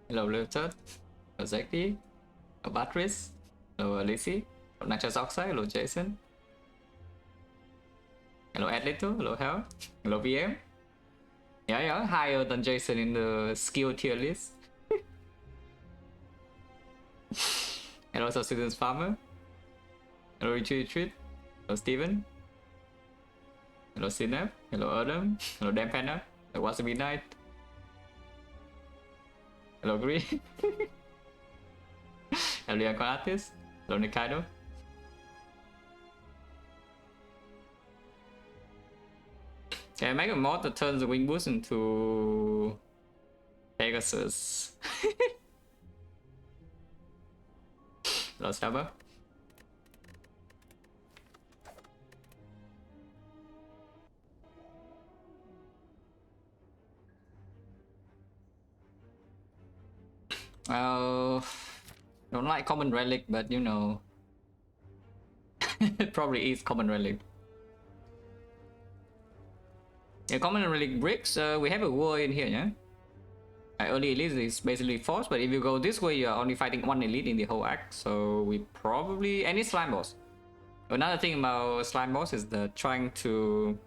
Hello Lilted. Hello Zeki. Hello Batteries. Hello Lizzie. Hello Nitrous Oxide. Hello Jason. Hello Adlito. Hello Hell. Hello VM. Yeah, higher than Jason in the skill tier list. Hello Subsistence Farmer. Hello Retreat. Hello Steven. Hello Sinep. Hello Adam. Hello Dampenner. Hello Wasabi Knight. Hello Green. Hello Leon Conatis. Hello Nikaido. Can I make a mod that turns the wing boost into Pegasus? Hello Saba. Well, don't like common relic, but you know, it probably is common relic. Yeah, common relic bricks. We have a war in here, yeah. Early elite is basically forced, but if you go this way, you are only fighting one elite in the whole act. So we probably any slime boss. Another thing about slime boss is that trying to,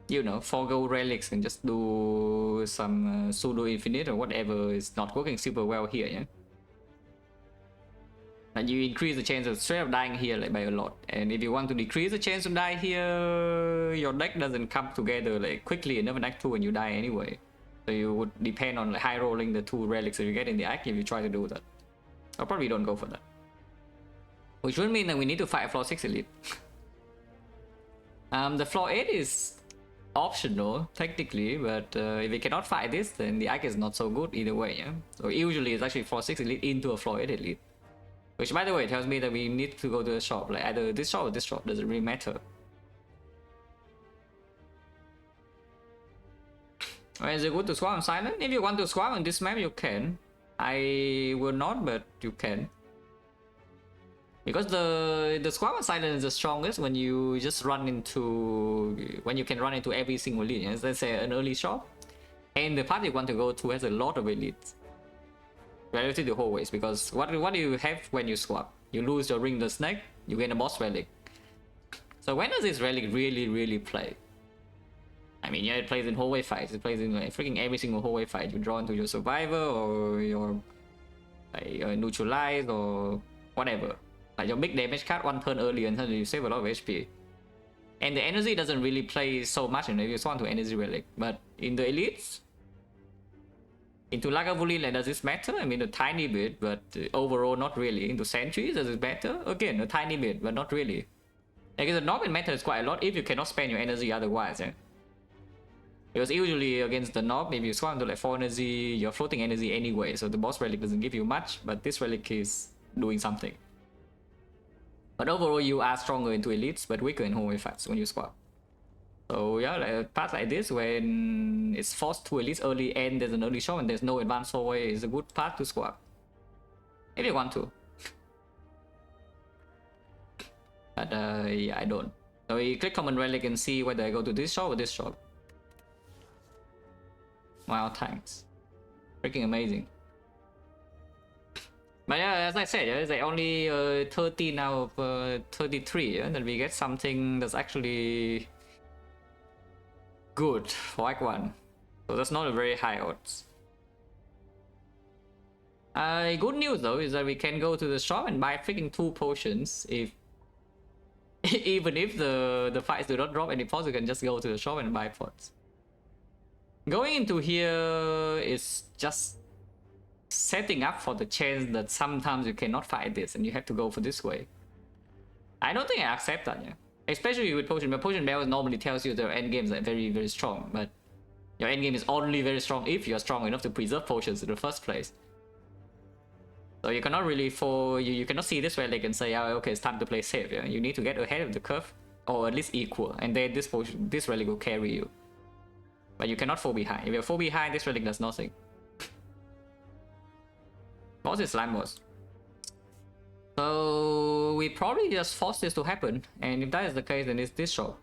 you know, forgo relics and just do some pseudo infinite or whatever is not working super well here, yeah. Like you increase the chance of straight up dying here like by a lot, and if you want to decrease the chance to die here, your deck doesn't come together like quickly enough in Act 2 when you die anyway. So you would depend on like, high rolling the 2 relics that you get in the act if you try to do that. Or probably don't go for that. Which would mean that we need to fight a floor 6 elite. The floor 8 is optional technically, but if we cannot fight this, then the act is not so good either way, yeah? So usually it's actually floor 6 elite into a floor 8 elite. Which, by the way, tells me that we need to go to the shop. Like either this shop or this shop. Doesn't really matter. Well, is it good to swap on silent? If you want to swap on this map, you can. I will not, but you can. Because the swap on silent is the strongest when you just run into... when you can run into every single elite. As let's say an early shop. And the path you want to go to has a lot of elites. Relative to always, because what do you have when you swap? You lose your ring the snake, you gain a boss relic. So when does this relic really play? I mean, yeah, it plays in hallway fights. It plays in like freaking every single hallway fight. You draw into your survivor or your neutralize or whatever. Like your big damage card one turn early and suddenly you save a lot of HP. And the energy doesn't really play so much, if you swap to energy relic. But in the elites, into Lagavulin, like, does this matter? I mean, a tiny bit, but overall not really. Into sentries, does it matter? Again, a tiny bit, but not really. Like, the knob matters quite a lot if you cannot spend your energy otherwise, yeah? Because usually against the knob, if you swap into like 4 energy, you're floating energy anyway, so the boss relic doesn't give you much, but this relic is doing something. But overall, you are stronger into elites, but weaker in hallway fights when you swap. So yeah, like a path like this, when it's forced to at least early and there's an early shot and there's no advanced hallway, is a good path to swap. If you want to. But yeah, I don't. So we click common relic and see whether I go to this shop or this shop. Wow, thanks. Freaking amazing. But yeah, as I said, yeah, it's like only 13 out of 33, yeah, that we get something that's actually good for Act 1. So that's not a very high odds. Good news though is that we can go to the shop and buy freaking 2 potions if even if the fights do not drop any pots, you can just go to the shop and buy pots. Going into here is just setting up for the chance that sometimes you cannot fight this and you have to go for this way. I don't think I accept that, yeah. Especially with potion, but potion barrels normally tells you their end games are very strong, but your end game is only very strong if you're strong enough to preserve potions in the first place. So you cannot really you cannot see this relic and say, oh, okay, it's time to play safe. Yeah? You need to get ahead of the curve, or at least equal, and then this relic will carry you. But you cannot fall behind. If you fall behind, this relic does nothing. Boss is slime boss. So we probably just force this to happen, and if that is the case, then it's this shop.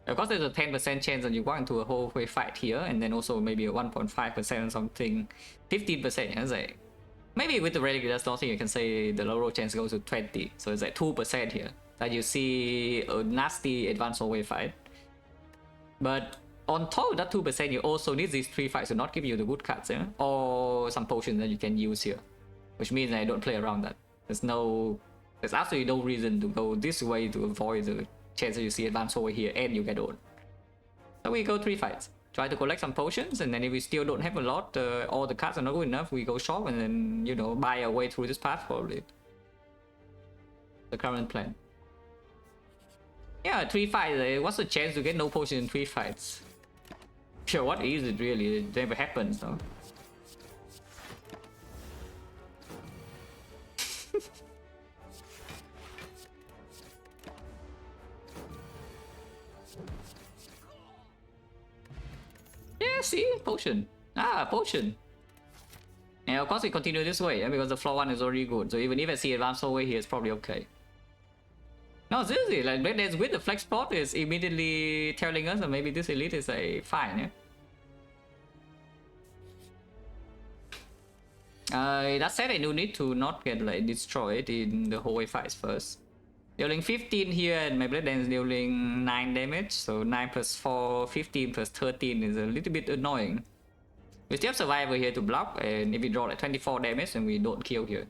Of course, there's a 10% chance that you walk into a whole way fight here, and then also maybe a 1.5% or something, 15%. Yeah, it's like maybe with the relic, that's nothing. You can say the low roll chance goes to 20, so it's like 2% here that you see a nasty advanced whole way fight. But on top of that 2%, you also need these 3 fights to not give you the good cards, yeah? Or some potions that you can use here, which means I don't play around that. There's absolutely no reason to go this way to avoid the chance that you see advance over here and you get old. So we go 3 fights. Try to collect some potions, and then if we still don't have a lot, all the cards are not good enough, we go short and then, you know, buy our way through this path probably. The current plan. Yeah, 3 fights. What's the chance to get no potion in 3 fights? Sure, what is it really? It never happens though. Yeah, see? Potion. Ah, potion. And of course we continue this way, yeah, because the floor 1 is already good. So even if I see advanced over here, it's probably okay. No, seriously, like Blade Dance with the flex pot is immediately telling us that maybe this elite is a fine, yeah? That said, I do need to not get like destroyed in the hallway fights first. Dealing 15 here and my Blade Dance dealing 9 damage, so 9 plus 4, 15 plus 13 is a little bit annoying. We still have Survivor here to block, and if we draw like 24 damage then we don't kill here.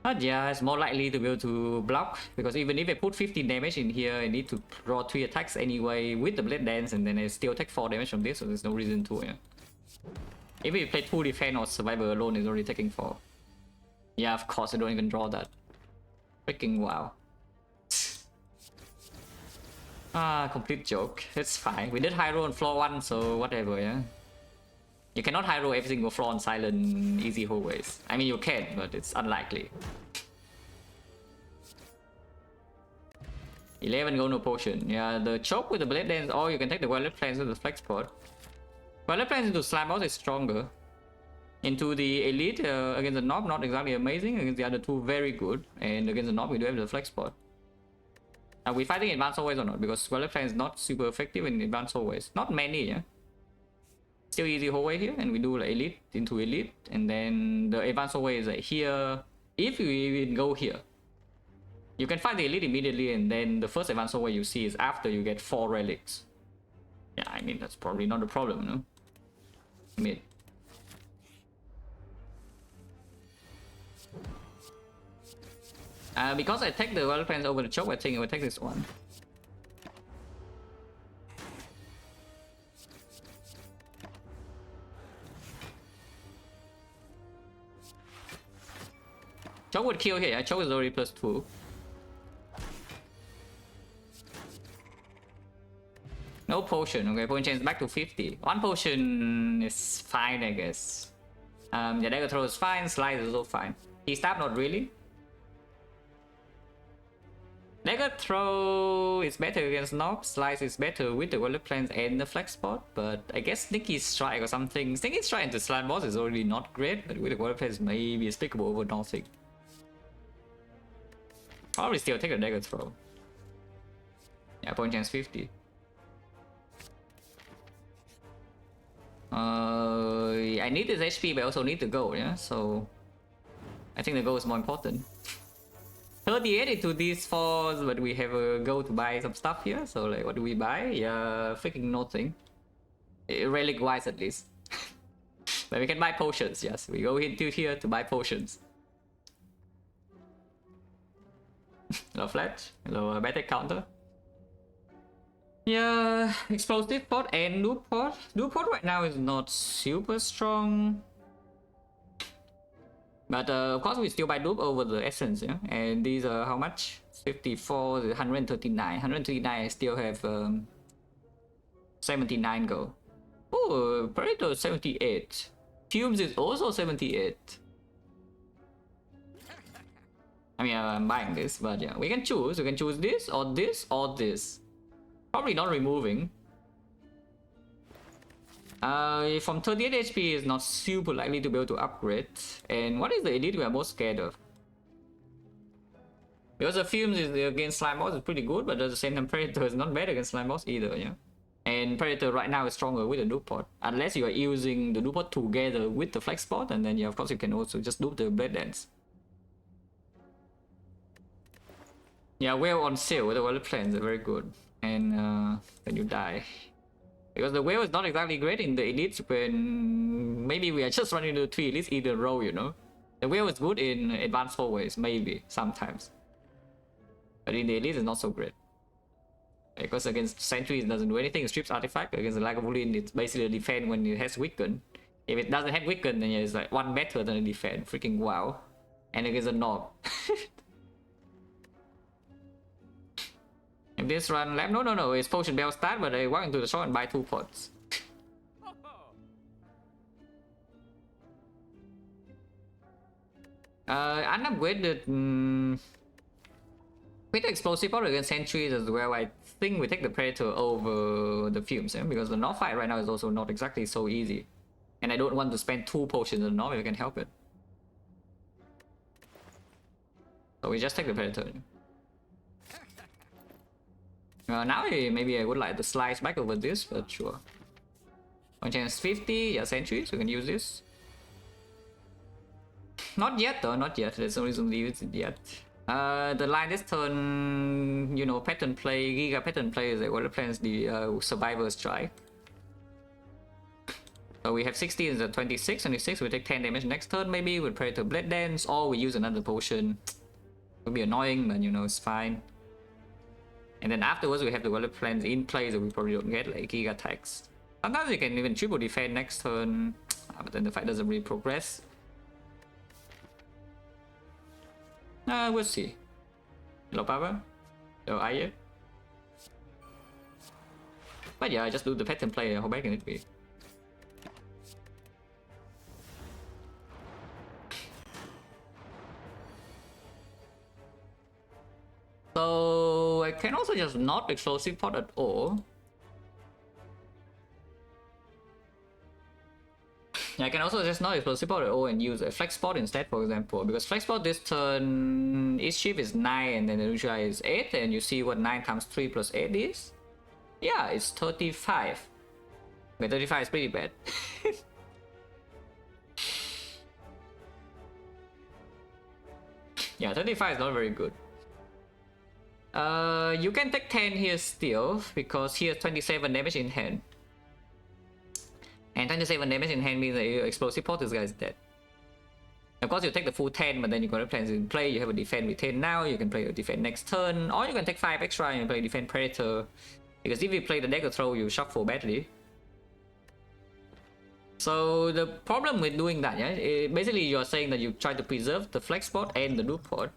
But yeah, it's more likely to be able to block, because even if I put 15 damage in here, I need to draw 3 attacks anyway with the Blade Dance, and then I still take 4 damage from this, so there's no reason to, yeah. If we play 2 defense or Survivor alone, is already taking 4. Yeah, of course, I don't even draw that. Freaking wow. Ah, complete joke. It's fine. We did high roll on floor 1, so whatever, yeah. You cannot high roll every single floor on silent easy hallways. I mean, you can, but it's unlikely. 11 go no potion. Yeah, the choke with the Blade Dance, or you can take the Violet Plans with the Flex Pod. Violet Plans into Slime Boss is stronger. Into the Elite, against the Knob, not exactly amazing. Against the other 2, very good. And against the Knob, we do have the Flex Pod. Are we fighting advanced hallways or not? Because Violet Plan is not super effective in advanced hallways. Not many, yeah. Still easy hallway here, and we do like Elite into Elite, and then the advanced hallway is like here. If you even go here, you can fight the Elite immediately, and then the first advanced hallway you see is after you get 4 relics. Yeah, I mean, that's probably not a problem, no? Mid. Because I take the Violet Plans over the choke, I think I will take this one. Choke would kill here. Choke is already plus 2. No potion. Okay, potion change back to 50. 1 potion is fine, I guess. The dagger throw is fine. Slice is also fine. He stab not really. Dagger throw is better against Knob. Slice is better with the Violet Plans and the Flex Spot. But I guess Sneaky Strike or something. Sneaky Strike into Slime Boss is already not great, but with the Violet Plans maybe despicable over nothing. Probably still take a dagger throw. Yeah, point chance 50. I need this HP, but I also need the gold, yeah? So I think the gold is more important. 38 into these 4s, but we have a go to buy some stuff here. So like, what do we buy? Yeah, freaking nothing. Relic wise at least. But we can buy potions, yes. We go into here to buy potions. Hello Fletch. Hello Battle Counter. Yeah, Explosive Pot and Noob Pot. Noob Pot right now is not super strong. But of course we still buy Noob over the Essence, yeah? And these are how much? 54, 139. 139 I still have 79 gold. Oh, Predator 78. Fumes is also 78. I mean, I'm buying this, but yeah, we can choose. We can choose this or this or this. Probably not removing. From 38 HP is not super likely to be able to upgrade. And what is the elite we are most scared of? Because the fumes against slime boss is pretty good, but at the same time Predator is not bad against slime boss either, yeah. And Predator right now is stronger with the dupe pod, unless you are using the dupe pod together with the flex pod, and then yeah, of course you can also just dupe the blade dance. Yeah, whale on sale with the wallet plans are very good, and then you die. Because the whale is not exactly great in the elites when maybe we are just running the 3 elites in a row, you know. The whale is good in advanced hallways, maybe, sometimes. But in the elite it's not so great. Because against sentries it doesn't do anything, it strips artifact. Against the Lagavulin it's basically a defend when it has weaken. If it doesn't have weaken, then it's like 1 better than a defend. Freaking wow. And against a knob. If this run lab, no, it's potion bell start, but I walk into the shop and buy 2 pots. Unupgraded with the explosive power against sentries as well. I think we take the Predator over the fumes, because the knob fight right now is also not exactly so easy. And I don't want to spend 2 potions on the knob if I can help it. So we just take the Predator. Now maybe I would like to slice back over this, but sure. 1 chance 50, yeah, sentries, we can use this. Not yet though, not yet. There's no reason to use it yet. The line this turn, you know, pattern play, Giga pattern play is like what plans the survivors try. So we have 60 and 26, 26, we take 10 damage next turn maybe, we'll pray to Blade Dance, or we use another potion. It'll be annoying, but you know, it's fine. And then afterwards we have the wallet plans in play that we probably don't get, like Giga attacks. Sometimes we can even triple defend next turn, but then the fight doesn't really progress. We'll see. Low power? Low IE? But yeah, I just do the pattern play, how bad can it be? So I can also just not explosive pot at all. I can also just not explosive pot at all and use a flex pot instead, for example, because flex pot this turn each shift is 9 and then the usual is 8, and you see what 9 times 3 plus 8 is? Yeah, it's 35. But 35 is pretty bad. Yeah, 35 is not very good. You can take 10 here still, because he has 27 damage in hand. And 27 damage in hand means that you explosive pot, this guy is dead. Of course you take the full 10, but then you got a plans in play, you have a defend with 10 now, you can play a defend next turn, or you can take 5 extra and play defend Predator. Because if you play the dagger throw, you shuffle badly. So the problem with doing that, yeah, basically you are saying that you try to preserve the flex pot and the dupe pot.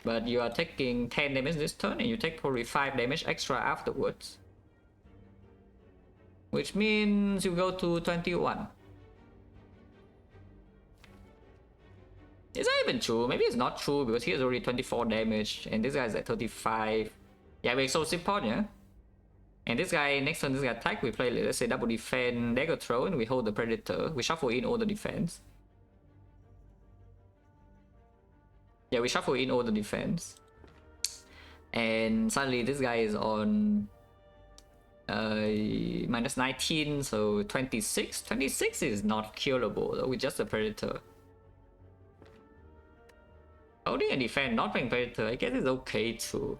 But you are taking 10 damage this turn and you take probably 5 damage extra afterwards. Which means you go to 21. Is that even true? Maybe it's not true because he has already 24 damage and this guy's at 35. Yeah, we explosive pot, yeah? And this guy, next turn this guy attack, we play, let's say, double defend, dagger throw, and we hold the Predator. We shuffle in all the defense. Yeah, we shuffle in all the defense. And suddenly this guy is on minus 19, so 26. 26 is not killable though, with just a Predator. Holding a defend, not playing Predator, I guess it's okay too.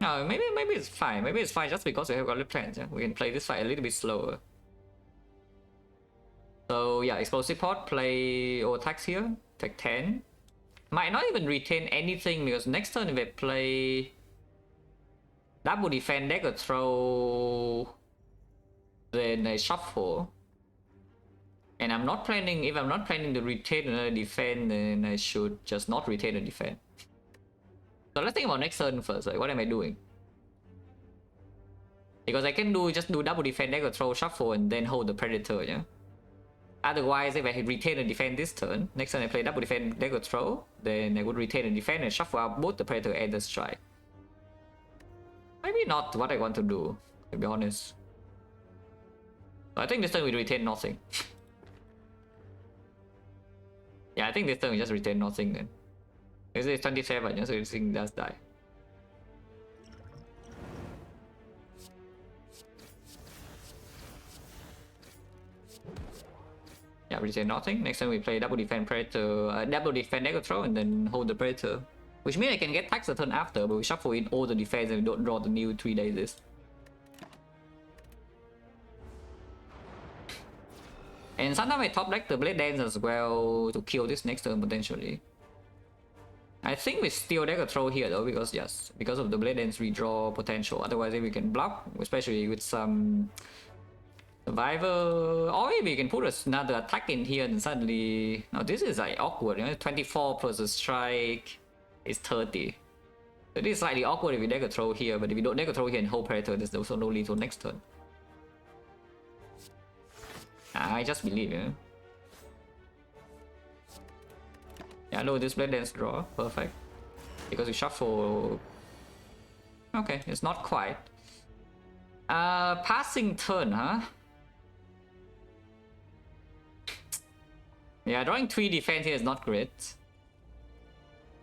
No, maybe it's fine. Maybe it's fine just because we have other plans. Yeah? We can play this fight a little bit slower. So yeah, explosive pot, play all attacks here, take 10. Might not even retain anything because next turn if I play double defend, dagger throw, then I shuffle. And I'm not planning, if I'm not planning to retain another defend, then I should just not retain a defend. So let's think about next turn first, like what am I doing? Because I can just do double defend, dagger throw, shuffle, and then hold the Predator, yeah? Otherwise, if I retain and defend this turn, next turn I play double defend, dagger throw, then I would retain and defend and shuffle out both the Predator and the strike. Maybe not what I want to do, to be honest. So I think this turn we retain nothing. Yeah, I think this turn we just retain nothing then. This is 27, so this thing does die. Yeah, retain nothing. Next time we play double defend predator, double defend Negatron, and then hold the predator. Which means I can get tax the turn after, but we shuffle in all the defense and we don't draw the new 3 days. And sometimes I top deck the Blade Dance as well to kill this next turn potentially. I think we still deck a throw here though, because yes, because of the Blade Dance redraw potential. Otherwise if we can block, especially with some survivor, or maybe we can put another attack in here and suddenly... No, this is like awkward, you know, 24 plus a strike is 30. So this is slightly awkward if we deck a throw here, but if we don't deck a throw here and hold Predator, there's also no lethal next turn. I just believe, you know. Yeah, no, this Blade Dance draw, perfect. Because we shuffle... Okay, it's not quite. Passing turn, huh? Yeah, drawing 3 defense here is not great.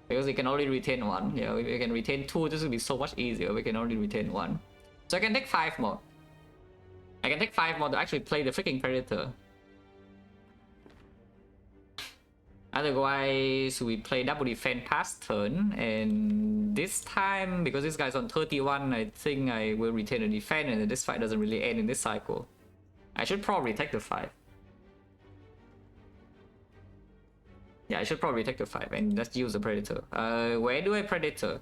Because we can only retain 1. Yeah, if we can retain 2, this will be so much easier. We can only retain 1. So I can take 5 more. I can take 5 more to actually play the freaking Predator. Otherwise, we play double defense pass turn, and this time, because this guy's on 31, I think I will retain a defense, and this fight doesn't really end in this cycle. I should probably take the 5. Yeah, I should probably take the 5 and just use the Predator. Where do I Predator?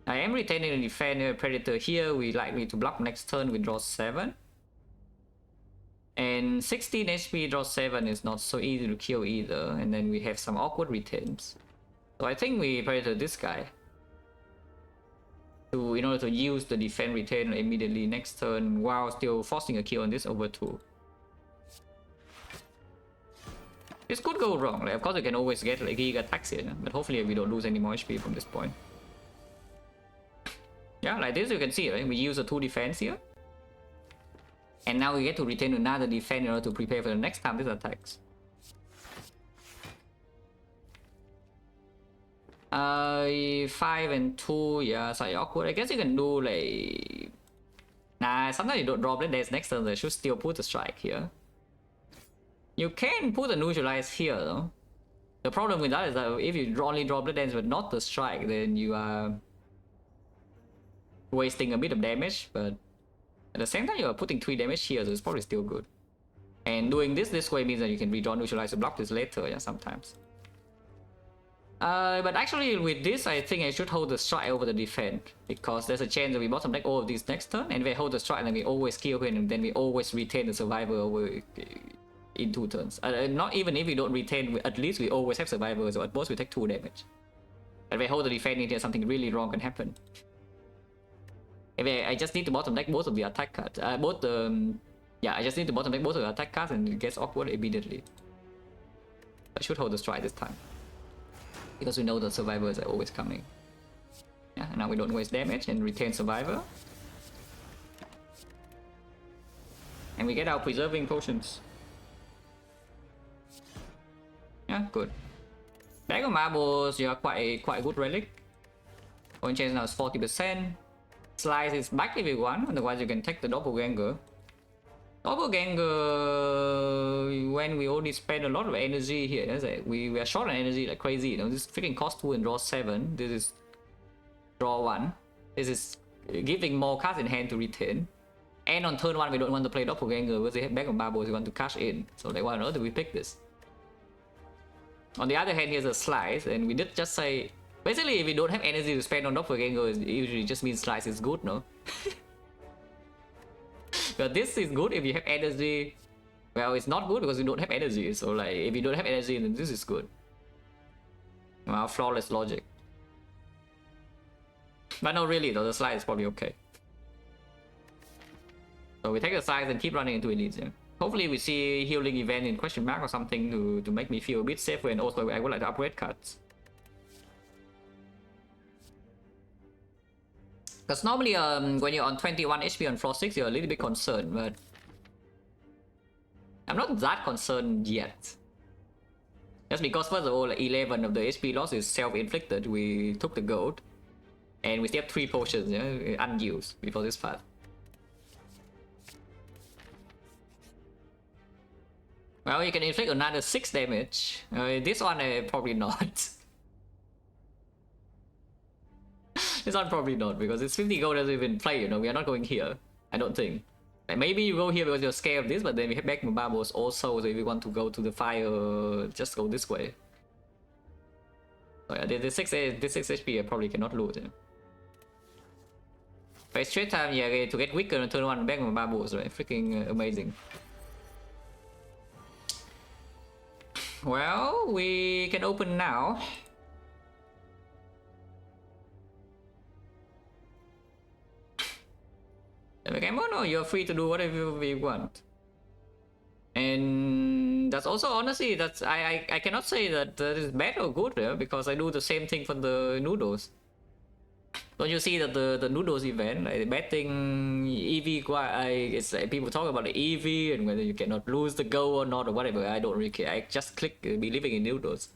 I am retaining the defense Predator here. We likely to block next turn, we draw 7. And 16 HP draw 7 is not so easy to kill either, and then we have some awkward retains. So I think we Predator this guy in order to use the defense retain immediately next turn while still forcing a kill on this over 2. This could go wrong, like, of course you can always get like Giga attacks here, but hopefully we don't lose any more HP from this point. Yeah, like this you can see, right? We use a 2 defense here. And now we get to retain another defense in order to prepare for the next time this attacks. 5 and 2, yeah, slightly awkward. I guess you can do like... Nah, sometimes you don't draw Blade Dance next turn, so I should still put a strike here. You can put a neutralize here though. The problem with that is that if you only draw Blade Dance but not the strike, then you are wasting a bit of damage, but at the same time you are putting 3 damage here, so it's probably still good. And doing this way means that you can redraw neutralize to block this later, yeah, sometimes. But actually with this, I think I should hold the strike over the defense, because there's a chance that we bottom deck all of these next turn, and if I hold the strike, then we always kill him, and then we always retain the survivor over in 2 turns. Not even if we don't retain, at least we always have survivor, so at most we take 2 damage. If I hold the defense in here, something really wrong can happen. If I just need to bottom deck both of the attack cards, yeah, I just need to bottom deck both of the attack cards, and it gets awkward immediately. I should hold the strike this time, because we know the survivors are always coming. Yeah, and now we don't waste damage and retain survivor. And we get our preserving potions. Yeah, good. Bag of marbles, you are quite a good relic. Coin chance now is 40%. Slice is back if you want, otherwise you can take the doppelganger. Doppelganger, when we only spend a lot of energy here, like we are short on energy like crazy, you know. This freaking cost 2 and draw 7. This is draw 1. This is giving more cards in hand to retain. And on turn 1 we don't want to play doppelganger because they have bag of marbles we want to cash in. So like, why on earth do we pick this? On the other hand, here's a slice, and we did just say... Basically, if we don't have energy to spend on doppelganger, it usually just means slice is good, no? But this is good if you have energy. Well, it's not good because you don't have energy. So like, if you don't have energy, then this is good. Well, flawless logic. But no, really though, the slide is probably okay. So we take the slides and keep running into elites. Yeah. Hopefully we see healing event in question mark or something to make me feel a bit safer, and also I would like to upgrade cards. Because normally when you're on 21 HP on floor 6, you're a little bit concerned, but I'm not that concerned yet. Just because first of all, 11 of the HP loss is self-inflicted. We took the gold, and we still have 3 potions, yeah, unused before this fight. Well, you can inflict another 6 damage. This one probably not. This one probably not, because it's 50 gold doesn't even play, you know. We are not going here, I don't think. Like, maybe you go here because you're scared of this, but then we have back bubbles also, so if you want to go to the fire, just go this way. So yeah, this 6 HP I probably cannot lose. Yeah. But straight time, yeah, to get weaker on turn 1 back bubbles, right? Freaking amazing. Well, we can open now. No, you're free to do whatever you want. And that's also, honestly, that's I cannot say that that is bad or good, yeah, because I do the same thing for the noodles. Don't you see that the noodles event, like, the bad thing, EV, it's like people talk about the EV and whether you cannot lose the gold or not or whatever. I don't really care. I just click believing in noodles,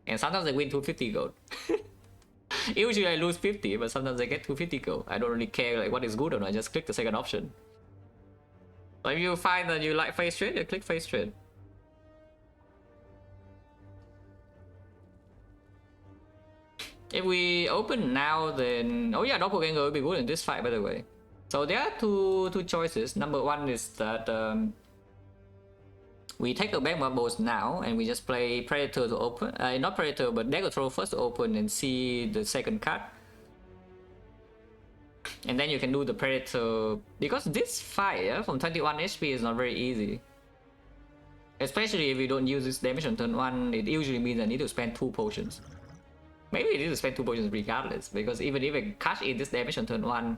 and sometimes I win 250 gold. Usually I lose 50, but sometimes I get 250 gold. I don't really care like what is good or not. I just click the second option. So if you find that you like face trade, you click face trade. If we open now, then oh yeah, doppelganger will be good in this fight, by the way. So there are two choices. Number one is that we take the back bubbles now and we just play predator to open, not predator but dagger throw first to open and see the second card. And then you can do the predator, because this fight from 21 HP is not very easy. Especially if you don't use this damage on turn 1, it usually means I need to spend 2 potions. Maybe I need to spend 2 potions regardless, because even if I catch in this damage on turn 1,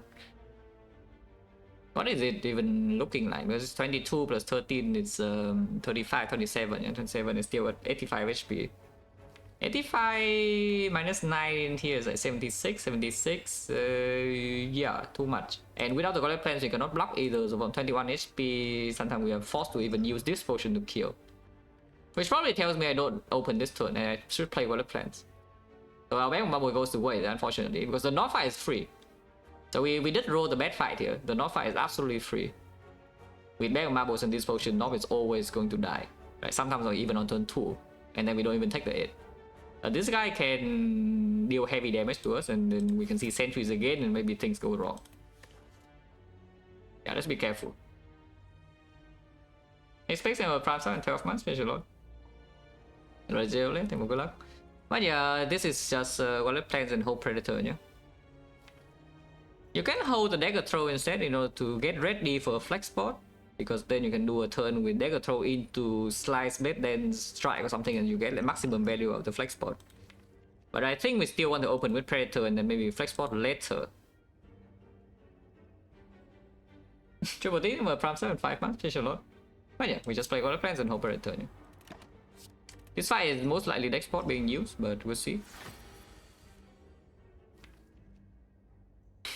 what is it even looking like? Because it's 22 plus 13, it's 35, 27, and 27 is still at 85 HP. 85 minus 9 here is like 76, 76, yeah, too much. And without the Golem Plans, you cannot block either, so from 21 HP, sometimes we are forced to even use this potion to kill. Which probably tells me I don't open this turn, and I should play Golem Plans. So our back bubble goes to waste, unfortunately, because the North fight is free. So we did roll the bad fight here. The North fight is absolutely free. With back bubbles and this potion, North is always going to die. Right? Sometimes even on turn 2, and then we don't even take the 8. This guy can deal heavy damage to us, and then we can see sentries again, and maybe things go wrong. Yeah, let's be careful. Expecting a prime in 12 months, special lord. Thank you, good luck. But yeah, this is just Golem Plans and hold Predator, yeah. You can hold the Dagger Throw instead, you know, to get ready for a flex spot, because then you can do a turn with Dagger Throw into Slice, Blade, then Strike or something, and you get the maximum value of the flex spot. But I think we still want to open with Predator and then maybe flex spot later. Triple D, Prime 7, 5 months, special lord. But yeah, we just play Golem Plans and hold Predator, yeah. This fight is most likely deck spot being used, but we'll see.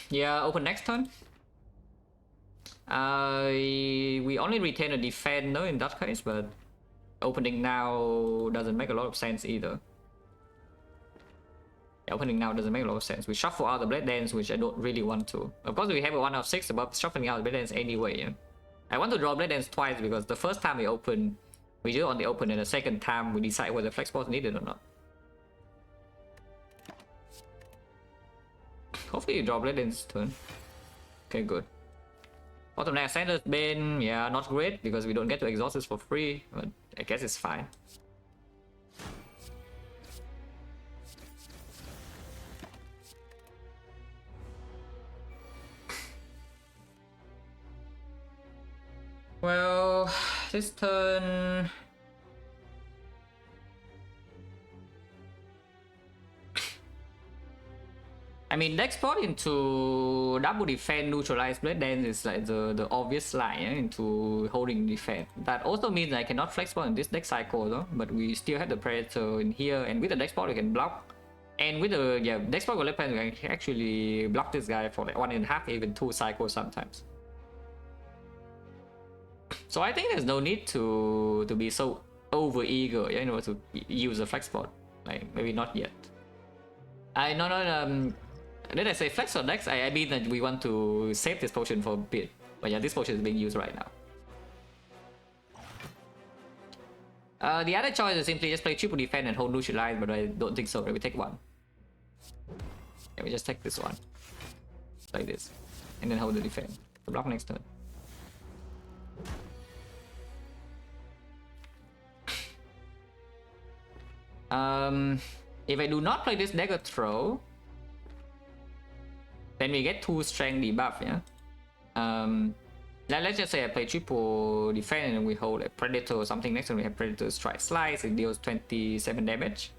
Yeah, open next turn. We only retain a defender in that case, but opening now doesn't make a lot of sense either. Yeah, opening now doesn't make a lot of sense. We shuffle out the Blade Dance, which I don't really want to. Of course, we have a 1 out of 6, but shuffling out the Blade Dance anyway. Yeah? I want to draw Blade Dance twice because the first time we open, we do on the open, and the second time we decide whether flex spot is needed or not. Hopefully you draw Blade Dance turn. Okay, good. Bottom left, Sanders Bane, yeah, not great because we don't get to exhaust this for free, but I guess it's fine. Well, this turn... I mean, deck spot into double defense, neutralize Blade Dance is like the obvious line, yeah, into holding defense. That also means I cannot flex spot in this deck cycle though, but we still have the Predator in here, and with the deck spot we can block. And with the deck spot with left hand, we can actually block this guy for like 1.5, even 2 cycles sometimes. So I think there's no need to be so over eager, yeah, in order to use a flex spot. Like maybe not yet. No. Did I say flex or dex? I mean that we want to save this potion for a bit. But yeah, this potion is being used right now. The other choice is simply just play triple defense and hold neutralize, but I don't think so. We take one. Yeah, we just take this one. Like this. And then hold the defense. To block next turn. If I do not play this dagger throw, then we get 2 strength debuff, yeah? Let's just say I play triple defense and we hold a predator or something next, and we have predator strike slice. It deals 27 damage.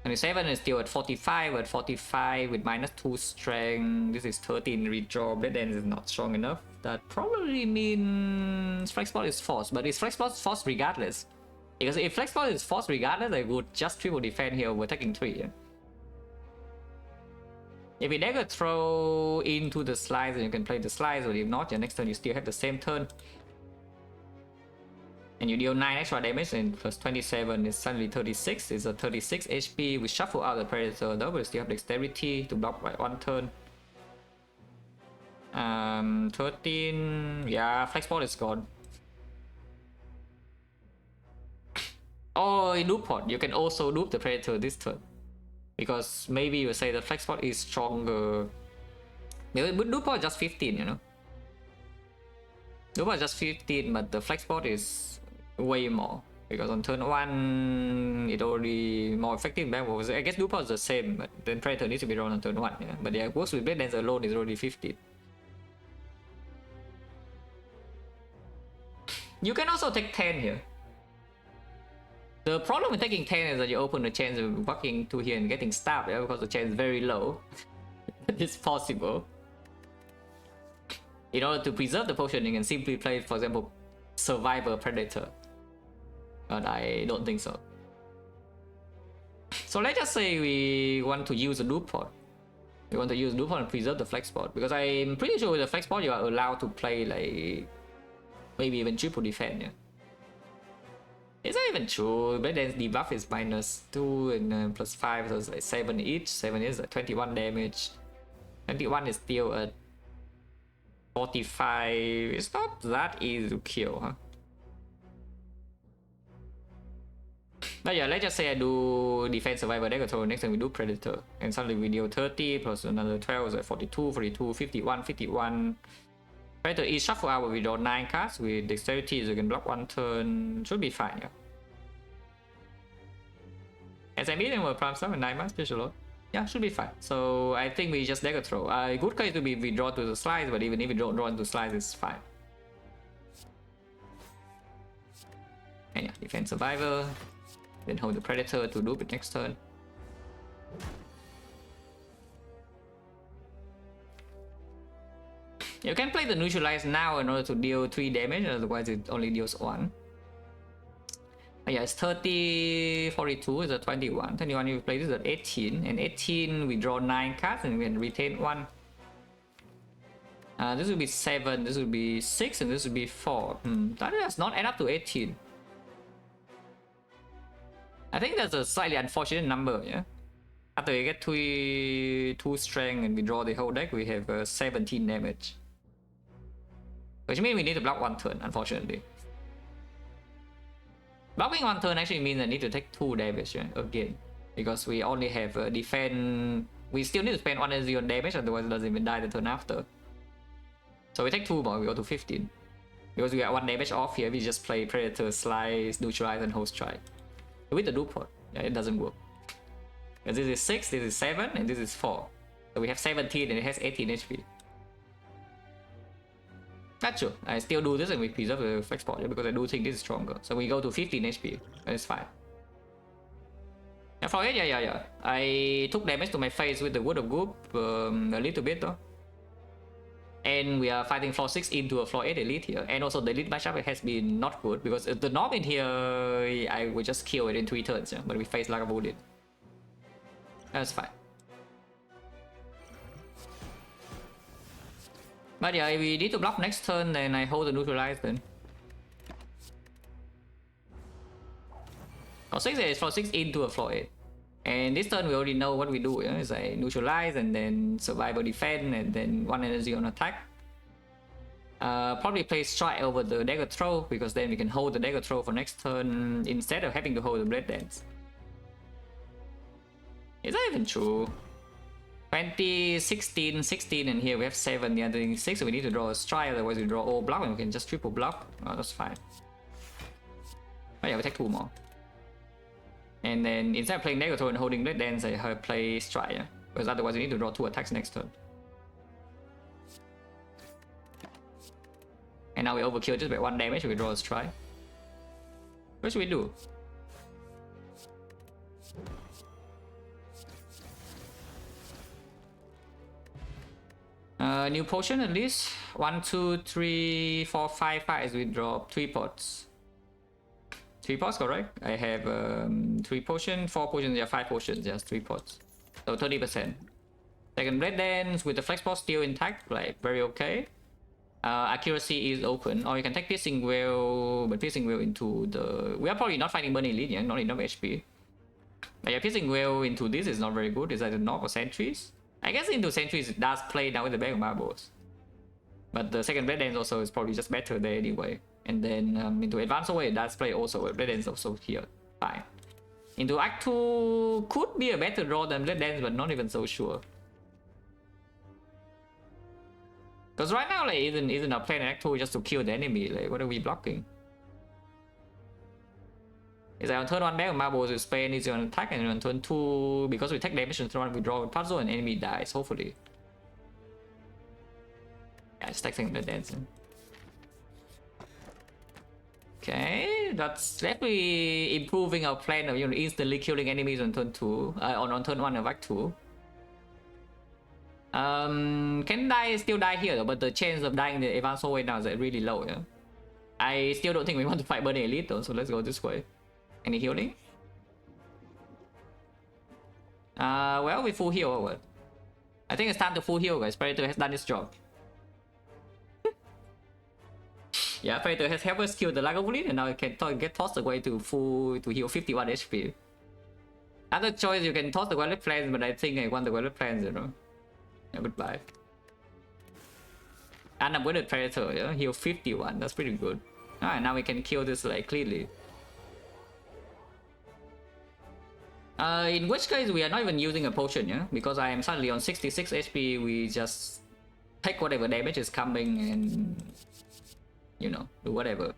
27 is still at 45. At 45 with -2 strength. This is 13 redraw. Blade Dance is not strong enough. That probably means Flex Spot is forced, but is Flex Spot forced regardless? Because if Flex Spot is forced regardless, I would just triple defend here. We're taking 3. Yeah? If we dagger throw into the slice, then you can play the slice, or if not, your next turn you still have the same turn. And you deal 9 extra damage, and plus 27 is suddenly 36. It's a 36 HP. We shuffle out the Predator though, but we still have Dexterity to block by 1 turn. 13. Yeah, Flex Spot is gone. Oh, in loop pod, you can also loop the Predator this turn. Because maybe you say the Flex Spot is stronger. Maybe loop pod just 15, you know. Loop pod just 15, but the Flex Spot is way more. Because on turn 1, it already more effective. I guess loop pod is the same, but then Predator needs to be drawn on turn 1. Yeah? But yeah, works with Blade Dance alone is already 15. You can also take 10 here. The problem with taking 10 is that you open the chance of walking to here and getting stabbed, yeah, because the chance is very low. It's possible. In order to preserve the potion, you can simply play, for example, Survivor Predator. But I don't think so. So let's just say we want to use a loop pod. We want to use loop pod and preserve the Flex Spot. Because I'm pretty sure with the Flex Spot you are allowed to play like maybe even triple defense, yeah. It's not even true. Blade Dance debuff is -2 and +5, so it's like 7 each. 7 is like 21 damage. 21 is still at 45. It's not that easy to kill, huh? But yeah, let's just say I do Defense Survivor Dagger Throw. Next time we do Predator. And suddenly we deal 30 plus another 12, so 42, 42, 51, 51. Predator is shuffle out, we draw 9 cards with Dexterity, so you can block 1 turn. Should be fine, yeah. As I mean, we'll prime stuff and 9 months, special load. Yeah, should be fine. So I think we just dagger throw. Good case to be we draw to the slice, but even if we don't draw into slice, it's fine. And yeah, Defense Survivor. Then hold the Predator to loop it next turn. You can play the Neutralize now in order to deal 3 damage, otherwise it only deals 1. But yeah, it's 30, 42 is a 21. 21 you play this at 18, and 18 we draw 9 cards and we can retain 1. This will be 7, this will be 6, and this will be 4. That does not add up to 18. I think that's a slightly unfortunate number, yeah? After we get 2 strength and we draw the whole deck, we have 17 damage. Which means we need to block 1 turn, unfortunately. Blocking 1 turn actually means I need to take 2 damage, yeah, again. Because we only have defense. We still need to spend 1 energy on damage, otherwise it doesn't even die the turn after. So we take 2 more, we go to 15. Because we got 1 damage off here, we just play Predator, Slice, Neutralize, and Host Strike. With the loop pod, yeah, it doesn't work. Because this is 6, this is 7, and this is 4. So we have 17 and it has 18 HP. That's true. I still do this and we preserve the Flex Spot, yeah, because I do think this is stronger. So we go to 15 HP. That's fine. Yeah, for it, yeah. I took damage to my face with the Wood of Goop a little bit though. And we are fighting floor 6 into a floor 8 elite here. And also the elite matchup has been not good because the norm in here, I would just kill it in 3 turns, yeah, but we face Lagavulin. That's fine. But yeah, if we need to block next turn, then I hold the Neutralize then. Floor 6 is floor 6 into a floor 8. And this turn we already know what we do. You know? It's like neutralize and then survival defend and then 1 energy on attack. Probably play strike over the dagger throw because then we can hold the dagger throw for next turn instead of having to hold the blade dance. Is that even true? 20, 16, 16, and here we have 7, the other thing is 6, so we need to draw a strike, otherwise we draw all block and we can just triple block. Oh, that's fine. Oh yeah, we take 2 more. And then instead of playing dagger throw and holding blade dance, I play strike, yeah? Because otherwise we need to draw 2 attacks next turn. And now we overkill just by 1 damage, we draw a strike. What should we do? New potion at least. 1, 2, 3, 4, 5, 5. We draw 3 pots. 3 pots, correct? I have 3 potions, 4 potions, yeah, 5 potions, just 3 pots. So 30%. Second blade dance with the flex pot still intact, like very okay. Accuracy is open, or you can take piercing wheel, but piercing wheel into the. We are probably not fighting burning elite, yeah, not enough HP. But yeah, piercing wheel into this is not very good. Is that a knock or sentries? I guess into sentries it does play now with the bag of marbles. But the second blade dance also is probably just better there anyway. And then into advanced away it does play also. Blade dance also here. Fine. Into Act 2 could be a better draw than blade dance, but not even so sure. Because right now, like, isn't our plan in Act 2 just to kill the enemy? Like, what are we blocking? Is that on turn 1 bag of marbles with Spain is on attack, and on turn 2, because we take damage on turn 1, we draw a puzzle and enemy dies, hopefully. Yeah, just taking the dancing. Okay, that's definitely improving our plan of instantly killing enemies on turn 2, on turn 1 of Act 2. Can still die here, but the chance of dying in the advanced hallway now is really low, yeah? I still don't think we want to fight Burning Elite though, so let's go this way. Any healing? Well, we full heal or what? I think it's time to full heal, guys. Predator has done its job. Yeah, Predator has helped us kill the Lagavulin, and now it can get tossed away to heal 51 HP. Other choice, you can toss the Wallet Plans, but I think I want the Wallet Plans, you know. Yeah, goodbye. And I'm with the Predator, yeah? Heal 51, that's pretty good. Alright, now we can kill this like cleanly. In which case we are not even using a potion, yeah? Because I am suddenly on 66 HP, we just take whatever damage is coming and, you know, do whatever.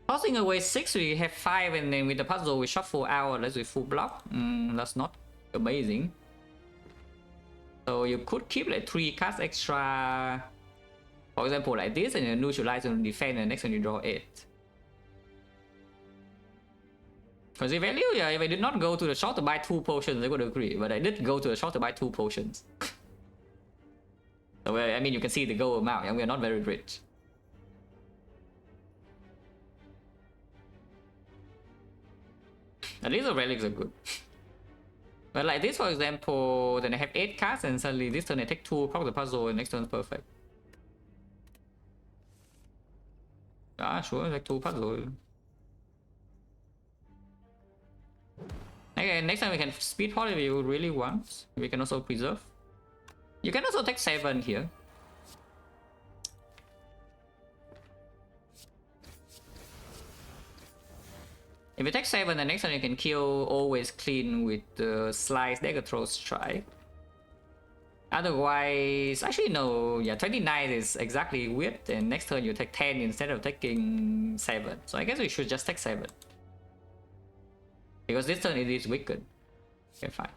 Tossing away 6, we have 5, and then with the puzzle we shuffle out unless we full block. That's not amazing. So you could keep like 3 cards extra. For example, like this, and you neutralize and defend, and next one you draw 8. Because if I did not go to the shop to buy 2 potions, I would agree. But I did go to the shop to buy 2 potions. So I mean, you can see the goal amount, and we are not very rich. At least the relics are good. But like this, for example, then I have 8 cards, and suddenly this turn I take 2, proc the puzzle, and next turn is perfect. Ah, sure, like 2 puzzle. Okay, next time we can speed pot if you really want. We can also preserve. You can also take 7 here. If you take 7, the next time you can kill always clean with the slice dagger throw strike. Otherwise, actually no, yeah, 29 is exactly weird, and next turn you take 10 instead of taking 7. So I guess we should just take 7. Because this turn it is wicked. Okay, fine.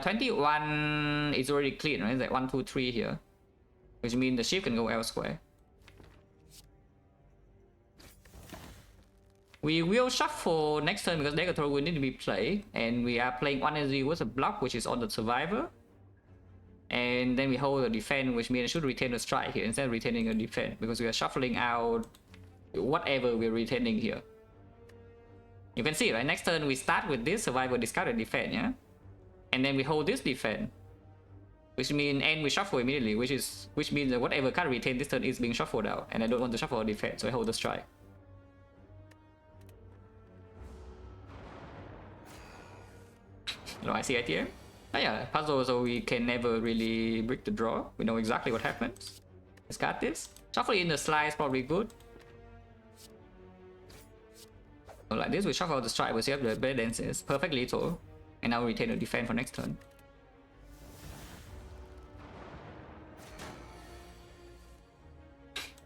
21 is already clean, right? It's like 1, 2, 3 here. Which means the ship can go elsewhere. We will shuffle next turn because dagger throw will need to be played, and we are playing 1 energy with a block, which is on the survivor. And then we hold the defense, which means I should retain a strike here instead of retaining a defense, because we are shuffling out whatever we're retaining here. You can see, right? Next turn we start with this survivor, discard and defense, yeah? And then we hold this defense, which means and we shuffle immediately, which means that whatever card retained this turn is being shuffled out, and I don't want to shuffle a defense, so I hold the strike. No, I see ITM. Oh yeah, puzzle, so we can never really break the draw. We know exactly what happens. Let's got this. Shuffle in the slide is probably good. So like this, we shuffle out the strike, we see up the blade dances. Perfect lethal. And now we retain the defense for next turn.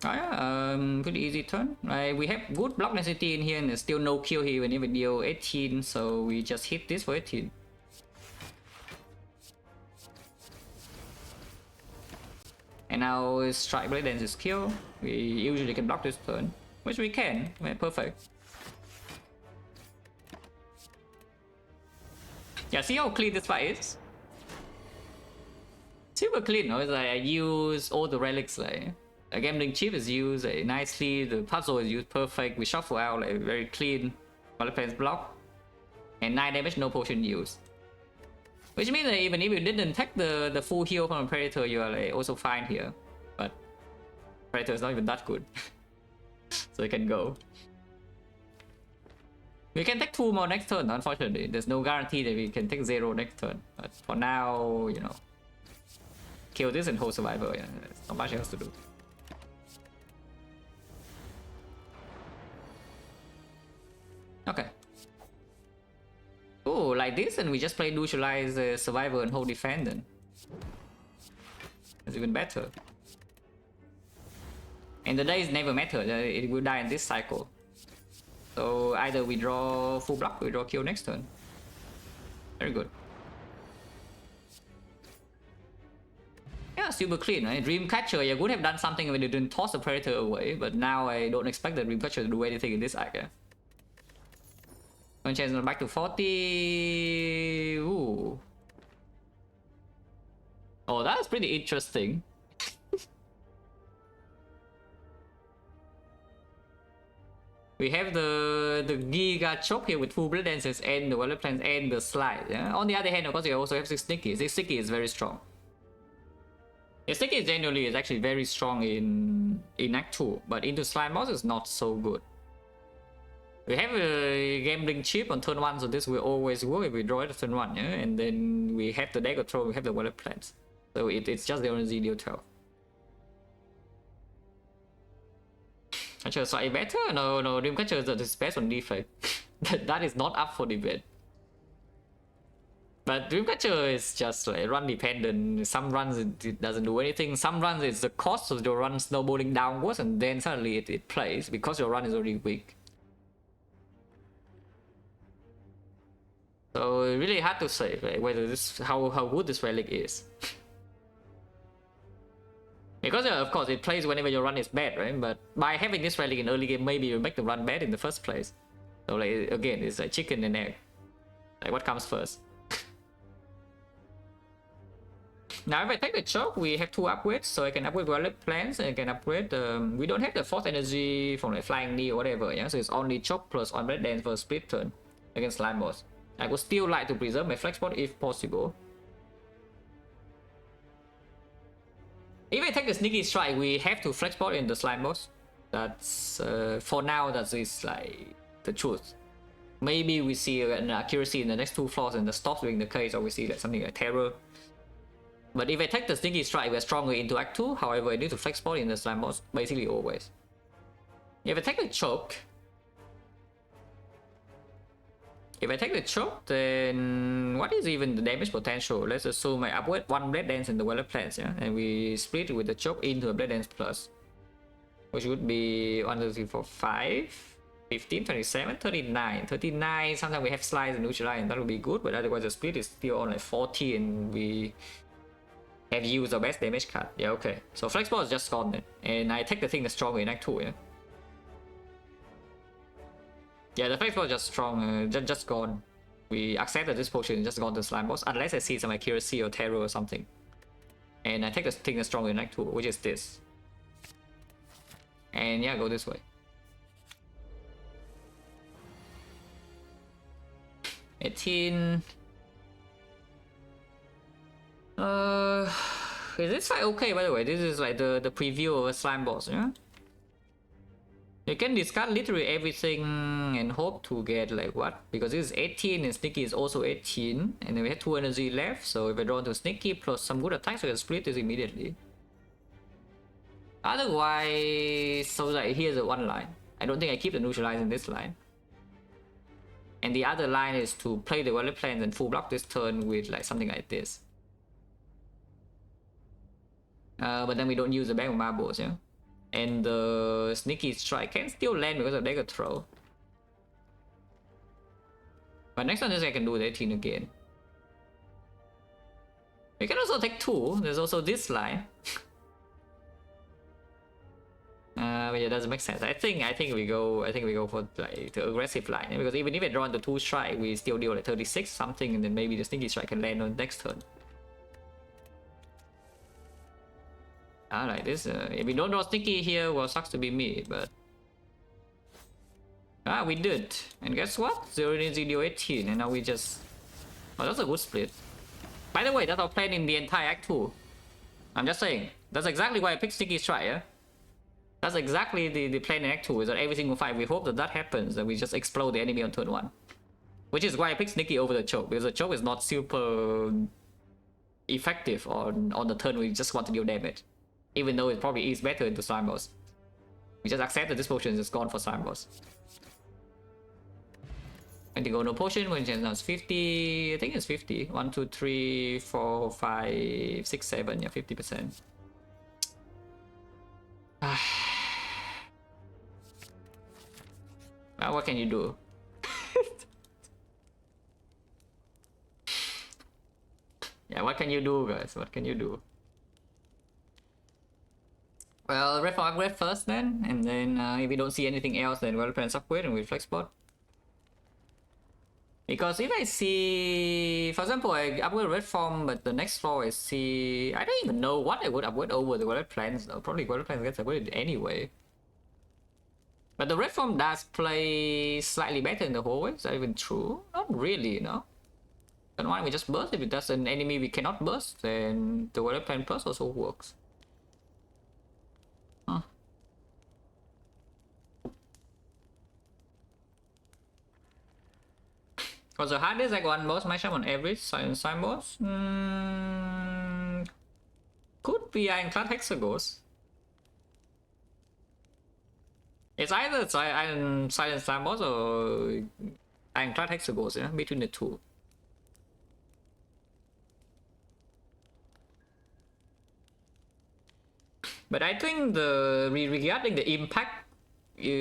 Oh yeah, pretty easy turn. Right, we have good block density in here and there's still no kill here when we deal 18, so we just hit this for 18. And now strike blade dance is kill. We usually can block this turn, which we can. We're perfect. Yeah, see how clean this fight is? Super clean, no? It's like I use all the relics, like a gambling chip is used nicely, the puzzle is used perfect, we shuffle out like very clean, while plans block, and 9 damage, no potion used. Which means that even if you didn't take the full heal from a Predator, you are like also fine here. But Predator is not even that good. So you can go. We can take 2 more next turn, unfortunately. There's no guarantee that we can take 0 next turn. But for now, you know, kill this and hold survivor, yeah, there's not much else to do. Okay. Oh, like this, and we just play neutralize survivor and hold defend then. It's even better. And the dice never matter, it will die in this cycle. So either we draw full block or we draw kill next turn. Very good. Yeah, super clean, right? Dreamcatcher, you would have done something when you didn't toss the Predator away, but now I don't expect the Dreamcatcher to do anything in this act. Yeah? One chance back to 40. Ooh. Oh, that's pretty interesting. We have the Giga Chop here with full Blade Dances and the Wallet Plans and the Slide. Yeah? On the other hand, of course, you also have 6 Sneaky. 6 Sneaky is very strong. Yeah, Sneaky generally is actually very strong in Act 2, but into Slime Boss is not so good. We have a gambling chip on turn 1, so this will always work if we draw it at turn 1, yeah? And then we have the deck control, we have the Wallet Plans. So it's just the only deal 12. Catcher slightly better? No, Dreamcatcher is best on defense. That is not up for debate. But Dreamcatcher is just like run dependent. Some runs it doesn't do anything. Some runs it's the cost of your run snowballing downwards, and then suddenly it plays because your run is already weak. So it's really hard to say like, whether this how good this relic is. Because of course it plays whenever your run is bad, right? But by having this relic in early game, maybe you make the run bad in the first place. So like again, it's like chicken and egg. Like what comes first? Now if I take the choke, we have 2 upgrades, so I can upgrade Wallet Plans and I can upgrade. We don't have the Force Energy from like Flying Knee or whatever, yeah. So it's only choke plus on Blade Dance for a split turn against Slime Boss. I would still like to preserve my flex spot if possible. If I take the Sneaky Strike, we have to flex spot in the Slime Boss. That's for now. That is like the truth. Maybe we see an accuracy in the next 2 floors and the stops being the case, or we see like something like Terror. But if I take the Sneaky Strike, we're stronger into Act 2. However, I need to flex spot in the Slime Boss basically always. If I take the choke, then what is even the damage potential? Let's assume I upgrade 1 Blade Dance in the Wallet Plans, yeah, and we split it with the choke into a Blade Dance plus, which would be 1, 2, 3, 4, 5, 15, 27, 39. 39. Sometimes we have slides and neutralize, and that would be good, but otherwise the split is still on like 40, and we have used our best damage card. Yeah, okay. So flex ball is just gone then, and I take the thing that's stronger in Act 2, yeah. Yeah, the flex ball is just strong, just gone. We accepted this potion and just gone to Slime Boss, unless I see some accuracy or terror or something. And I take the thing that's stronger in Act 2, which is this. And yeah, go this way. 18. Is this fight okay, by the way? This is like the preview of a Slime Boss, yeah? You can discard literally everything and hope to get like what? Because this is 18 and Sneaky is also 18. And then we have 2 energy left. So if I draw to Sneaky plus some good attacks, I can split this immediately. Otherwise, so like here's the one line. I don't think I keep the neutralize in this line. And the other line is to play the Relic plans and full block this turn with like something like this. But then we don't use the bank of marbles, yeah? And the Sneaky Strike can still land because of Dagger Throw. But next one is I can do the 18 again. We can also take 2. There's also this line. But it doesn't make sense. I think we go for like the aggressive line, because even if I draw the 2 strike, we still deal like 36 something, and then maybe the Sneaky Strike can land on next turn. Like this. If we don't draw Sneaky here, well, sucks to be me, but we did. And guess what? 0 energy deal 18, and now we just. Oh, that's a good split. By the way, that's our plan in the entire Act 2. I'm just saying. That's exactly why I picked Sneaky Strike, yeah? That's exactly the plan in Act 2, is that every single fight we hope that happens, and we just explode the enemy on turn 1. Which is why I picked Sneaky over the choke, because the choke is not super effective on the turn we just want to deal damage. Even though it probably is better into Slime Boss. We just accept that this potion is gone for Slime Boss. And to go no potion, when chance now it's 50, I think it's 50. 1, 2, 3, 4, 5, 6, 7, yeah, 50%. Now what can you do? Yeah, what can you do, guys? What can you do? Well, red for upgrade first then, and then if we don't see anything else, then we'll plan upgrade and we flex bot. Because if I see, for example, I upgrade red form, but the next floor I see, I don't even know what I would upgrade over the red plans though. Probably red plans gets upgraded anyway. But the red form does play slightly better in the hallway. Is that even true? Not really, you know. Then why don't we just burst? If it does an enemy we cannot burst, then the red plan plus also works. Huh. For the hardest, I got 1 boss matchup on average, silent sign boss. Could be Ironclad Hexagos. It's either silent sign boss or Ironclad Hexagos, yeah, between the 2. But I think regarding the impact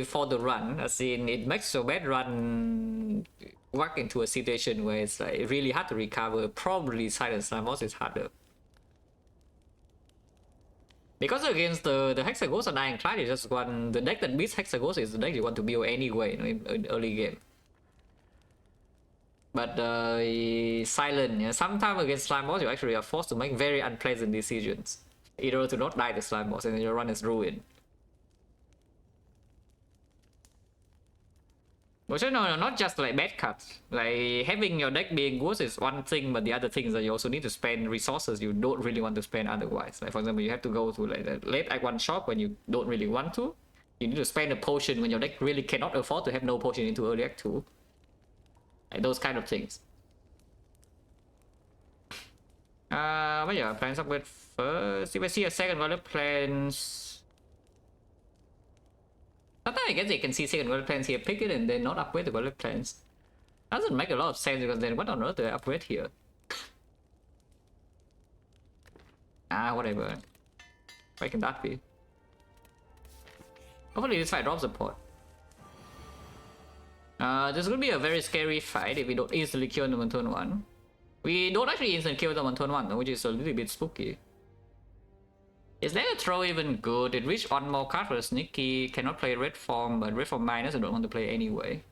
for the run, as in it makes your bad run walk into a situation where it's like really hard to recover. Probably silent slime boss is harder. Because against the Hexagos and Ironclad, you just want the deck that beats Hexagos is the deck you want to build anyway, you know, in early game. But silent, yeah, sometimes against slime boss you actually are forced to make very unpleasant decisions. Either to not die the slime boss and then your run is ruined. Which no, not just like bad cuts. Like having your deck being worse is one thing, but the other thing is that you also need to spend resources you don't really want to spend otherwise. Like for example, you have to go to like the late Act 1 shop when you don't really want to. You need to spend a potion when your deck really cannot afford to have no potion into early Act 2. Like those kind of things. But yeah, plans upgrade first. If I see a second Relic plans. Sometimes I guess you can see second Relic plans here, pick it and then not upgrade the Relic plans. Doesn't make a lot of sense because then what on earth do I upgrade here? Whatever. Why can that be? Hopefully this fight drops a pot. This is gonna be a very scary fight if we don't instantly kill them on turn 1. We don't actually instant kill them on turn 1 though, which is a little bit spooky. Is that a throw even good? It reached 1 more card for the Sneaky. Cannot play red form, but red form minus I don't want to play anyway.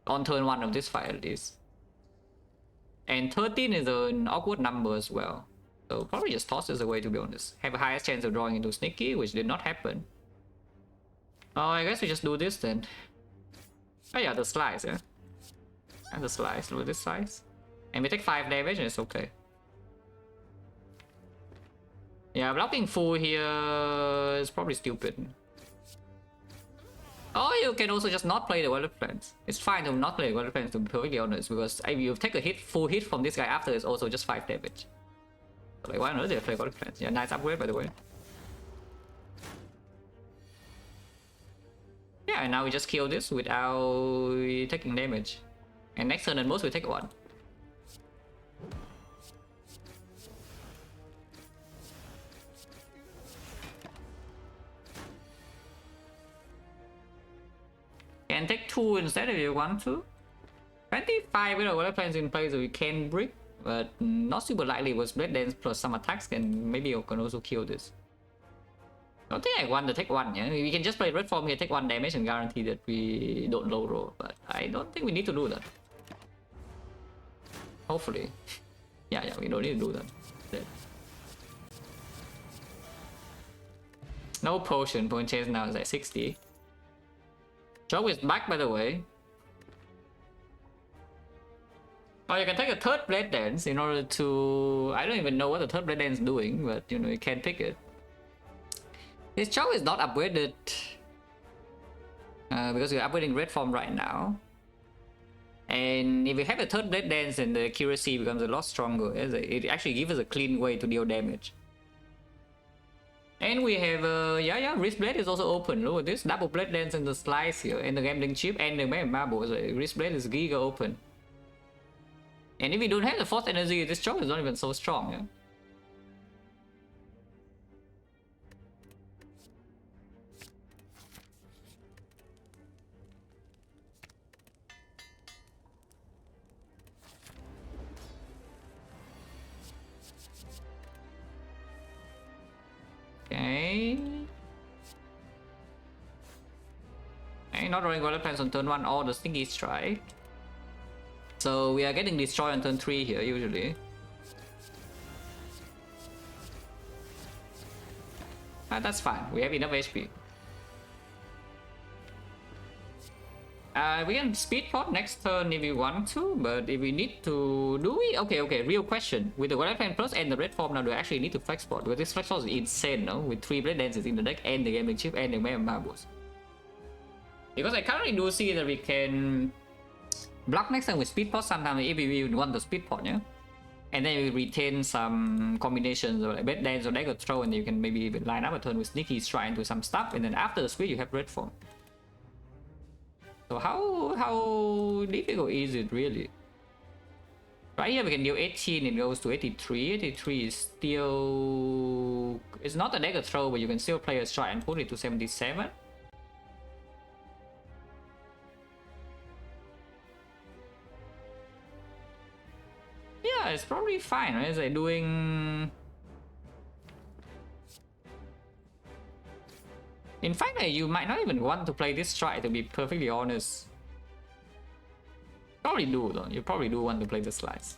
On turn 1 of this fight at least. And 13 is an awkward number as well. So probably just toss this away to be honest. Have a highest chance of drawing into Sneaky, which did not happen. Oh, I guess we just do this then. Oh yeah, the slice, yeah. And the slice, look at this slice. And we take 5 damage and it's okay. Yeah, blocking full here is probably stupid. Or you can also just not play the Relic Plans. It's fine to not play the Relic Plans, to be perfectly honest, because if you take a hit, full hit from this guy after, it's also just 5 damage. So like, why not they play Relic Plans? Yeah, nice upgrade by the way. Yeah, and now we just kill this without taking damage. And next turn at most we take 1. Can take 2 instead if you want to. 25 with our Relic Plans in place, so we can brick, but not super likely with Blade Dance plus some attacks, and maybe you can also kill this. I don't think I want to take 1, yeah? We can just play red form here, take 1 damage and guarantee that we don't low roll, but I don't think we need to do that. Hopefully. Yeah, we don't need to do that. Dead. No potion, point chance now is at 60. Joe is back by the way. Or you can take a third Blade Dance in order to... I don't even know what the third Blade Dance is doing, but you know, you can pick it. This Chow is not upgraded because we're upgrading red form right now. And if we have a third Blade Dance, then the accuracy becomes a lot stronger. It actually gives us a clean way to deal damage. And we have, Wrist Blade is also open. Look at this, double Blade Dance in the slice here, and the gambling chip and the marble. So Wrist Blade is giga open. And if we don't have the force energy, this Chow is not even so strong. Yeah? Okay. Not running Relic Plans on turn 1 or the Stinky Strike. So we are getting destroyed on turn 3 here usually. That's fine, we have enough HP. We can speed pot next turn if we want to, but if we need to... Do we? Okay, real question. With the Relic Plan Plus and the red form now, do we actually need to flex pot? Because this flex pot is insane, no? With 3 Blade Dances in the deck and the gambling chip and the marbles. Because I currently do see that we can block next time with speed pot sometimes if we want the speed pot, yeah? And then we retain some combinations of like Blade Dance or Dagger Throw, and you can maybe even line up a turn with Sneaky Strike into some stuff, and then after the speed you have red form. So how difficult is it really? Right here we can deal 18, it goes to 83. 83 is still... It's not a Dagger Throw, but you can still play a strike and put it to 77. Yeah, it's probably fine, right? It's like doing... In fact, you might not even want to play this strike, to be perfectly honest. Probably do though, you probably do want to play the slice.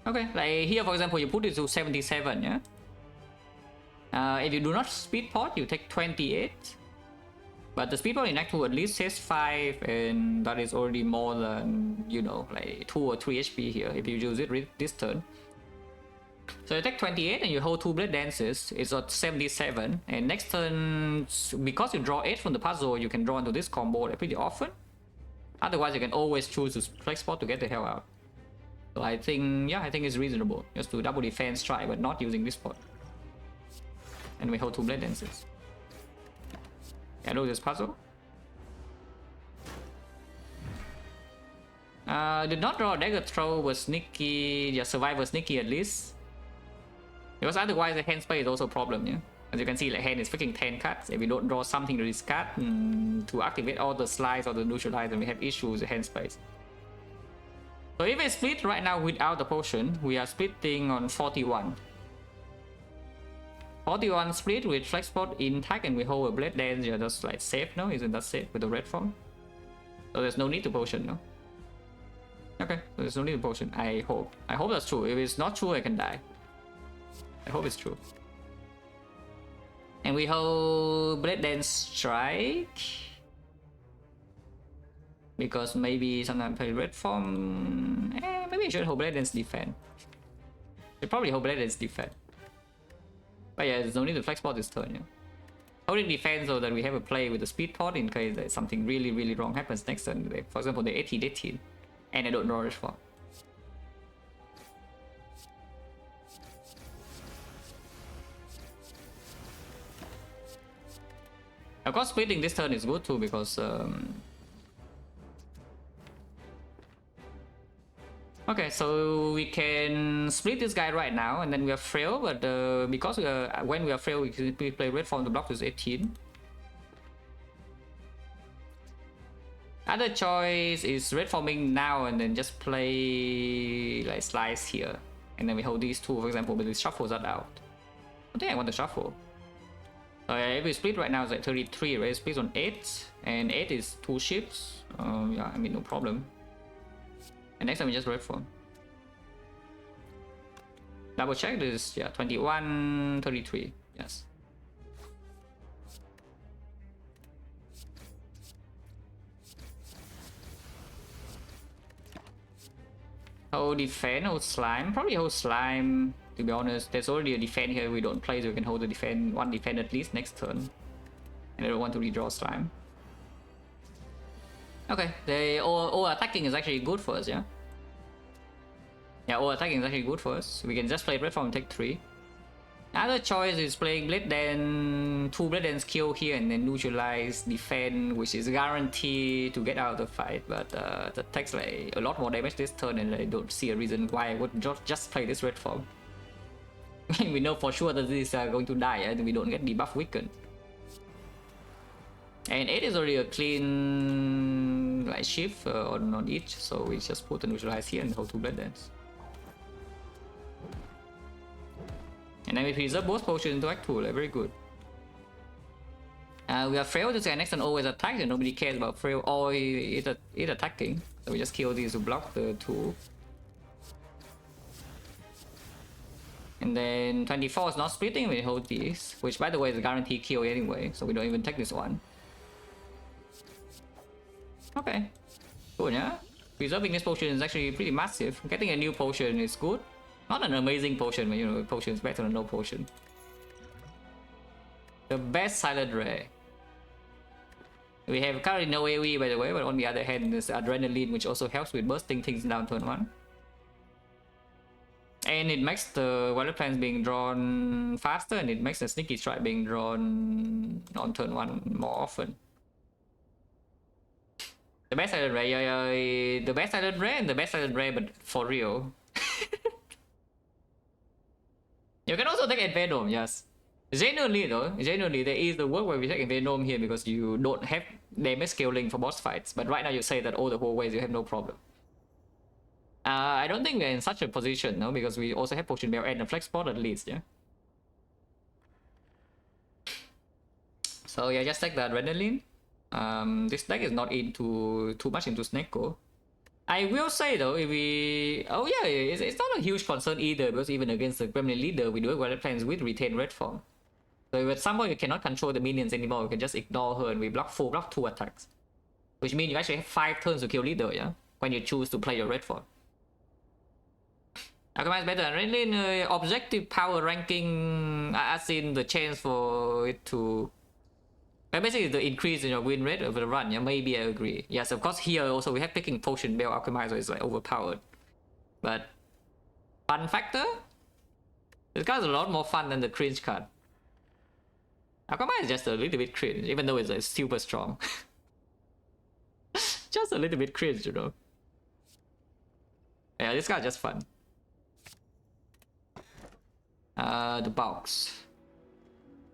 Okay, like here for example, you put it to 77, yeah? If you do not speed pot, you take 28. But the speed pot in Act 2 at least says 5, and that is already more than, you know, like 2 or 3 HP here if you use it this turn. So you take 28 and you hold 2 Blade Dances, it's at 77. And next turn, because you draw 8 from the puzzle, you can draw into this combo like pretty often. Otherwise, you can always choose to flex pot to get the hell out. So I think, yeah, I think it's reasonable just to double defense try, but not using this pot. And we hold 2 Blade Dances. I know this puzzle. Did not draw a Dagger Throw, was sneaky. Yeah, survive was sneaky at least. Because otherwise the hand space is also a problem, yeah? As you can see, like hand is freaking 10 cards. If we don't draw something to discard to activate all the slides or the neutralize, then we have issues with hand space. So if we split right now without the potion, we are splitting on 41. 41 split with flex pot intact, and we hold a Blade Dance. Yeah, that's like safe, no? Isn't that safe with the red form? So there's no need to potion, no? Okay, so there's no need to potion. I hope. I hope that's true. If it's not true, I can die. I hope it's true. And we hold Blade Dance Strike. Because maybe sometimes play red form. Maybe I should hold Blade Dance Defense. They probably hold blade as defense. But yeah, there's no need to flex bot this turn, yeah. Holding defense so that we have a play with the speed pot in case there's something really, really wrong happens next turn. Like, for example, the 18, and I don't know for. Of course, splitting this turn is good too because okay, so we can split this guy right now, and then we are frail, but because when we are frail, we can play red form to block this 18. Other choice is red forming now and then just play like slice here, and then we hold these two, for example, but these shuffles are out. I think I want to shuffle. If we split right now, it's like 33, right? Split on 8, and 8 is 2 ships. Yeah, I mean, no problem. And next time we just red form. Double check this, yeah, 21, 33, yes. Hold defense, hold slime, probably hold slime. To be honest, there's already a defense here we don't play, so we can hold the defense, one defense at least next turn. And I don't want to redraw slime. Okay, the all attacking is actually good for us, yeah? Yeah, all attacking is actually good for us. We can just play red form and take 3. Other choice is playing Blade then 2 Blade Dance kill here and then neutralize defense, which is guaranteed to get out of the fight, but that takes like a lot more damage this turn, and I don't see a reason why I would just play this red form. We know for sure that these are going to die and we don't get debuff weakened. And 8 is already a clean like shift on each, so we just put the neutralize here and hold 2 Blade Dance. And then we preserve both potions into Act 2, like, very good. We are frail, this guy next turn always attacks and nobody cares about frail or it attacking. So we just kill these to block the 2. And then 24 is not splitting, we hold these, which by the way is a guaranteed kill anyway, so we don't even take this one. Okay, good, yeah? Preserving this potion is actually pretty massive. Getting a new potion is good. Not an amazing potion, but you know, potion is better than no potion. The best silent rare. We have currently no AoE by the way, but on the other hand, there's adrenaline, which also helps with bursting things down turn 1. And it makes the Violet Plans being drawn faster, and it makes the Sneaky Strike being drawn on turn 1 more often. The best silent rare, the best silent rare and the best silent rare, but for real. You can also take Envenom, yes. Genuinely though, genuinely there is the work where we take Envenom here because you don't have damage scaling for boss fights. But right now you say that all the whole ways you have no problem. I don't think we're in such a position, no, because we also have Potion Bell and a Flex Pot at least, yeah. So yeah, just take the Adrenaline. This deck is not into too much into Sneko. I will say though, if we... Oh yeah, it's not a huge concern either, because even against the Gremlin Leader, we do have Violet Plans with Retain Red Form. So if at some point you cannot control the minions anymore, we can just ignore her and we block 2 attacks. Which means you actually have 5 turns to kill Leader, yeah? When you choose to play your Red Form. Alchemy is better than Redlin. Objective power ranking, as in the chance for it to... Basically the increase in your win rate over the run, yeah, maybe I agree. Yes, of course here also we have picking Potion Bell Alchemizer is like overpowered. But fun factor? This card is a lot more fun than the cringe card. Alchemizer is just a little bit cringe, even though it's like super strong. Just a little bit cringe, you know. Yeah, this card is just fun. The box.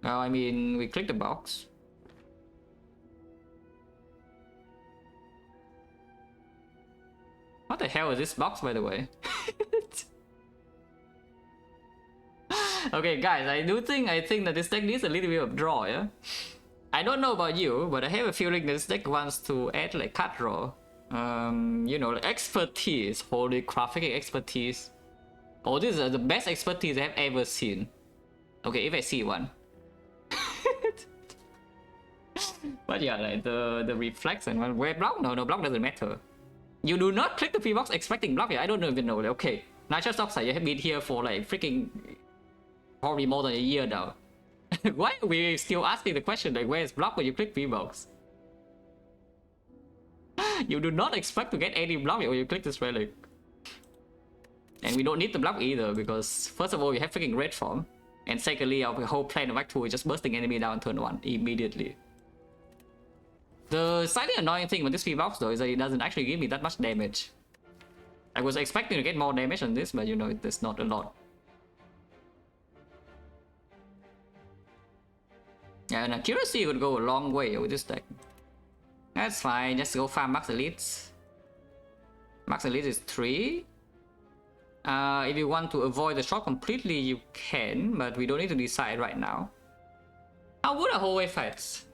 Well, I mean, we click the box. What the hell is this box, by the way? Okay, guys, I think that this deck needs a little bit of draw, yeah? I don't know about you, but I have a feeling this deck wants to add like card draw. You know, like expertise. Holy crap, freaking expertise. Oh, this is the best expertise I've ever seen. Okay, if I see one. But yeah, like the reflex and one. Where block? No, block doesn't matter. You do not click the free box expecting block. Yeah, I don't even know. Okay, Natural Oxide, you have been here for like freaking probably more than a year now. Why are we still asking the question like where is block when you click V-Box? You do not expect to get any block when you click this relic. And we don't need the block either because first of all we have freaking red form. And secondly our whole plan of Act 2 is just bursting enemy down turn 1 immediately. The slightly annoying thing with this V-Box though is that it doesn't actually give me that much damage. I was expecting to get more damage on this, but you know, there's not a lot. Yeah, and accuracy would go a long way with this deck. That's fine, just go farm Max Elites. Max Elite is 3. If you want to avoid the shot completely, you can, but we don't need to decide right now. How would a whole wave fights?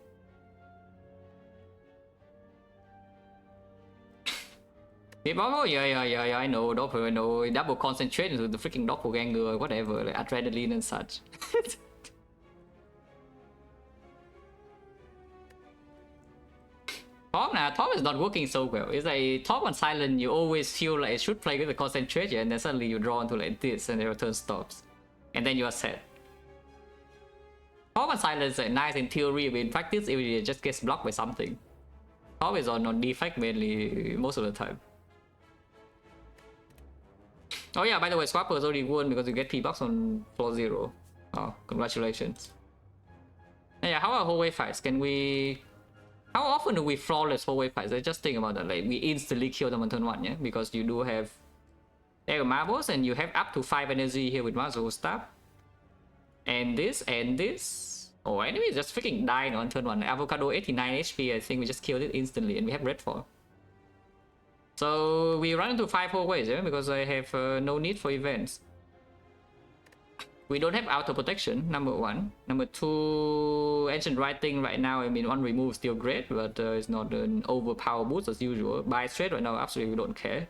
Oh, yeah, I know, I know. Double concentrate into the freaking doppelganger or whatever, like adrenaline and such. Top is not working so well. It's like top on silent, you always feel like it should play with the concentration, and then suddenly you draw into like this, and your turn stops, and then you are set. Top on silent is like nice in theory, but in practice, it just gets blocked by something. Top is on defect mainly most of the time. Oh yeah, by the way, Swapper is already won because you get P-Box on floor 0. Oh, congratulations. Yeah, how are whole wave fights? Can we... How often do we flawless whole wave fights? I just think about that, like we instantly kill them on turn 1, yeah? Because you do have... There are marbles and you have up to 5 energy here with Mazo Staff. And this, and this... Oh, enemy is just freaking dying on turn 1. Avocado 89 HP, I think we just killed it instantly and we have red 4. So we run into 5 whole ways, yeah? Because I have no need for events. We don't have auto protection, number 1. Number 2, ancient writing right now, I mean, 1 remove still great, but it's not an overpower boost as usual. Buy straight right now, absolutely don't care.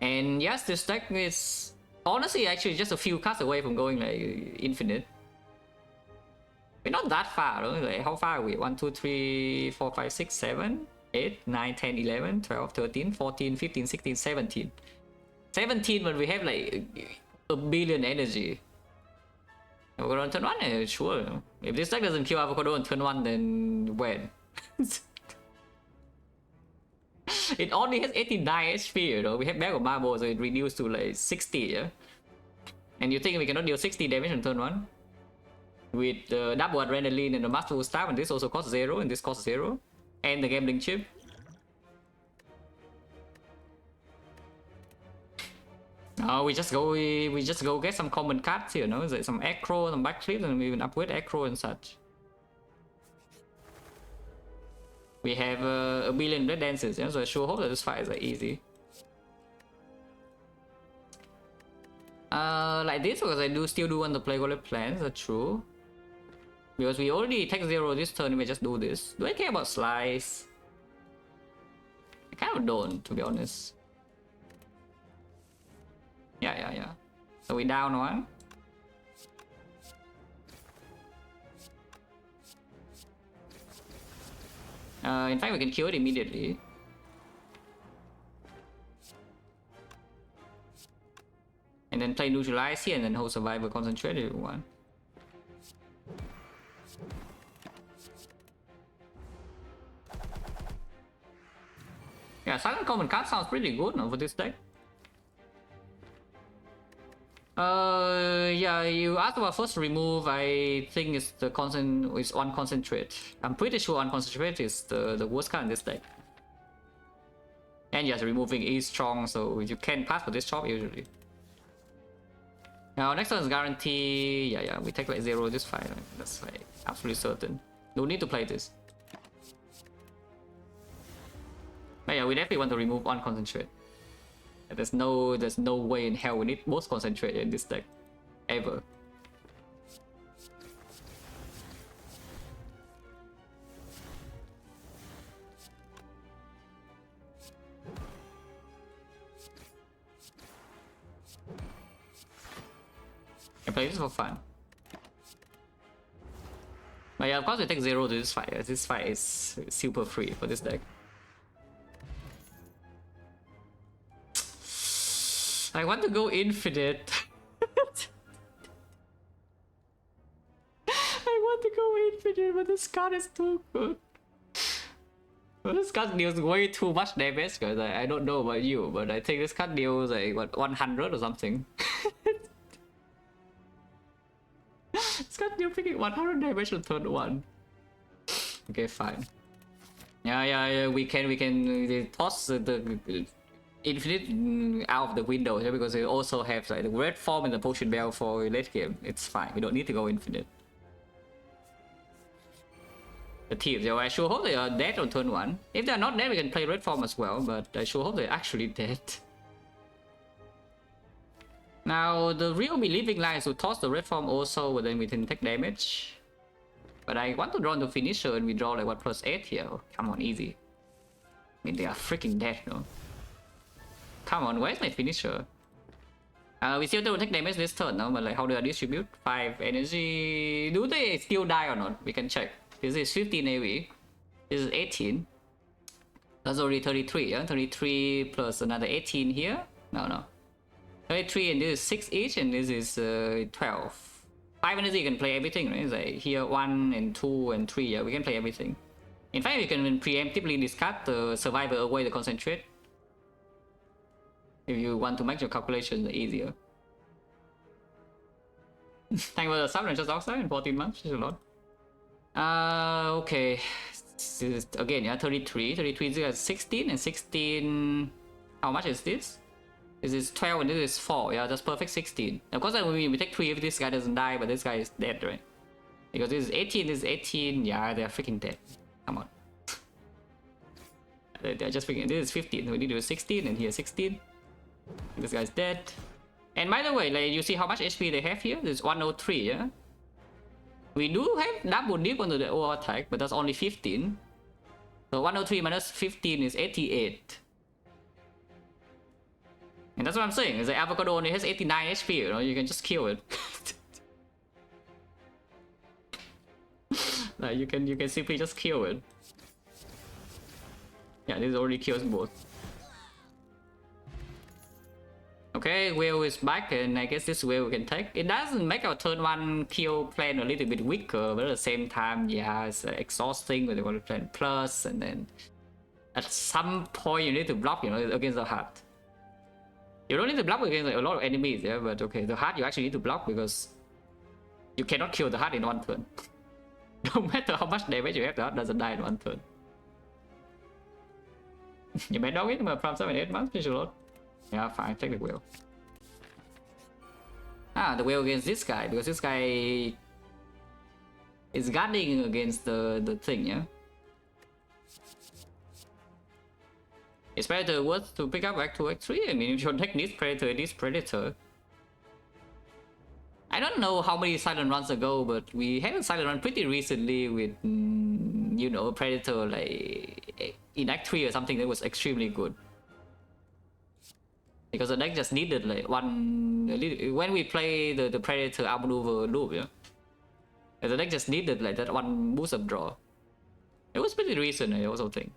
And yes, this deck is honestly actually just a few cards away from going like infinite. We're not that far, though. Like, how far are we? 1, 2, 3, 4, 5, 6, 7, 8, 9, 10, 11, 12, 13, 14, 15, 16, 17. 17 when we have like a billion energy. We're on turn 1, sure. If this deck doesn't kill Avocado on turn 1, then when? It only has 89 HP, you know. We have Bag of Marble, so it reduced to like 60, yeah? And you think we cannot deal 60 damage on turn 1? With double adrenaline and the Masterful Staff, and this also costs 0, and this costs 0. And the gambling chip. No, we just go get some common cards here, you know, like some Acro, some backflip, and we even upgrade Acro and such. We have a billion red dances, yeah, so I sure hope that this fight is like easy. Like this, because I still do want to play Golem Plans, that's true. Because we already take 0 this turn, we just do this. Do I care about Slice? I kind of don't, to be honest. Yeah. So we down 1. In fact, we can kill it immediately. And then play Neutralize here and then hold Survivor Concentrate if you want. Yeah, Silent Common card sounds pretty good now for this deck. Yeah, you asked about first remove. I think it's the is on concentrate. I'm pretty sure on concentrate is the worst card in this deck. And yes, removing is strong, so you can pass for this chop usually. Now next one is guarantee. Yeah, we take like 0 this fight. That's like absolutely certain. No need to play this. But yeah, we definitely want to remove on concentrate. There's no way in hell we need both concentrate in this deck. Ever. I play this for fun. But yeah, of course we take 0 to this fight. This fight is super free for this deck. I want to go infinite. I want to go infinite, but this card is too good. Well, this card deals way too much damage, guys. I don't know about you, but I think this card deals like what 100 or something. This card deals freaking 100 damage on turn 1. Okay, fine. Yeah, we can toss the infinite out of the window here because it also have like the red form and the potion bell for late game. It's fine. We don't need to go infinite. The teams, so I sure hope they are dead on turn 1. If they're not dead, we can play red form as well, but I sure hope they're actually dead. Now, the real believing line is to toss the red form also, but then we can take damage. But I want to draw the finisher and we draw like what +8 here. Oh, come on, easy. I mean, they are freaking dead, no? Come on, where's my finisher? We still don't take damage this turn, no? But like, how do I distribute? 5 energy. Do they still die or not? We can check. This is 15 AV. This is 18. That's already 33, yeah? 33 plus another 18 here. No. 33 and this is 6 each, and this is 12. 5 energy, you can play everything, right? It's like here 1 and 2 and 3, yeah? We can play everything. In fact, you can preemptively discard the survivor away the concentrate. If you want to make your calculations easier. Thank you for the sub and just outside in 14 months, it's a lot. Okay. This is, again, yeah, 33. 33 is 16 and 16. How much is this? This is 12 and this is 4. Yeah, that's perfect 16. Of course, we take 3 if this guy doesn't die, but this guy is dead, right? Because this is 18, this is 18. Yeah, they're freaking dead. Come on. They're just freaking. This is 15. We need to do 16 and here 16. This guy's dead. And by the way, like, you see how much HP they have here? This is 103, yeah? We do have double dip on the overall attack, but that's only 15. So 103 minus 15 is 88. And that's what I'm saying, is the avocado only has 89 HP, you know, you can just kill it. Like you can simply just kill it. Yeah, this already kills both. Okay, whale is back, and I guess this whale we can take. It doesn't make our turn 1 kill plan a little bit weaker, but at the same time, yeah, it's exhausting when they want to plan plus, and then at some point you need to block, you know, against the heart. You don't need to block against a lot of enemies, yeah, but okay, the heart you actually need to block because you cannot kill the heart in 1 turn. No matter how much damage you have, the heart doesn't die in 1 turn. You may dog it from 7-8 months, pretty sure. Yeah, fine, take the whale. The whale against this guy, because this guy is guarding against the thing, yeah? It's better worth to pick up Act 2, Act 3. I mean, if you take this predator. I don't know how many silent runs ago, but we had a silent run pretty recently with, you know, predator like in Act 3 or something that was extremely good. Because the deck just needed like one, when we play the predator outmaneuver loop, yeah, the deck just needed like that one boost up draw. It was pretty recent, I also think.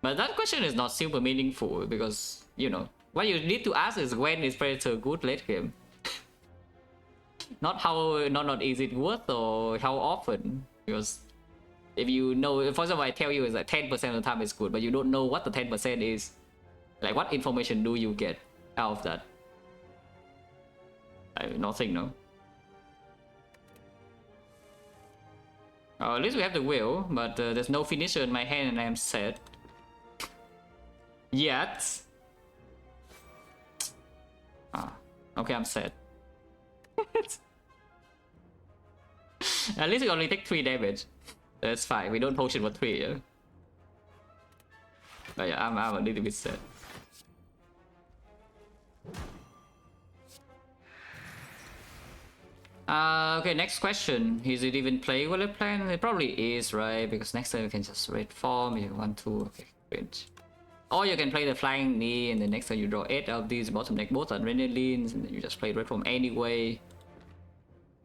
But that question is not super meaningful because, you know, what you need to ask is when is predator good late game. Not how, not is it worth or how often, because if you know, for example, I tell you is like 10% of the time it's good, but you don't know what the 10% is. Like, what information do you get out of that? Nothing, no. At least we have the will, but there's no finisher in my hand and I am sad. Yet. Okay, I'm sad. At least we only take 3 damage. That's fine, we don't potion for 3, yeah? But yeah, I'm a little bit sad. Okay, next question. Is it even playable plan? It probably is, right? Because next time you can just red form if you want to. Okay, great. Or you can play the flying knee, and the next time you draw 8 of these bottom deck, both are adrenalines, and then you just play red form anyway.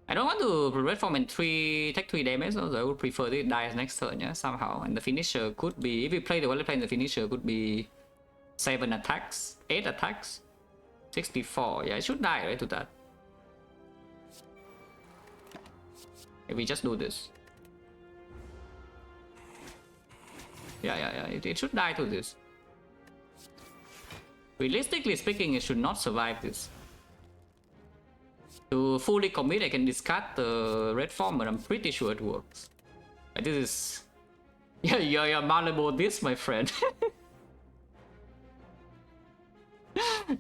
I don't want to red form and take 3 damage, so I would prefer to die next turn, yeah, somehow. And the finisher could be, if you play the wallet plan, the finisher could be 7 attacks, 8 attacks, 64. Yeah, it should die right to that. If we just do this. Yeah. It should die to this. Realistically speaking, it should not survive this. To fully commit, I can discard the red form, but I'm pretty sure it works. But this is... Yeah, you're malleable this, my friend.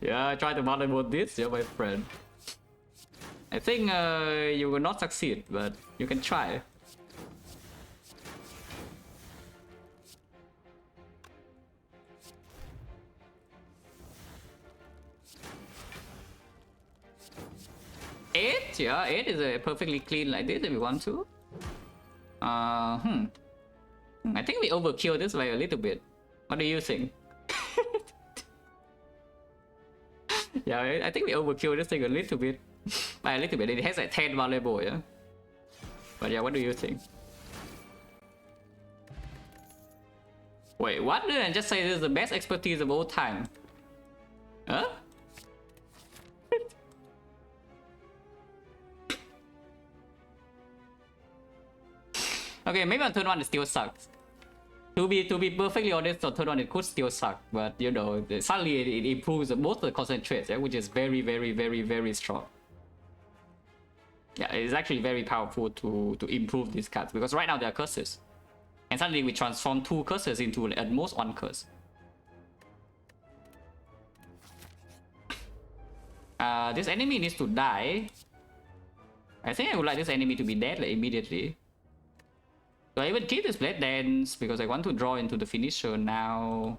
Yeah, try to malleable this, yeah, my friend. I think you will not succeed, but you can try. Eight, yeah, 8 is a perfectly clean like this if you want to. I think we overkill this by a little bit. What do you think? Yeah, I think we overkill this thing a little bit. By a little bit, it has like 10 valuable, yeah? But yeah, what do you think? Wait, what? Did I just say this is the best expertise of all time? Huh? Okay, maybe on turn 1 it still sucks. To be perfectly honest, on turn 1 it could still suck, but you know, suddenly it improves both the concentrates, yeah, which is very strong. Yeah, it's actually very powerful to improve these cards, because right now they are curses. And suddenly we transform 2 curses into at most 1 curse. This enemy needs to die. I think I would like this enemy to be dead like, immediately. So I even keep this Blade Dance because I want to draw into the finisher now.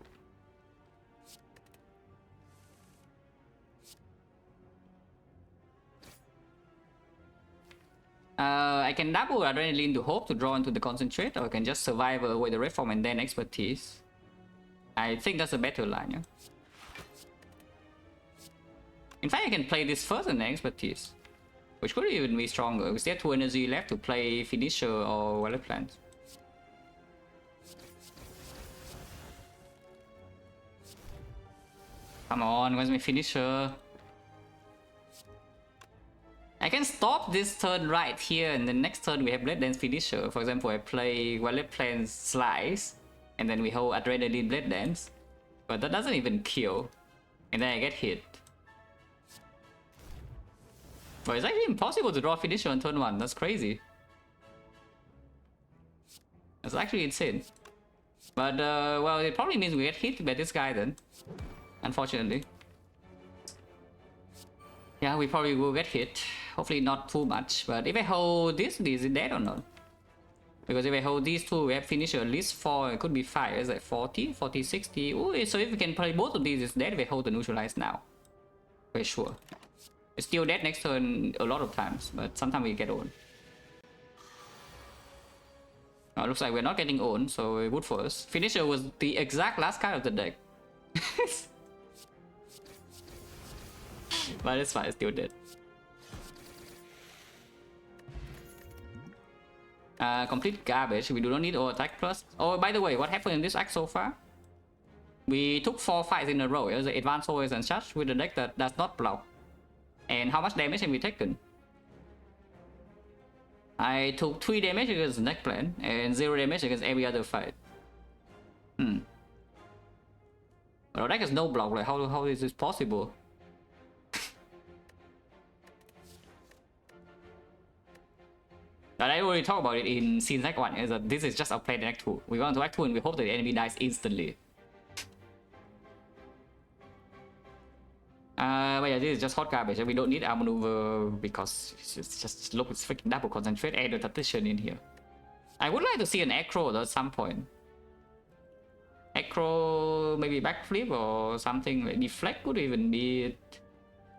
I can double Adrenaline to hope to draw into the concentrate, or I can just survive with the red form and then expertise. I think that's a better line, yeah? In fact, I can play this first and then expertise, which could even be stronger because they have 2 energy left to play finisher or Relic Plants. Come on, where's my finisher? I can stop this turn right here, and the next turn we have Blade Dance finisher. For example, I play Relic Plants Slice, and then we hold Adrenaline Blade Dance. But that doesn't even kill. And then I get hit. But it's actually impossible to draw a finisher on turn 1, that's crazy. That's actually insane. But, well, it probably means we get hit by this guy then. Unfortunately. Yeah, we probably will get hit. Hopefully not too much. But if I hold this, is it dead or not? Because if I hold these 2, we have finisher at least 4, it could be 5. It's like 40, 40, 60. Ooh, so if we can play both of these, it's dead if I hold the neutralize now. For sure. It's still dead next turn a lot of times, but sometimes we get owned. It looks like we're not getting owned, so good for us. Finisher was the exact last card of the deck. But it's fine, it's still dead. Complete garbage. We do not need all attack plus. Oh, by the way, what happened in this act so far? We took 4 fights in a row. It was the advanced always and such with a deck that does not block. And how much damage have we taken? I took 3 damage against the neck plan and 0 damage against every other fight. But our deck has no block. Like how is this possible? But I already talked about it in Scene Act 1, is that this is just our play in Act 2. We go into Act 2 and we hope that the enemy dies instantly. But yeah, this is just hot garbage. We don't need our maneuver because it's just look, it's freaking double concentrate and the tactician in here. I would like to see an acro though at some point. Acro, maybe backflip or something like deflect could even be it.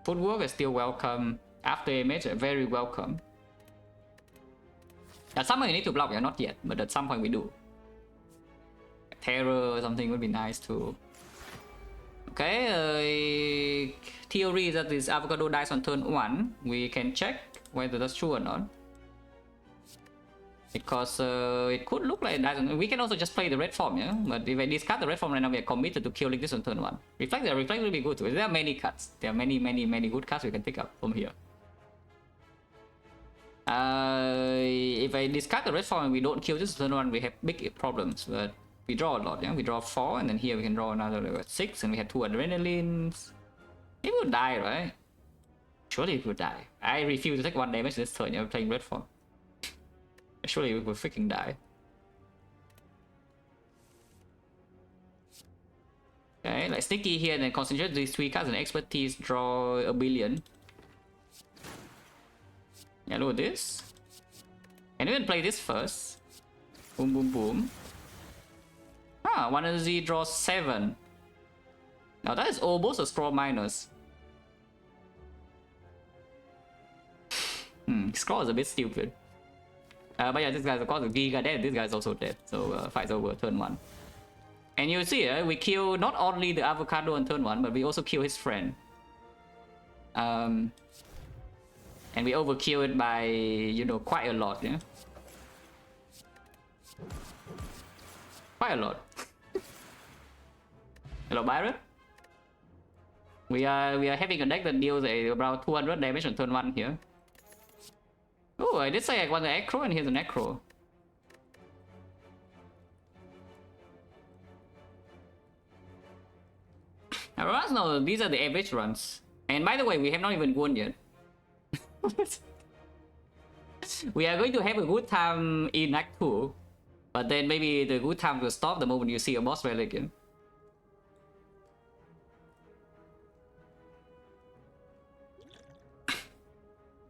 Footwork is still welcome. After image, very welcome. At some point you need to block, yeah, not yet, but at some point we do. Terror or something would be nice too. Okay, theory is that this avocado dies on turn 1. We can check whether that's true or not. Because it could look like that. We can also just play the red form, yeah? But if I discard the red form right now, we are committed to killing this on turn 1. Reflect will be good too. There are many cards. There are many good cards we can pick up from here. If I discard the red form and we don't kill this turn 1, we have big problems. But we draw a lot, yeah? We draw 4, and then here we can draw another 6, and we have 2 adrenalines. It will die, right? Surely it will die. I refuse to take 1 damage this turn, yeah? We're playing red form. Surely we will freaking die. Okay, like sneaky here and then concentrate these 3 cards and expertise, draw a billion. Yeah, look at this. And even play this first. Boom, boom, boom. Ah, 1 energy draws 7. Now that is almost a scroll minus. Scroll is a bit stupid. But yeah, this guy's of course Giga dead. This guy's also dead. So fight's over turn 1. And you see, we kill not only the avocado on turn 1, but we also kill his friend. And we overkill it by, you know, quite a lot, yeah? Quite a lot. Hello, Byron? We are having a deck that deals about 200 damage on turn 1 here. Oh, I did say I want the Necro, and here's a Necro. Alright, no, these are the average runs. And by the way, we have not even won yet. We are going to have a good time in Act 2. But then maybe the good time will stop the moment you see a boss relic again.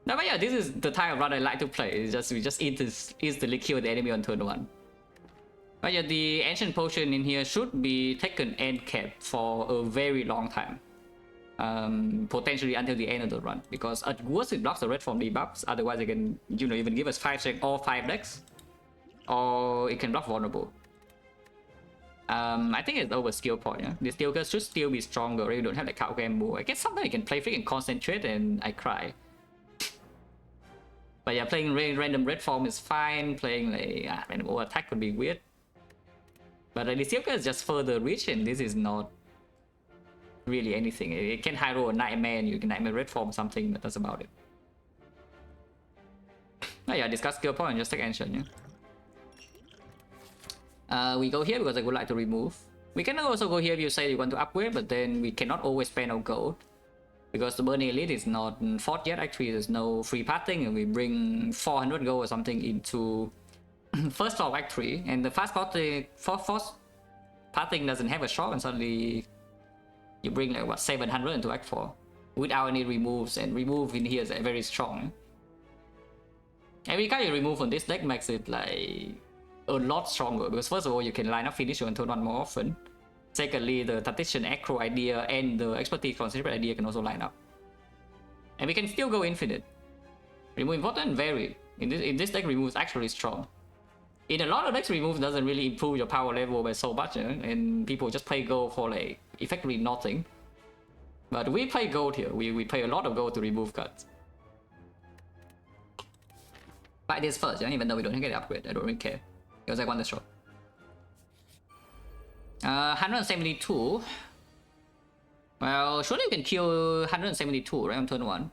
No, but yeah, this is the type of run I like to play. It's just we just instantly kill the enemy on turn 1. But yeah, the ancient potion in here should be taken and kept for a very long time. Potentially until the end of the run, because at worst it blocks the red form debuffs. Otherwise, it can, you know, even give us 5 check or 5 decks, or it can block vulnerable. I think it's over skill point. Yeah, the skill should still be stronger. If you don't have like counter gamble, I guess sometimes you can play freaking concentrate and I cry. But yeah, playing random red form is fine. Playing like random over attack could be weird. But the Silka is just further reach, and this is not really anything. It can high roll a nightmare, and you can nightmare red form something, but that's about it. Oh yeah, discuss skill point and just take ancient. Yeah. We go here because I would like to remove. We can also go here if you say you want to upgrade, but then we cannot always spend our gold. Because the Burning Elite is not fought yet, actually there's no free pathing, and we bring 400 gold or something into first of Act 3, and the fast pathing doesn't have a shop, and suddenly you bring like what 700 into Act 4 without any removes, and remove in here is very strong. Every card you remove on this deck makes it like a lot stronger, because first of all you can line up finish on turn 1 more often. Secondly, the tactician acro idea and the expertise concentrate idea can also line up. And we can still go infinite. Remove important, very. In this deck, remove is actually strong. In a lot of decks, remove doesn't really improve your power level by so much, and people just play gold for like effectively nothing. But we play gold here. We pay a lot of gold to remove cards. Buy this first, yeah? Even though we don't get the upgrade, I don't really care because I want the shot. 172. Well, surely you can kill 172, right, on turn 1.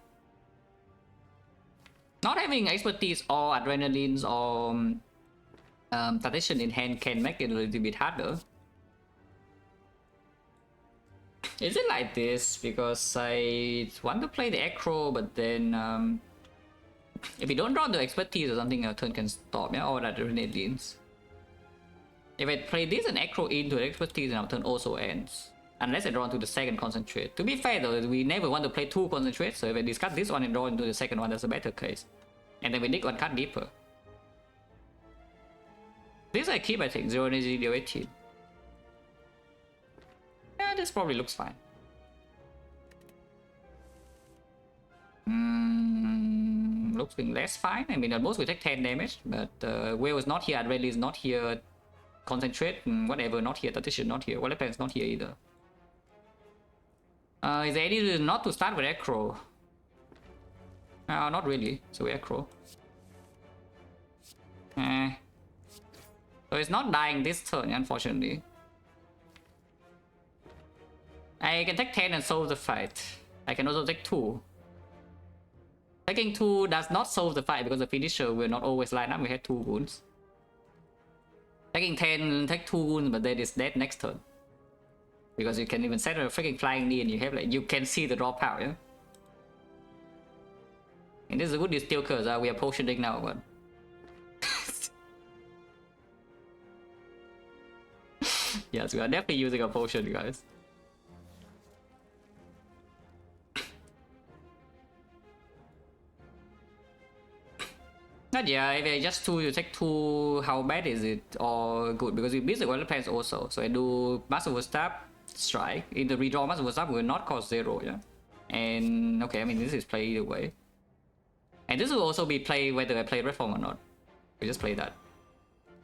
Not having expertise or adrenalines or tactician in hand can make it a little bit harder. Is it like this? Because I want to play the acro, but then if you don't draw the expertise or something, your turn can stop, yeah, or adrenalines. If I play this and acro into the expertise, and our turn also ends. Unless I draw into the second concentrate. To be fair though, we never want to play 2 concentrates, so if I discard this one and draw into the second one, that's a better case. And then we dig 1 card deeper. This I keep, I think, 0 energy, deal 18. Yeah, this probably looks fine. Looking less fine. I mean, at most we take 10 damage, but Whale is not here, Adrenaline is not here. Concentrate, whatever, not here. Tactician, not here. Wallet Plan's not here either. Is the idea not to start with acro? Not really. So we acro. So it's not dying this turn, unfortunately. I can take 10 and solve the fight. I can also take 2. Taking 2 does not solve the fight because the finisher will not always line up. We have 2 wounds. Taking 10, take 2 wounds, but then it's dead next turn. Because you can even set a freaking flying knee and you have like you can see the drop out, yeah? And this is a good deal because we are potioning now, but yes, we are definitely using a potion, guys. Not yeah, if I just 2, you take 2, how bad is it or good? Because we miss the weather plans also. So I do Master Stab, Strike. In the redraw, Master Stab will not cost 0, yeah? And okay, I mean, this is played either way. And this will also be played whether I play Reform or not. We just play that.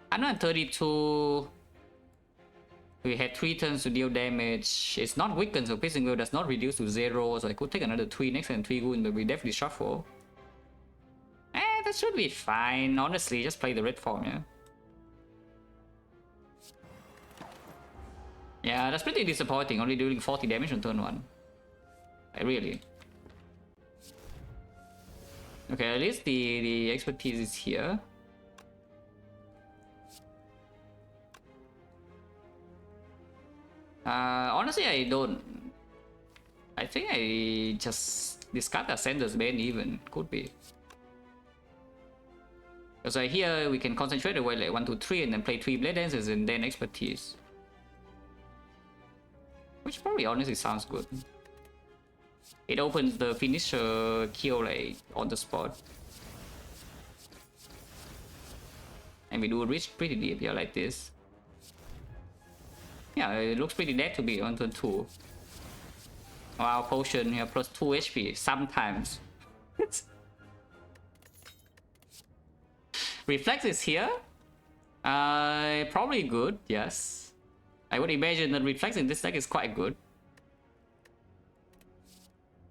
132. We had 3 turns to deal damage. It's not weakened, so Piercing Will does not reduce to 0. So I could take another 3 next and 3 wounds, but we definitely shuffle. That should be fine. Honestly, just play the red form, yeah? Yeah, that's pretty disappointing. Only doing 40 damage on turn 1. Really. Okay, at least the expertise is here. Honestly, I don't. I think I just discard the Ascender's Bane even. Could be. Because here we can concentrate away like 1, 2, 3 and then play 3 Blade Dances and then expertise. Which probably honestly sounds good. It opens the finisher kill like on the spot. And we do reach pretty deep here like this. Yeah, it looks pretty dead to be on turn 2. Wow, potion here plus 2 HP sometimes. Reflex is here. Probably good, yes. I would imagine that Reflex in this deck is quite good.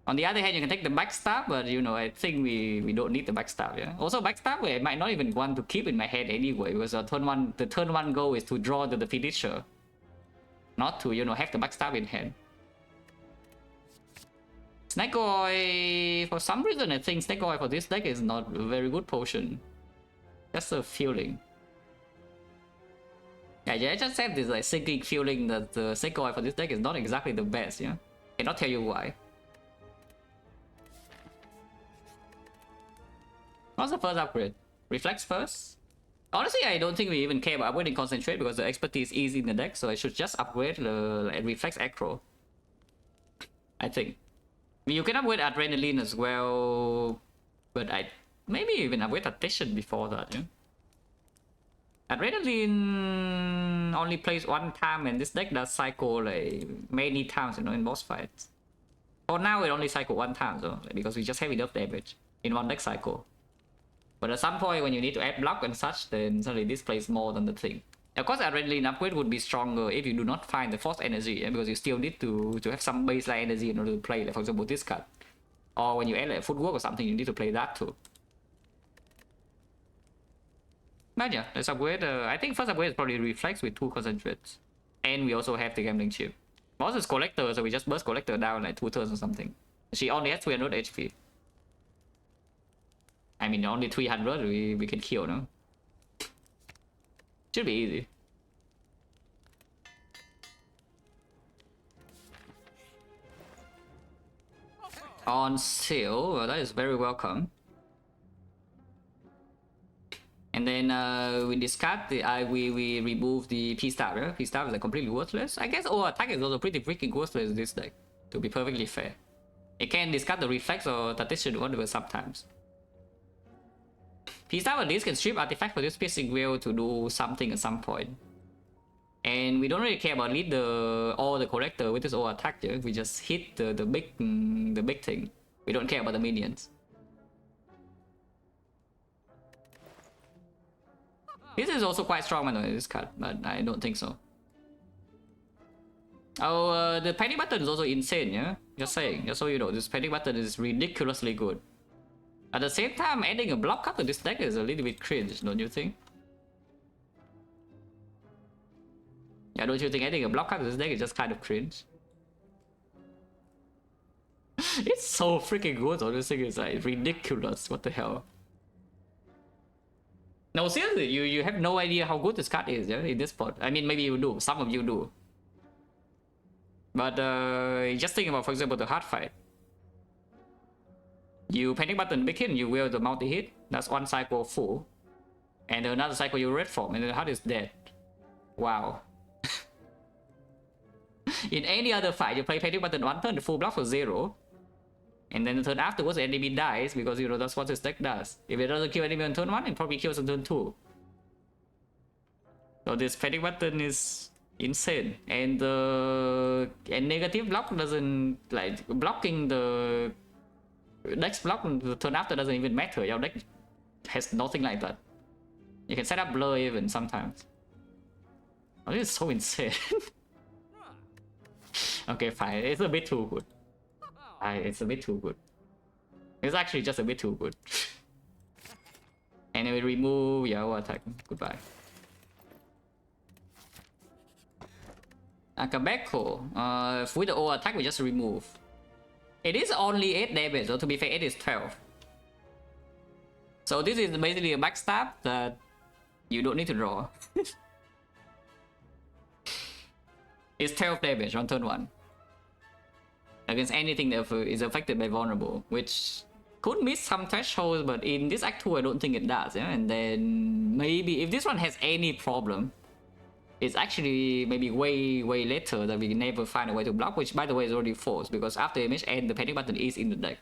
On the other hand, you can take the backstab, but you know, I think we don't need the backstab, yeah. Also, backstab I might not even want to keep in my head anyway, because the turn 1 goal is to draw to the finisher. Not to, you know, have the backstab in hand. Snake Oil, for some reason I think Snake Oil for this deck is not a very good potion. That's a feeling. Yeah, I just have this like sinking feeling that the Snake Oil for this deck is not exactly the best, yeah. Cannot tell you why. What's the first upgrade? Reflex first? Honestly, I don't think we even care about upgrading Concentrate because the expertise is in the deck, so I should just upgrade the Reflex Acro. I think. I mean, you can upgrade Adrenaline as well, but I maybe even upgrade Attention before that, yeah? Adrenaline only plays 1 time and this deck does cycle like many times, you know, in boss fights. For now, it only cycle 1 time, so because we just have enough damage in 1 deck cycle. But at some point when you need to add block and such, then suddenly this plays more than the thing. Of course, Adrenaline upgrade would be stronger if you do not find the Force Energy, yeah? Because you still need to have some baseline energy in order to play, like for example this card. Or when you add like footwork or something, you need to play that too. But yeah, let's upgrade. I think first upgrade is probably Reflex with 2 concentrates. And we also have the Gambling Chip. Boss is Collector, so we just burst Collector down like 2 turns or something. She only has 300 HP. I mean, only 300 we can kill, no? Should be easy. On sale, well, that is very welcome. And then we discard the we remove the P-Star. Yeah? P-Star is like completely worthless. I guess attack is also pretty freaking worthless this deck, to be perfectly fair. It can discard the Reflex or Tactician whatever sometimes. P-Star at least can strip artifact for this Piercing Will to do something at some point. And we don't really care about lead or the Collector with this all attack, yeah? We just hit the big thing. We don't care about the minions. This is also quite strong in this card, but I don't think so. Oh, the panic button is also insane, yeah? Just saying, just so you know, this panic button is ridiculously good. At the same time, adding a block card to this deck is a little bit cringe, don't you think? Yeah, don't you think adding a block card to this deck is just kind of cringe? It's so freaking good, so this thing is like ridiculous. What the hell? No, seriously, you have no idea how good this card is, yeah, in this spot. I mean, maybe you do. Some of you do. But just think about, for example, the hard fight. You panic button big hit, you will the multi hit. That's one cycle full, and another cycle you red form, and the heart is dead. Wow. In any other fight, you play panic button one turn, the full block for 0. And then the turn afterwards, the enemy dies because, you know, that's what this deck does. If it doesn't kill enemy on turn 1, it probably kills on turn 2. So this panic button is insane. And negative block doesn't, like, blocking the next block the turn after doesn't even matter. Your deck has nothing like that. You can set up blur even sometimes. Oh, this is so insane. Okay, fine. It's a bit too good. It's a bit too good. It's actually just a bit too good. Anyway, remove your attack. Goodbye. Akabeko. With the O attack, we just remove. It is only 8 damage, so to be fair, 8 is 12. So this is basically a backstab that you don't need to draw. It's 12 damage on turn 1. Against anything that is affected by vulnerable, which could miss some thresholds, but in this Act 2 I don't think it does, yeah? And then maybe if this one has any problem, it's actually maybe way later that we never find a way to block, which by the way is already false, because after image and the panic button is in the deck.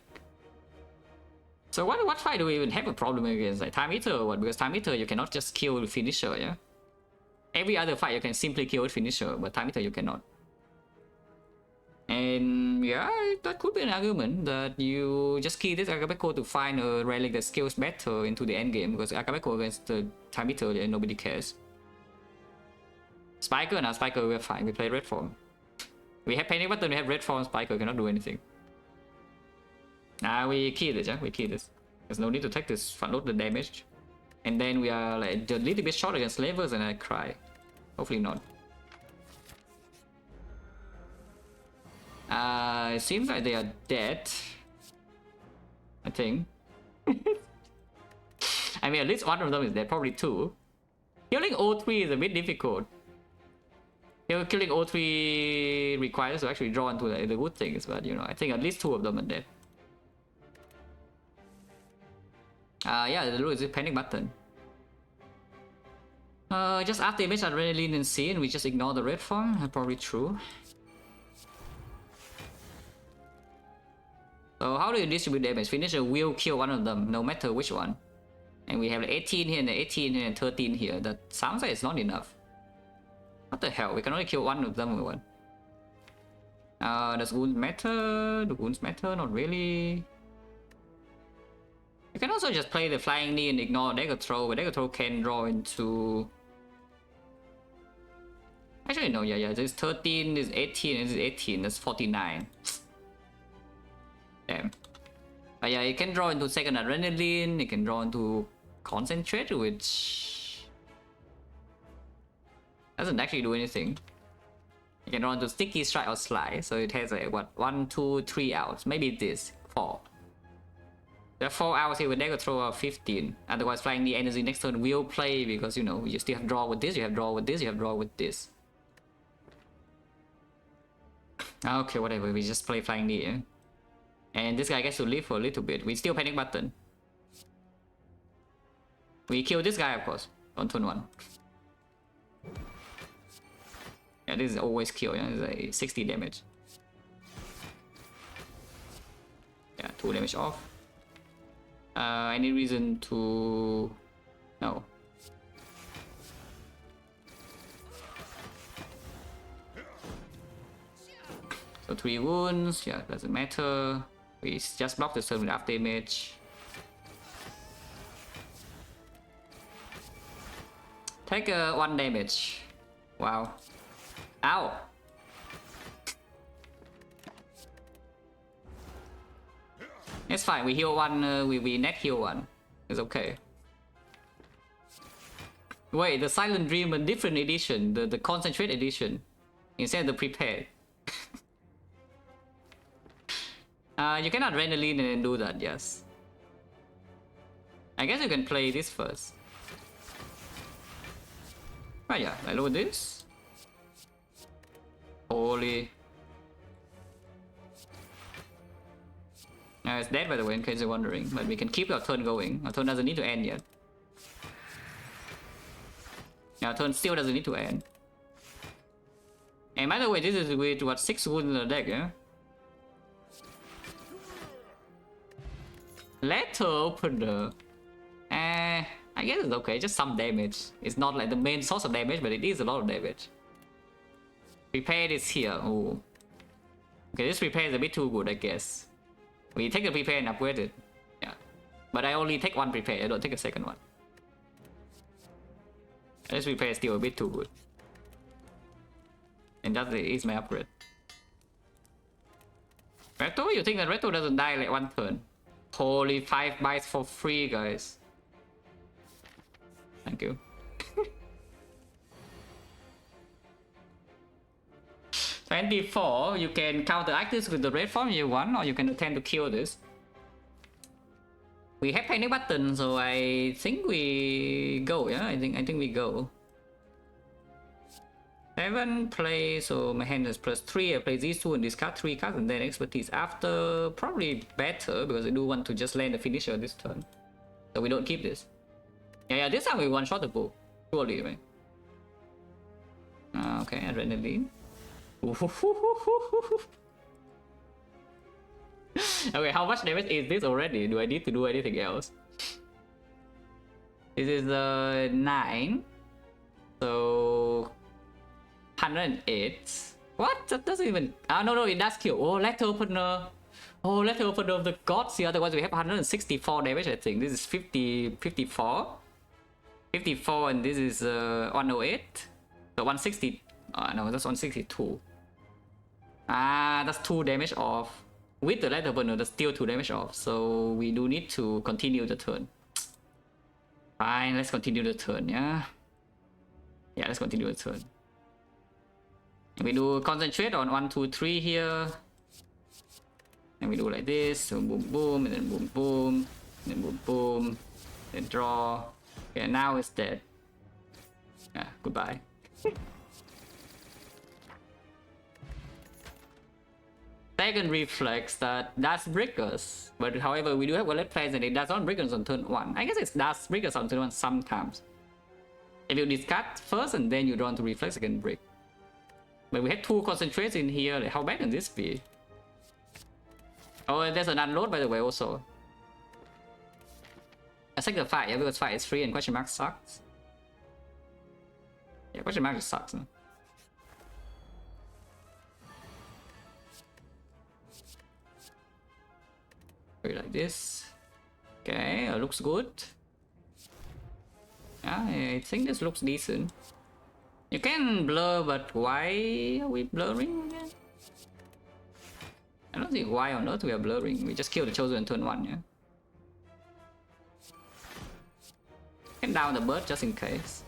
So what fight do we even have a problem against? Like Time Eater or what? Because Time Eater you cannot just kill the finisher, yeah? Every other fight you can simply kill the finisher, but Time Eater you cannot. And yeah, that could be an argument that you just key this Akabeko to find a relic that scales better into the end game, because Akabeko against the Time Eater, yeah, nobody cares. Spiker, now Spiker we're fine, we play red form. We have panic button, we have red form, Spiker cannot do anything. We key this, yeah, we key this. There's no need to take this front load the damage. And then we are like a little bit short against slavers and I cry. Hopefully not. It seems like they are dead. I think. I mean, at least one of them is dead, probably 2. Killing O3 is a bit difficult. Killing O3 requires to actually draw into the good things, but you know, I think at least 2 of them are dead. Yeah, the rule is a panic button. Just after image adrenaline and scene, we just ignore the red form. That's probably true. So how do you distribute damage? Finisher will kill one of them, no matter which one. And we have 18 here and 18 here and 13 here. That sounds like it's not enough. What the hell? We can only kill one of them with one. Does wounds matter? Do wounds matter? Not really. You can also just play the flying knee and ignore dagger throw, but dagger throw can draw into... Actually no, yeah, this is 13, this is 18, this is 18, that's 49. Damn. But yeah, you can draw into second adrenaline, you can draw into concentrate, which doesn't actually do anything. You can draw into sticky strike or slide, so it has like what, 1, 2, 3 outs, maybe this 4. There are 4 outs here with dagger throw of 15. Otherwise, flying the energy next turn will play because you know you still have draw with this, you have draw with this, you have draw with this. Okay, whatever. We just play flying knee. Eh? And this guy gets to live for a little bit. We still panic button. We kill this guy, of course, on turn 1. Yeah, this is always kill. Yeah, it's like 60 damage. Yeah, 2 damage off. Any reason to... No. So 3 wounds, yeah, doesn't matter. We just block the turn with half damage. Take 1 damage. Wow. Ow! It's fine, we heal 1, we net heal 1. It's okay. Wait, the Silent Dream, a different edition, the Concentrate edition, instead of the Prepared. You cannot Adrenaline and do that, yes. I guess you can play this first. Oh yeah, I load this. Holy. It's dead by the way, in case you're wondering, but we can keep our turn going. Our turn doesn't need to end yet. Our turn still doesn't need to end. And by the way, this is with what, 6 wounds in the deck, yeah? Letter opener. I guess it's okay, just some damage. It's not like the main source of damage, but it is a lot of damage. Prepared is here. Ooh. Okay, this prepare is a bit too good, I guess. We take the prepare and upgrade it. Yeah. But I only take one prepare, I don't take a second one. This prepare is still a bit too good. And that is my upgrade. Reto? You think that Reto doesn't die like one turn? Holy, 5 bites for free, guys. Thank you. 24, you can counteract this with the red form you want, or you can attempt to kill this. We have panic button, so I think we go, yeah? I think we go. 7 play, so my hand is +3. I play these 2 and discard 3 cards, and then expertise after. Probably better, because I do want to just land the finisher this turn. So we don't keep this. Yeah, this time we one-shot the bull. Surely, right? Okay, Adrenaline. Okay, how much damage is this already? Do I need to do anything else? This is 9. So 108. What? That doesn't even. No, it does kill. Oh, letter opener. Oh, letter opener of the gods. The other ones we have 164 damage, I think. This is 54, and this is 108. So 160. No, that's 162. That's 2 damage off. With the letter opener, that's still 2 damage off. So we do need to continue the turn. Fine, let's continue the turn, yeah? Yeah, let's continue the turn. We do concentrate on 1, 2, 3 here. And we do like this. So boom, boom, and then boom, boom, and then boom, boom. Then draw. Okay, now it's dead. Yeah, goodbye. Second reflex that does break us, but however we do have wallet plans and it does not break us on turn 1. I guess it does break us on turn 1 sometimes. If you discard first and then you draw into reflex, it can break. But we have 2 concentrates in here. Like, how bad can this be? Oh, and there's an unload by the way also. I take the fight, yeah, because fight is free and question mark sucks. Yeah, question mark just sucks. Huh? Like this. Okay, looks good. Yeah, I think this looks decent. You can blur, but why are we blurring again? I don't think why on earth we are blurring. We just kill the chosen in turn 1, yeah. Can down the bird just in case.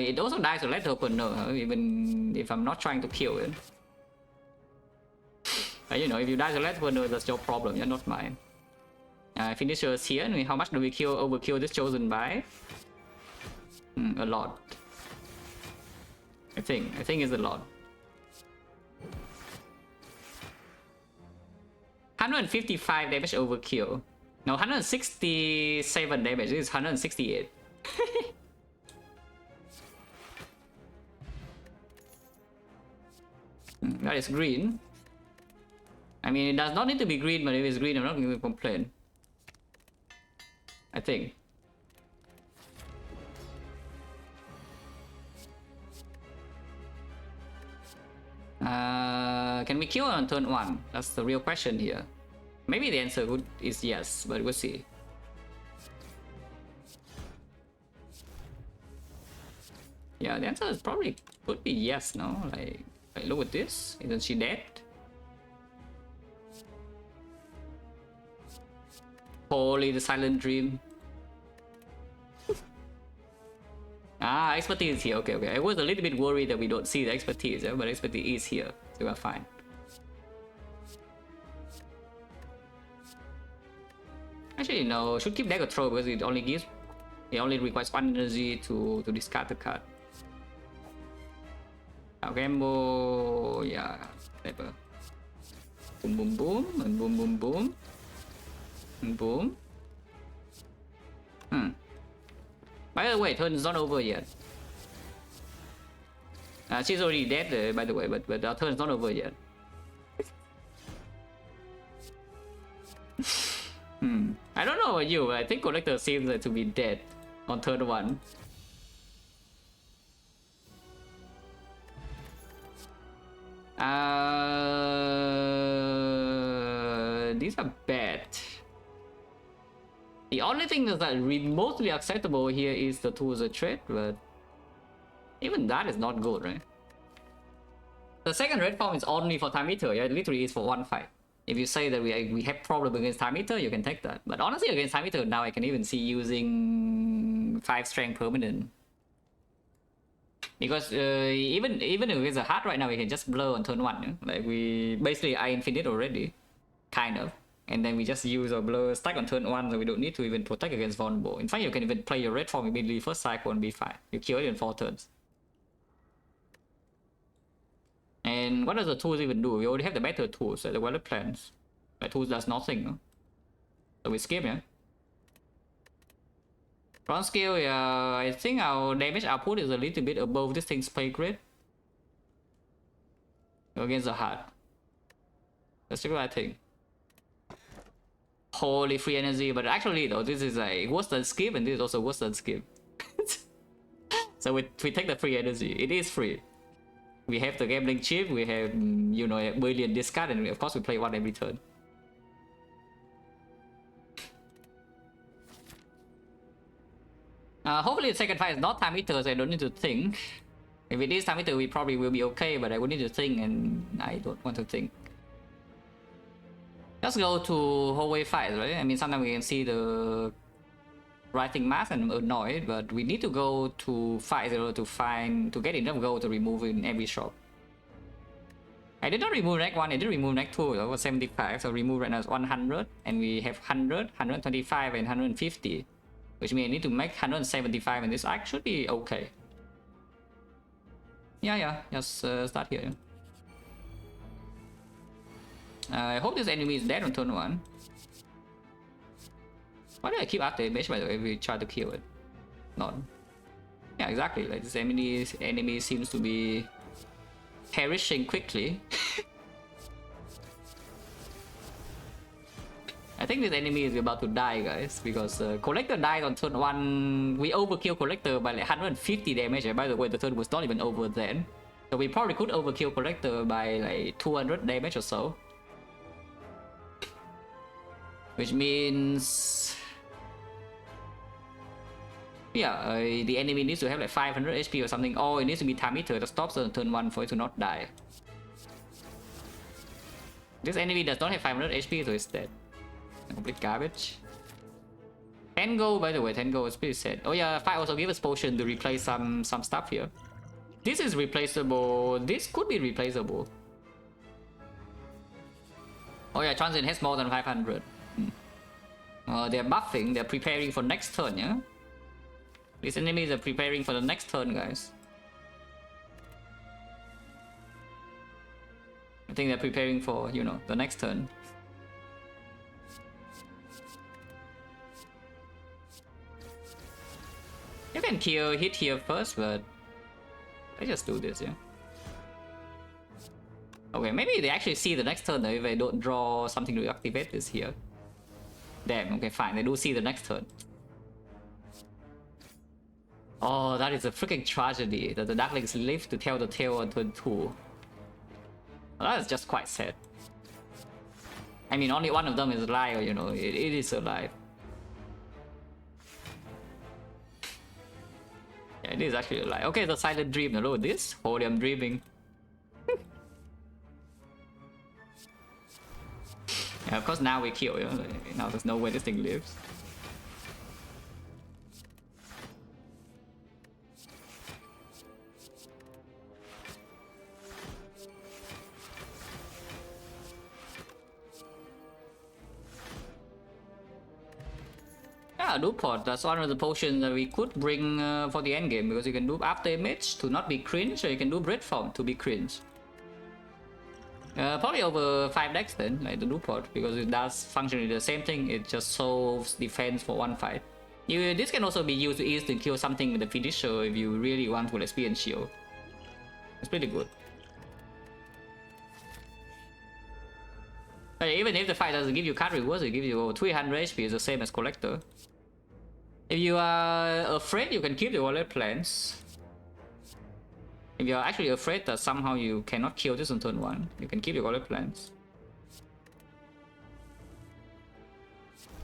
It also dies to letter opener, even if I'm not trying to kill it. You know, if you die to letter opener, that's your problem, yeah, not mine. Finishers here. I mean, how much do we kill? Overkill this chosen by? A lot. I think it's a lot. 155 damage overkill. No, 167 damage. This is 168. That is green. I mean, it does not need to be green, but if it's green, I'm not going to complain. I think. Can we kill on turn 1? That's the real question here. Maybe the answer is yes, but we'll see. Yeah, the answer is probably could be yes, no? Like look at this. Isn't she dead? Holy, the silent dream. Ah, expertise here. Okay, okay. I was a little bit worried that we don't see the expertise, yeah? But expertise is here, so we're fine. Actually, no. Should keep dagger throw because it only requires 1 energy to discard the card. Now Gamble, yeah, whatever. Boom, boom, boom, and boom, boom, boom, and boom. By the way, turn is not over yet. She's already dead, by the way, but our turn is not over yet. I don't know about you, but I think Collector seems to be dead on turn 1. These are bad. The only thing that's remotely acceptable here is the tools of trade, but even that is not good, right? The second red form is only for time eater, yeah, it literally is for 1 fight. If you say that we have problem against time eater, you can take that. But honestly, against time eater now I can even see using 5 strength permanent. Because even against a heart right now, we can just blur on turn 1. Yeah? Like we basically are infinite already, kind of. And then we just use our blur stack on turn 1, so we don't need to even protect against vulnerable. In fact, you can even play your red form immediately first cycle and be fine. You kill it in 4 turns. And what does the tools even do? We already have the better tools, the weather plans. The tools does nothing, no? So we skip, yeah? Bronze skill, yeah, I think our damage output is a little bit above this thing's pay grade. Against the heart. That's what I think. Holy free energy, but actually though, this is like worse than skip and this is also worse than skip. So we take the free energy. It is free. We have the gambling chip, we have, you know, a billion discard, and of course we play 1 every turn. Hopefully the second fight is not time eater, so I don't need to think. If it is time eater, we probably will be okay, but I would need to think, and I don't want to think. Just go to hallway fights, right? I mean, sometimes we can see the writing math and annoyed, but we need to go to fights in order to get enough gold to remove in every shop. I did not remove neck 1, I did remove neck 2, that was 75, so remove right now is 100, and we have 100, 125, and 150. Which means I need to make 175, and this act should be okay. Yeah, just start here. I hope this enemy is dead on turn 1. Why do I keep after image, by the way, if we try to kill it? Not. Yeah, exactly, like this enemy seems to be perishing quickly. I think this enemy is about to die, guys, because Collector died on turn 1. We overkill Collector by like 150 damage, and by the way, the turn was not even over then. So we probably could overkill Collector by like 200 damage or so. Which means... yeah, the enemy needs to have like 500 HP or something, or it needs to be time eater that stops on turn 1 for it to not die. This enemy does not have 500 HP, so it's dead. Complete garbage. 10 gold, by the way, 10 gold is pretty sad. Oh yeah, 5 also give us potion to replace some stuff here. This is replaceable. This could be replaceable. Oh yeah, Transient has more than 500. They're buffing, they're preparing for next turn, yeah? These enemies are preparing for the next turn, guys. I think they're preparing for, you know, the next turn. You can hit here first, but I just do this, yeah. Okay, maybe they actually see the next turn though, if I don't draw something to activate this here. Damn, okay, fine, they do see the next turn. Oh, that is a freaking tragedy that the Darklings live to tell the tale on turn 2. Well, that is just quite sad. I mean, only one of them is alive, you know, it is alive. Yeah, it is actually alive. Okay, the silent dream. Hello, this? Holy, I'm dreaming. Yeah, of course now we kill, you know, now there's no way this thing lives. Yeah, dupe pot, that's one of the potions that we could bring for the end game, because you can dupe after image to not be cringe, or you can do bread form to be cringe. Probably over 5 decks then, like the dupe pot, because it does functionally the same thing, it just solves defense for one fight. This can also be used to easily kill something with the finisher if you really want to experience shield. It's pretty good. But even if the fight doesn't give you card rewards, it gives you 300 HP, it's the same as Collector. If you are afraid, you can keep the wallet plans. If you are actually afraid that somehow you cannot kill this on turn 1, you can keep your wallet plans.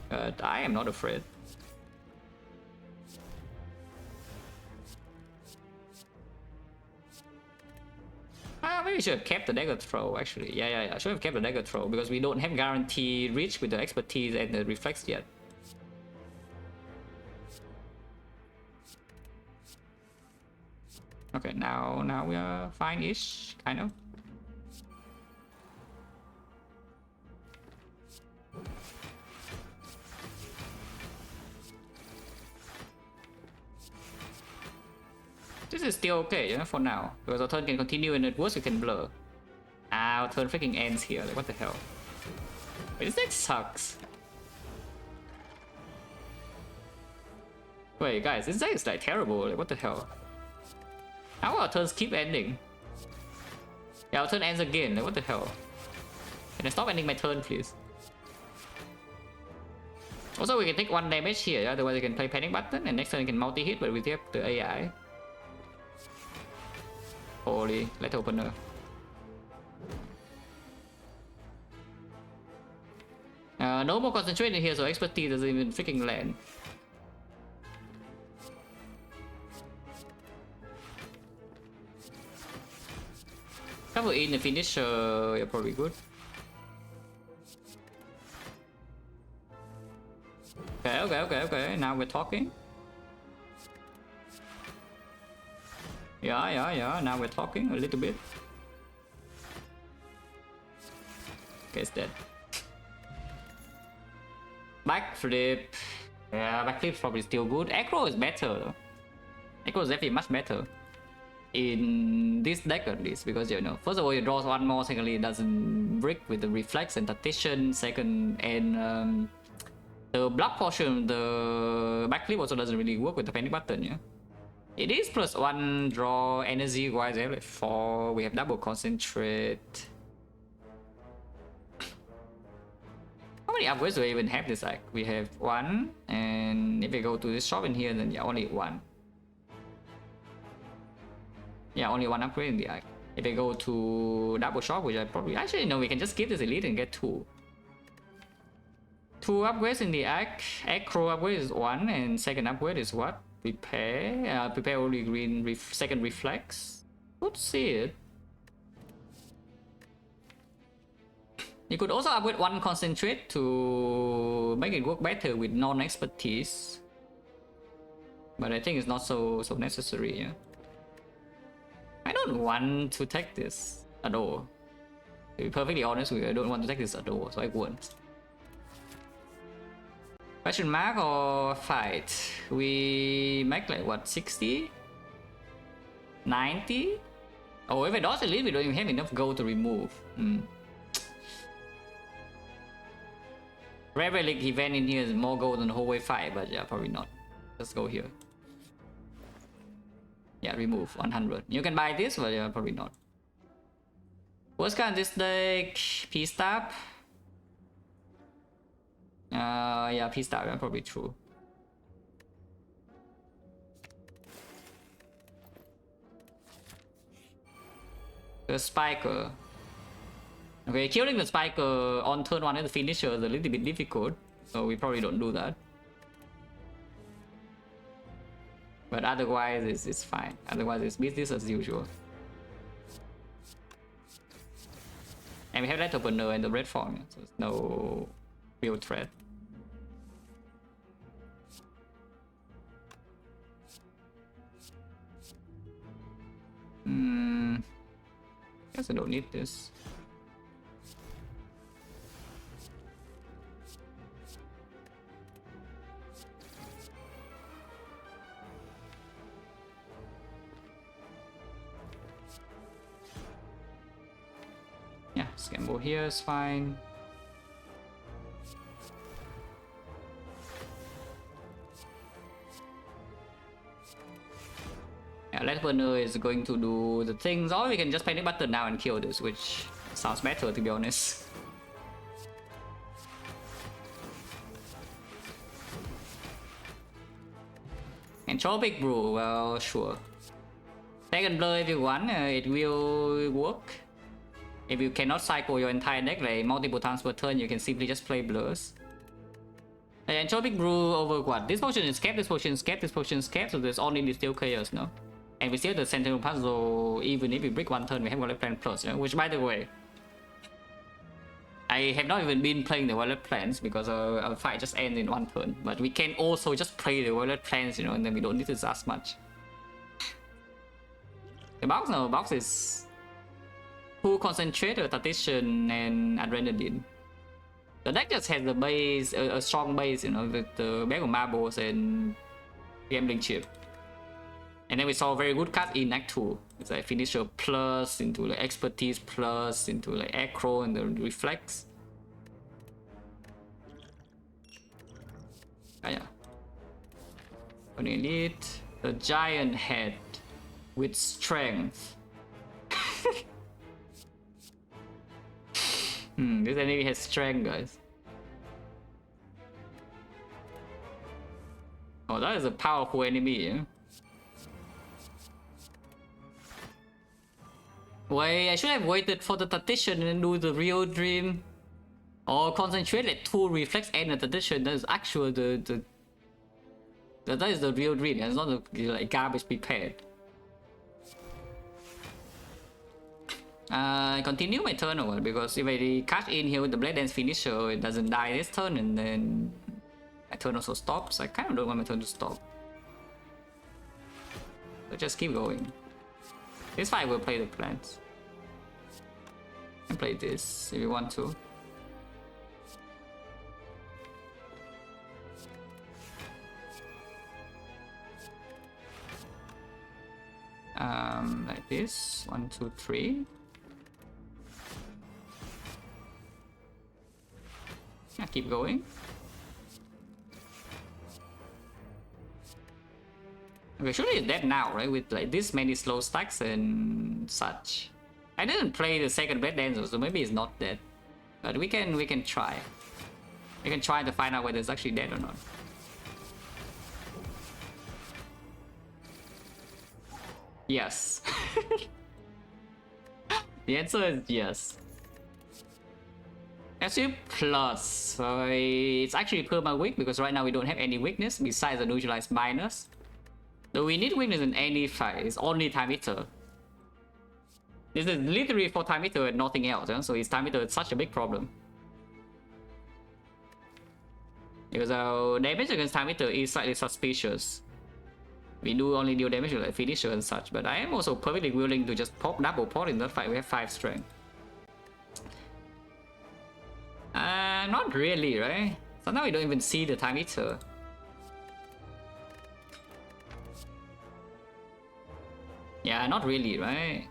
But I am not afraid. Maybe we should have kept the dagger throw actually. Yeah, I should have kept the dagger throw because we don't have guaranteed reach with the expertise and the reflex yet. Okay, now we are fine-ish, kind of. This is still okay, yeah, for now. Because our turn can continue and at worst you can blur. Our turn freaking ends here, like what the hell? Wait, this deck sucks. Wait, guys, this deck is like terrible, like what the hell? How our turns keep ending? Yeah, our turn ends again, like what the hell? Can I stop ending my turn, please? Also, we can take 1 damage here, yeah? Otherwise we can play panic button and next turn we can multi-hit, but we have the AI. Holy, letter opener. No more concentration here, so expertise doesn't even freaking land. Cover in the finisher, you're probably good. Okay. Now we're talking. Yeah. Now we're talking a little bit. Okay, it's dead. Backflip. Yeah, backflip's probably still good. Aggro is better though. Aggro is definitely much better. In this deck at least, because you know, first of all you draw 1 more, secondly it doesn't brick with the reflex and tactician, second, and the block portion, the backflip also doesn't really work with the panic button, yeah. It is +1 draw energy wise, like 4, we have double concentrate. How many upgrades do we even have this deck? We have 1, and if we go to this shop in here, then yeah, only 1. Yeah, only 1 upgrade in the deck. If I go to double shop, which I probably actually no, we can just skip this elite and get 2. 2 upgrades in the deck. Acro upgrade is 1, and second upgrade is what? Prepare. Prepare only green second reflex. Let's see it. You could also upgrade 1 concentrate to make it work better with non-expertise. But I think it's not so necessary, yeah. I don't want to take this at all. To be perfectly honest with you, I don't want to take this at all, so I won't. Question mark or fight? We make like what, 60? 90? Oh, if I dodge elite, we don't even have enough gold to remove. Relic event in here is more gold than the whole way fight, but yeah, probably not. Let's go here. Yeah, remove 100. You can buy this, but yeah, probably not. Worst card this deck, P-Stab. Yeah, P-Stab, yeah, probably true. The Spiker. Okay, killing the Spiker on turn 1 as the finisher is a little bit difficult, so we probably don't do that. But otherwise, it's fine. Otherwise, it's business as usual. And we have that opener and the red form, so there's no real threat. Guess I don't need this. Yeah, Scamble here is fine. Yeah, Red Burner is going to do the things, or we can just panic button now and kill this, which sounds better to be honest. Entropic Brew, well, sure. Second Blur if you want, it will work. If you cannot cycle your entire deck like multiple times per turn, you can simply just play Blurs. Entropic Brew over what? This potion is kept, this potion is kept, this potion is kept, so there's only Distill Chaos, no? And we still have the Sentinel Puzzle, even if we break one turn, we have Wallet Plan Plus, you know? Which by the way, I have not even been playing the Wallet Plans because our fight just ends in one turn. But we can also just play the Wallet Plans, you know, and then we don't need to ask much. The box, no, box is full Concentrator, Tactician, and Adrenaline. The deck just has the base, a strong base, you know, with the bag of marbles and gambling chip. And then we saw very good cards in Act 2. It's like Finisher plus into like Expertise plus into like Acro and the Reflex. Ah, yeah. On Elite, the Giant Head with Strength. This enemy has Strength, guys. Oh, that is a powerful enemy, yeah? Wait, I should have waited for the Tactician and do the real dream. Or concentrate like 2 Reflex and a Tactician. That is actual that is the real dream. It's not the like garbage prepared. Continue my turn over because if I catch in here with the Blade Dance Finisher, it doesn't die this turn, and then my turn also stops. I kind of don't want my turn to stop. So just keep going. This fight will play the plants. And play this if you want to. Like this. 1, 2, 3. Yeah, keep going. Okay, surely it's dead now, right? With like this many slow stacks and such. I didn't play the second Blade Dancer, so maybe it's not dead. But we can try. We can try to find out whether it's actually dead or not. Yes. The answer is yes. SU plus, so it's actually perma weak because right now we don't have any weakness besides the neutralized minus. So we need weakness in any fight, it's only Time Eater. This is literally for Time Eater and nothing else, so his Time Eater is such a big problem. Because our damage against Time Eater is slightly suspicious. We do only deal damage with like Finisher and such, but I am also perfectly willing to just pop double pot in that fight. We have 5 strength. Not really, right? So now we don't even see the Time Eater. Yeah, not really, right?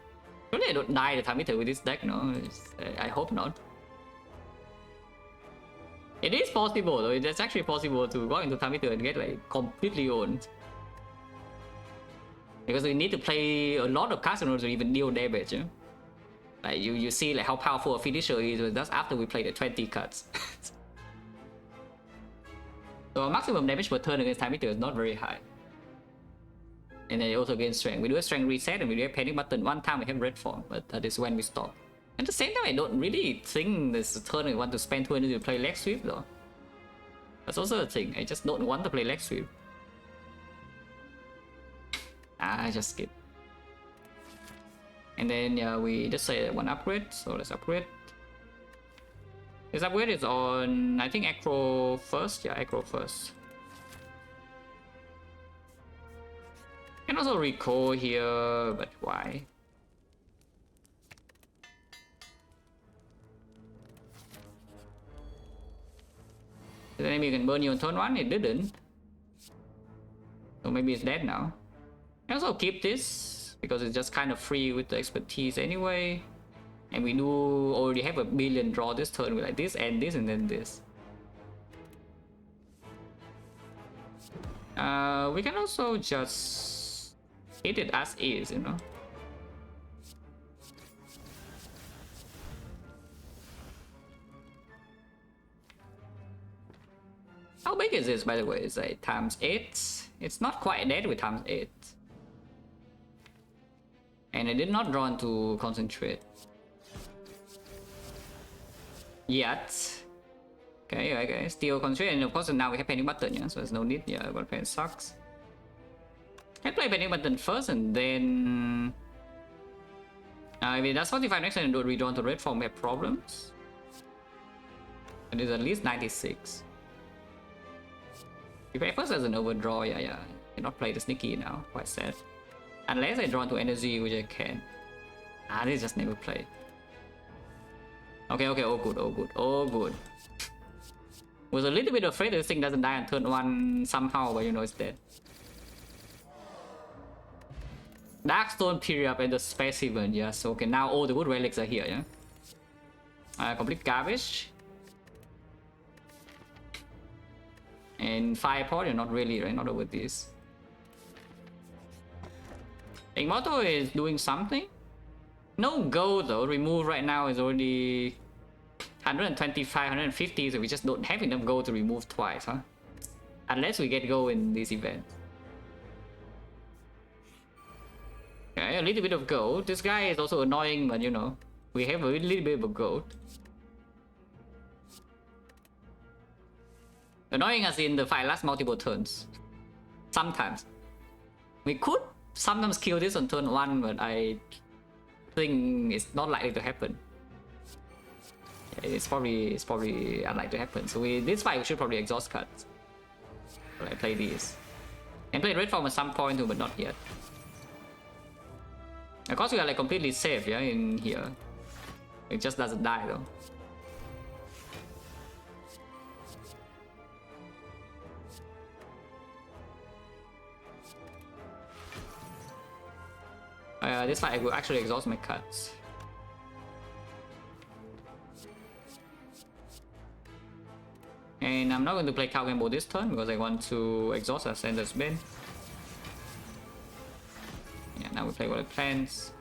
Surely I don't die the Time Eater with this deck, no? I hope not. It is possible though, it's actually possible to go into Time Eater and get like completely owned. Because we need to play a lot of cards in order to even deal damage, yeah? Like you see like how powerful a Finisher is, that's after we play the 20 cards. So our maximum damage per turn against Time Eater is not very high. And then it also gains strength. We do a strength reset and we do a panic button. One time we have red form, but that is when we stop. At the same time, I don't really think this is a turn we want to spend 2 energy to play leg sweep though. That's also a thing. I just don't want to play leg sweep. I just skip. And then yeah, we just say 1 upgrade, so let's upgrade. This upgrade is on, I think, Acro first. Yeah, Acro first. Can also recall here, but why? The enemy can burn you on turn 1, it didn't. So maybe it's dead now. I also keep this, because it's just kind of free with the expertise anyway. And we do already have a billion draw this turn with like this and this and then this. We can also just hit it as is, you know. How big is this, by the way? It's like times 8. It's not quite dead with times 8. And I did not draw into concentrate yet. Okay, still concentrate, and of course now we have panic button, yeah, so there's no need. Yeah, but panic sucks. Can play panic button first, and then if it does 45 next and don't redraw to red form, we have problems. It is at least 96. If I first as an overdraw, yeah, cannot play the sneaky now, quite sad. Unless I draw into energy, which I can. This just never play. Okay, oh good. Was a little bit afraid this thing doesn't die on turn 1 somehow, but you know it's dead. Darkstone period and the specimen, yes. Okay, now all the good relics are here, yeah. Complete garbage. And fireport, you're not really, right? Not over this. Immortal is doing something. No gold though. Remove right now is already 125, 150, so we just don't have enough gold to remove twice, huh? Unless we get gold in this event. Okay, a little bit of gold. This guy is also annoying, but you know, we have a little bit of gold. Annoying as in the fight lasts multiple turns. Sometimes. We could sometimes kill this on turn 1, but I think it's not likely to happen. It's probably unlikely to happen. So this fight we should probably exhaust cards. So I play these. And play red form at some point too, but not yet. Of course we are like completely safe, yeah, in here. It just doesn't die though. This fight I will actually exhaust my cards. And I'm not going to play Cow Gamble this turn because I want to exhaust Ascender's Bane. Yeah, now we play what it plans.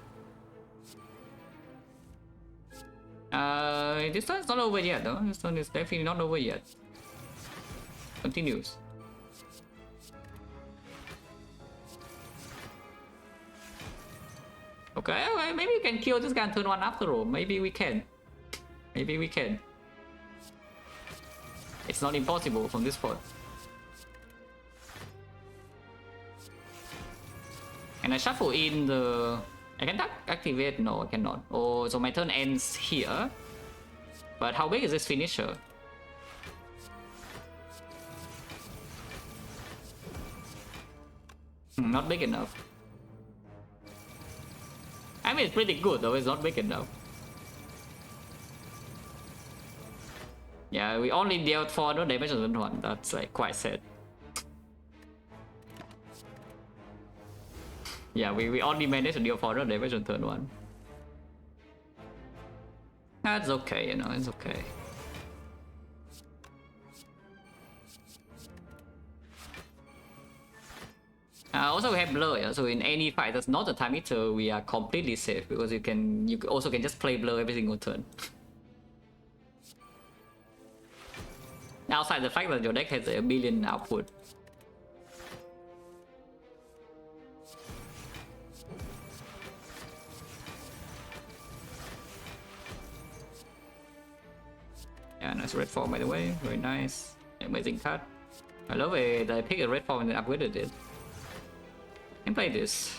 This turn is not over yet though. This turn is definitely not over yet. Continues. Okay, well, maybe we can kill this guy on turn 1 after all. Maybe we can. Maybe we can. It's not impossible from this point. And I shuffle in the... I can activate? No, I cannot. Oh, so my turn ends here. But how big is this finisher? Not big enough. I mean, it's pretty good, though it's not big enough. Yeah, we only dealt 4 no damage on turn 1. That's like quite sad. Yeah, we only managed to deal 4 no damage on turn 1. That's okay, you know, it's okay. Also we have blur, yeah? So in any fight that's not a time eater, we are completely safe because you also can just play blur every single turn. Outside the fact that your deck has a billion output. Yeah, nice red form by the way, very nice. Amazing card. I love it, I picked a red form and then upgraded it. Can play this.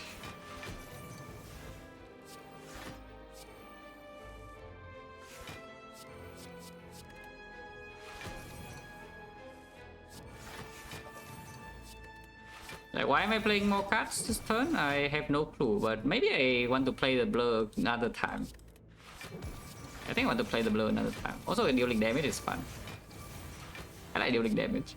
Like, why am I playing more cards this turn? I have no clue, but maybe I want to play the blur another time. I think I want to play the blur another time. Also, dealing damage is fun. I like dealing damage.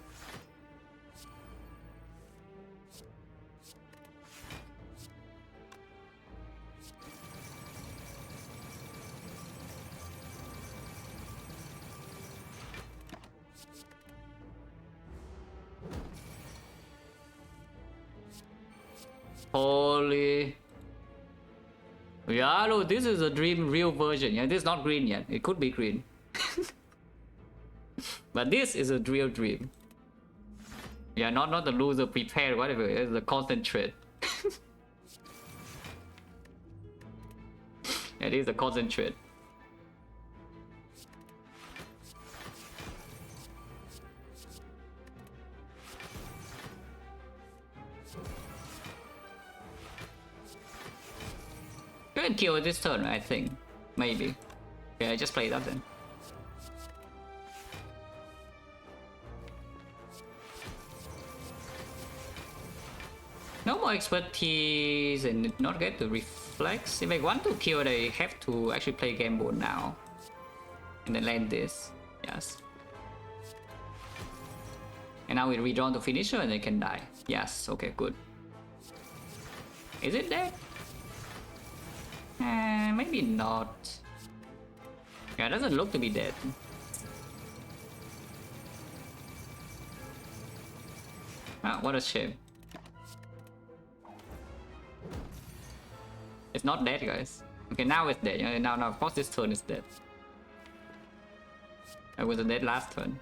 Holy. Yeah, look, this is a dream real version. Yeah, this is not green yet. It could be green. But this is a real dream. Yeah, not the loser prepared, whatever. It's the concentrate. It is a concentrate. You can kill this turn, I think. Maybe. Yeah, I just play that then. No more expertise and not get the reflex. If I want to kill it, I have to actually play gamble now. And then land this. Yes. And now we redraw the finisher and they can die. Yes, okay, good. Is it dead? Maybe not. Yeah, it doesn't look to be dead. Ah, what a shame. It's not dead, guys. Okay, now it's dead. Yeah, now, of course, this turn is dead. It was dead last turn.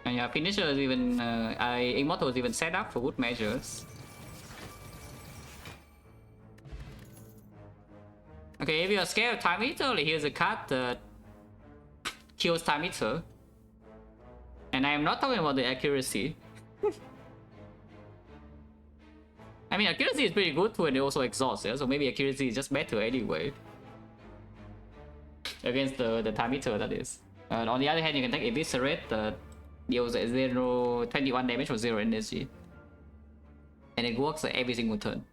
And yeah, finisher is even Immortal is even set up for good measures. Okay, if you are scared of Time Eater, here's a card that kills Time Eater. And I am not talking about the accuracy. I mean, accuracy is pretty good too, and it also exhausts, yeah? So maybe accuracy is just better anyway. Against the Time Eater, that is. On the other hand, you can take Eviscerate that deals 21 damage for 0 energy. And it works every single turn.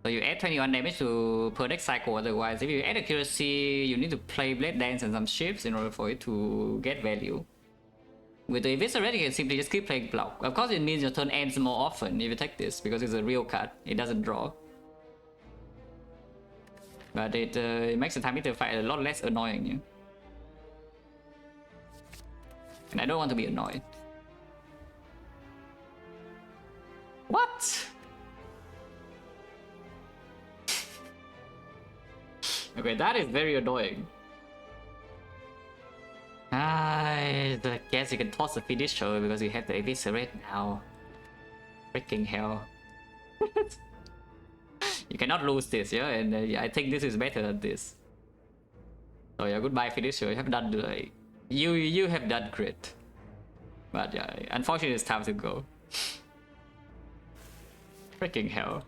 So you add 21 damage to per next cycle, otherwise if you add accuracy, you need to play Blade Dance and some shifts in order for it to get value. With the Eviscerate, you can simply just keep playing block. Of course, it means your turn ends more often if you take this, because it's a real card, it doesn't draw. But it makes the Time Eater fight a lot less annoying. Yeah? And I don't want to be annoyed. What? Okay, that is very annoying. I guess you can toss the finisher because you have the Eviscerate now. Freaking hell. You cannot lose this, yeah? And I think this is better than this. So yeah, goodbye finisher. You have done like you have done great. But yeah, unfortunately it's time to go. Freaking hell.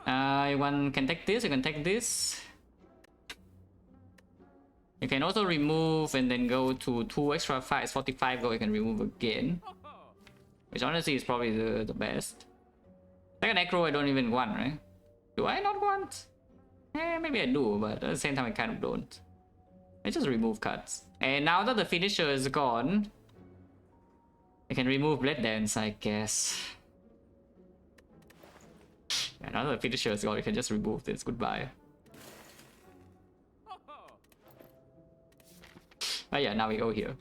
One can take this, you can take this. You can also remove and then go to 2 extra fights, 45 go, you can remove again. Which honestly is probably the best. Second Necro I don't even want, right? Do I not want? Maybe I do, but at the same time I kind of don't. I just remove cards. And now that the finisher is gone, I can remove Blade Dance, I guess. And now that the finisher is gone, you can just remove this. Goodbye. Oh yeah, now we go here.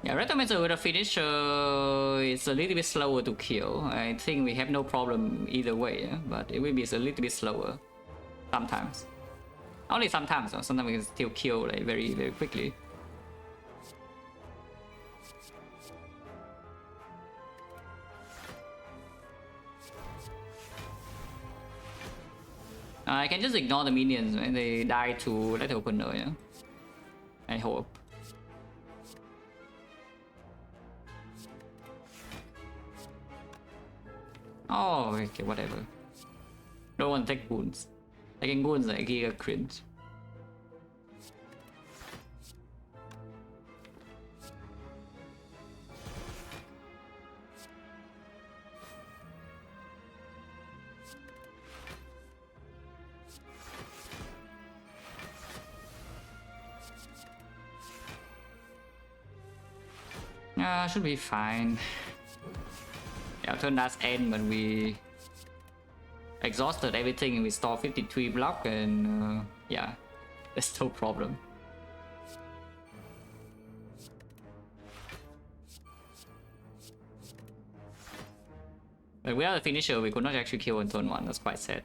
Yeah, Refinement with a finisher is a little bit slower to kill. I think we have no problem either way, yeah? But it will be a little bit slower. Sometimes. Only sometimes, though. Sometimes we can still kill like very, very quickly. I can just ignore the minions when they die to let opener, yeah? I hope. Oh, okay, whatever. Don't want to take wounds. Taking wounds like giga cringe. Should be fine. Yeah, turn does end when we exhausted everything and we store 53 block and yeah, there's no problem. But without the finisher, we could not actually kill on turn 1, that's quite sad.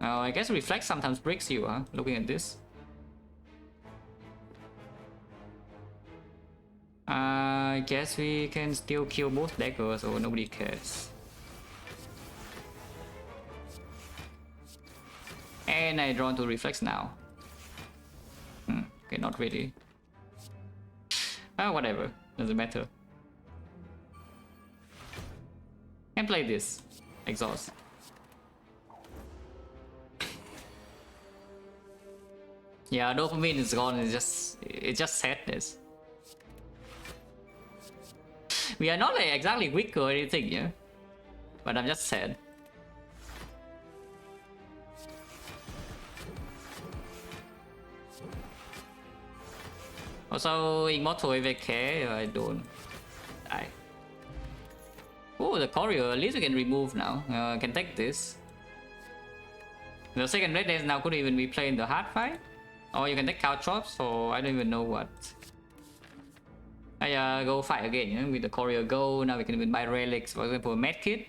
I guess reflex sometimes breaks you, huh? Looking at this. I guess we can still kill both daggers or nobody cares. And I draw to reflex now. Okay, not really. Whatever, doesn't matter. Can play this. Exhaust. Yeah, dopamine is gone, it's just sadness. We are not like exactly weak or anything, yeah? But I'm just sad. Also, Immortal AVK, I don't die. Oh, the Courier, at least we can remove now. I can take this. The second Red Dance now could even be playing the hard fight. Or you can take cow drops, or I don't even know what. I go fight again, you know, with the Courier Go. Now we can even buy relics, for example, a medkit.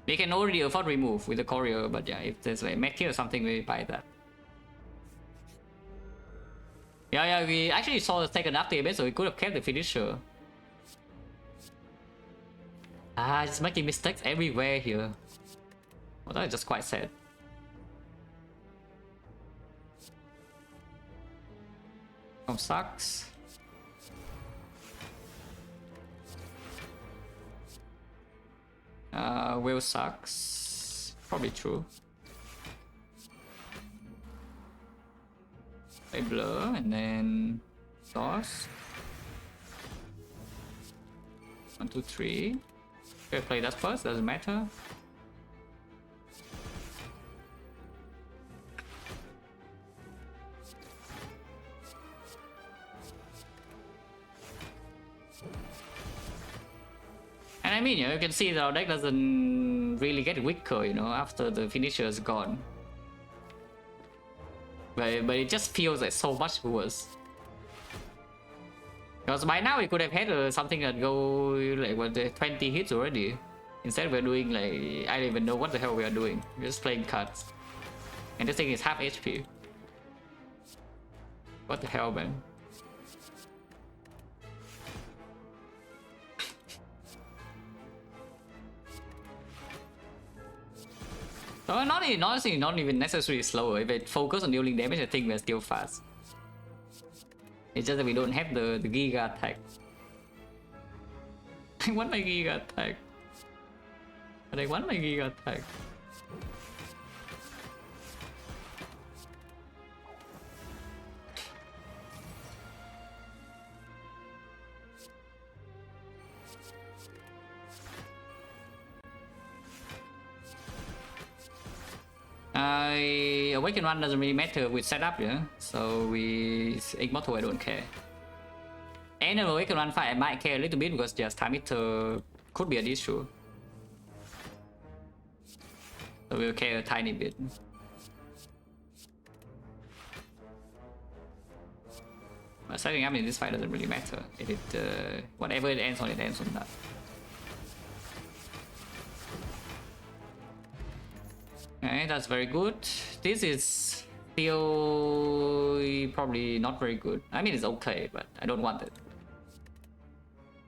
We can already afford remove with the Courier, but yeah, if there's like medkit or something, we buy that. Yeah, we actually saw the second after so we could have kept the finisher. Just making mistakes everywhere here. Well, that is just quite sad. Sucks. Will sucks. Probably true. A blur and then toss. 1, 2, 3. Okay, play that first, doesn't matter. And I mean, you know, you can see that our deck doesn't really get weaker, you know, after the finisher is gone. But it just feels like so much worse. Because by now we could have had something that go like what, 20 hits already. Instead we're doing like, I don't even know what the hell we are doing. We're just playing cards. And this thing is half HP. What the hell, man? So honestly, not even necessarily slower. If I focus on dealing damage, I think we're still fast. It's just that we don't have the Giga attack. I want my Giga attack. But I want my Giga attack. Awaken 1 doesn't really matter with setup, yeah? So we Immortal, I don't care. And Awaken 1 fight I might care a little bit because just time meter could be an issue. So we'll care a tiny bit. But setting up in this fight doesn't really matter. Whatever it ends on that. Okay, that's very good. This is still probably not very good. I mean, it's okay, but I don't want it.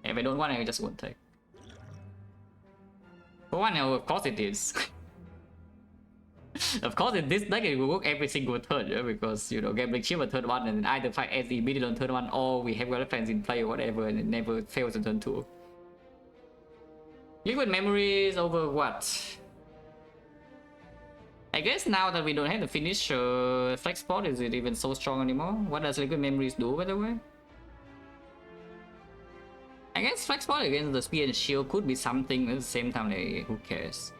If I don't want it, I just won't take. For one, of course it is. Of course, in this deck it will work every single turn, yeah? Because you know, gambling chip on turn 1 and then either fight SE immediately on turn 1 or we have relic plans in play or whatever and it never fails on turn 2. Liquid memories over what? I guess now that we don't have the finish flex spot, is it even so strong anymore? What does liquid memories do, by the way? I guess flex spot against the spear and shield could be something, at the same time, like, who cares?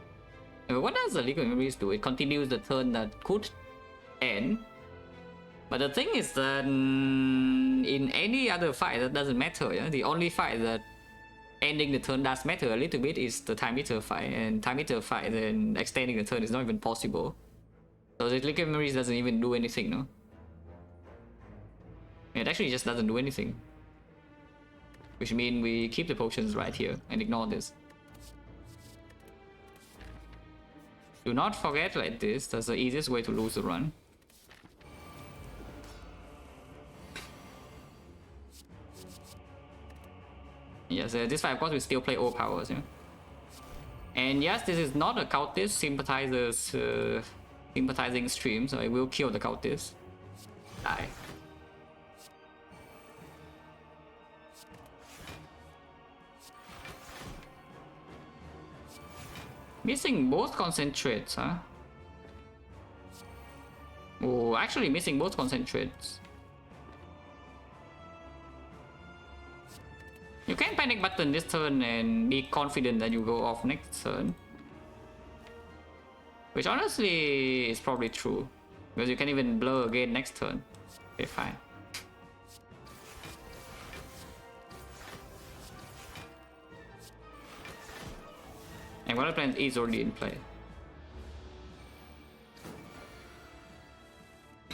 What does the liquid memories do? It continues the turn that could end. But the thing is that in any other fight that doesn't matter, yeah? The only fight that ending the turn does matter a little bit is the time meter fight, and time meter fight then extending the turn is not even possible. So the liquid memories doesn't even do anything, no? It actually just doesn't do anything. Which means we keep the potions right here and ignore this. Do not forget like this, that's the easiest way to lose the run. Yes, this fight of course we still play all powers, yeah. And yes, this is not a cultist sympathizers sympathizing stream, so I will kill the cultist. Die. Missing both concentrates, huh? Oh, actually missing both concentrates. You can panic button this turn and be confident that you go off next turn. Which honestly is probably true. Because you can even blur again next turn. Okay, fine. And Water Plant is already in play.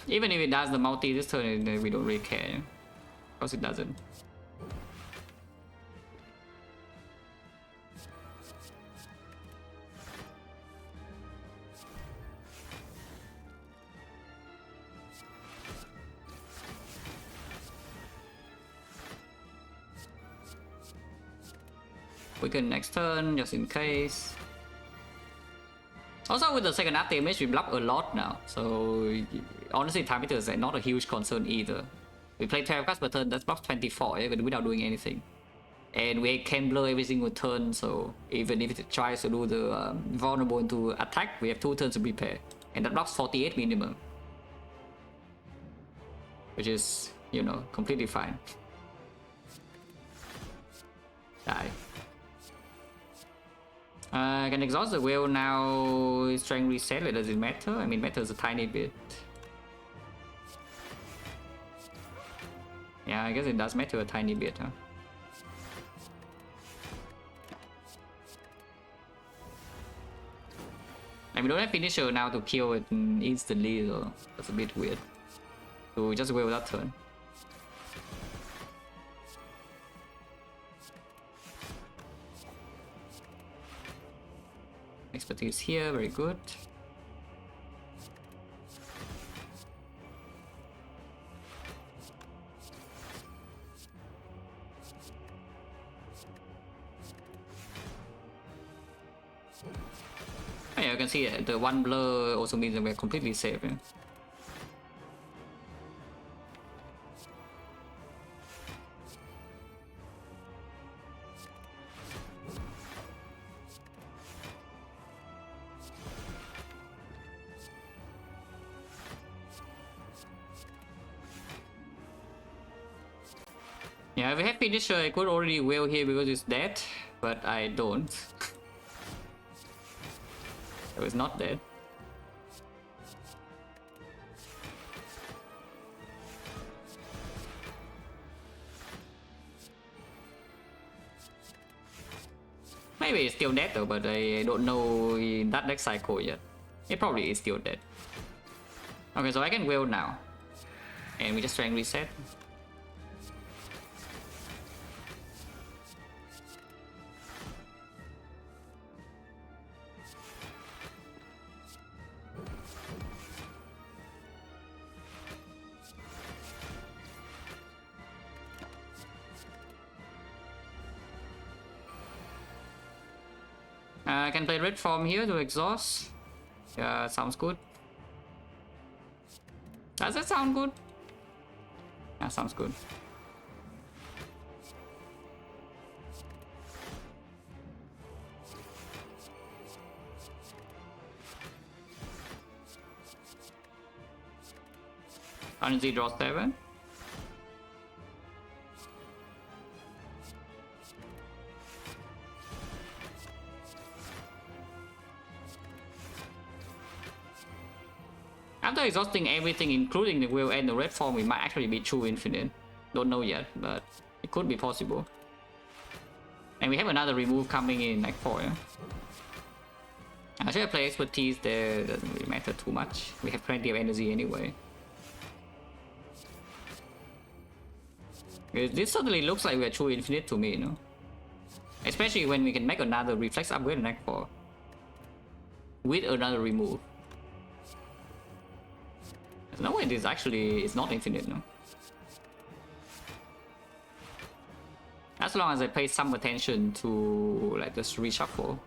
Even if it does the multi this turn, we don't really care. Because it doesn't. We can next turn, just in case. Also, with the second up damage, we block a lot now. So, honestly, time meter is not a huge concern either. We play 12 cards per turn, that's blocks 24 without doing anything. And we can blur every single turn, so even if it tries to do the vulnerable into attack, we have 2 turns to prepare. And that blocks 48 minimum. Which is, you know, completely fine. Die. I can exhaust the whale now. Strength reset, it doesn't matter. I mean, matters a tiny bit. Yeah, I guess it does matter a tiny bit, huh? And we don't have finisher now to kill it instantly, so that's a bit weird. So we just whale that turn. Expertise here, very good. Oh yeah, you can see the one blur also means that we're completely safe. Yeah? Yeah, if I have finisher, I could already whale here because it's dead, but I don't. So it's not dead. Maybe it's still dead though, but I don't know in that deck cycle yet. It probably is still dead. Okay, so I can whale now. And we just strength reset. I can play red form here to exhaust. Yeah, sounds good. Does that sound good? That sounds good. Energy draw 7. After exhausting everything, including the wheel and the red form, we might actually be true infinite. Don't know yet, but it could be possible. And we have another remove coming in like 4, yeah? I should have played expertise there, doesn't really matter too much. We have plenty of energy anyway. This suddenly looks like we're true infinite to me, you know? Especially when we can make another reflex upgrade in Act 4. With another remove. There's no way this actually is not infinite, no? As long as I pay some attention to like just reshuffle.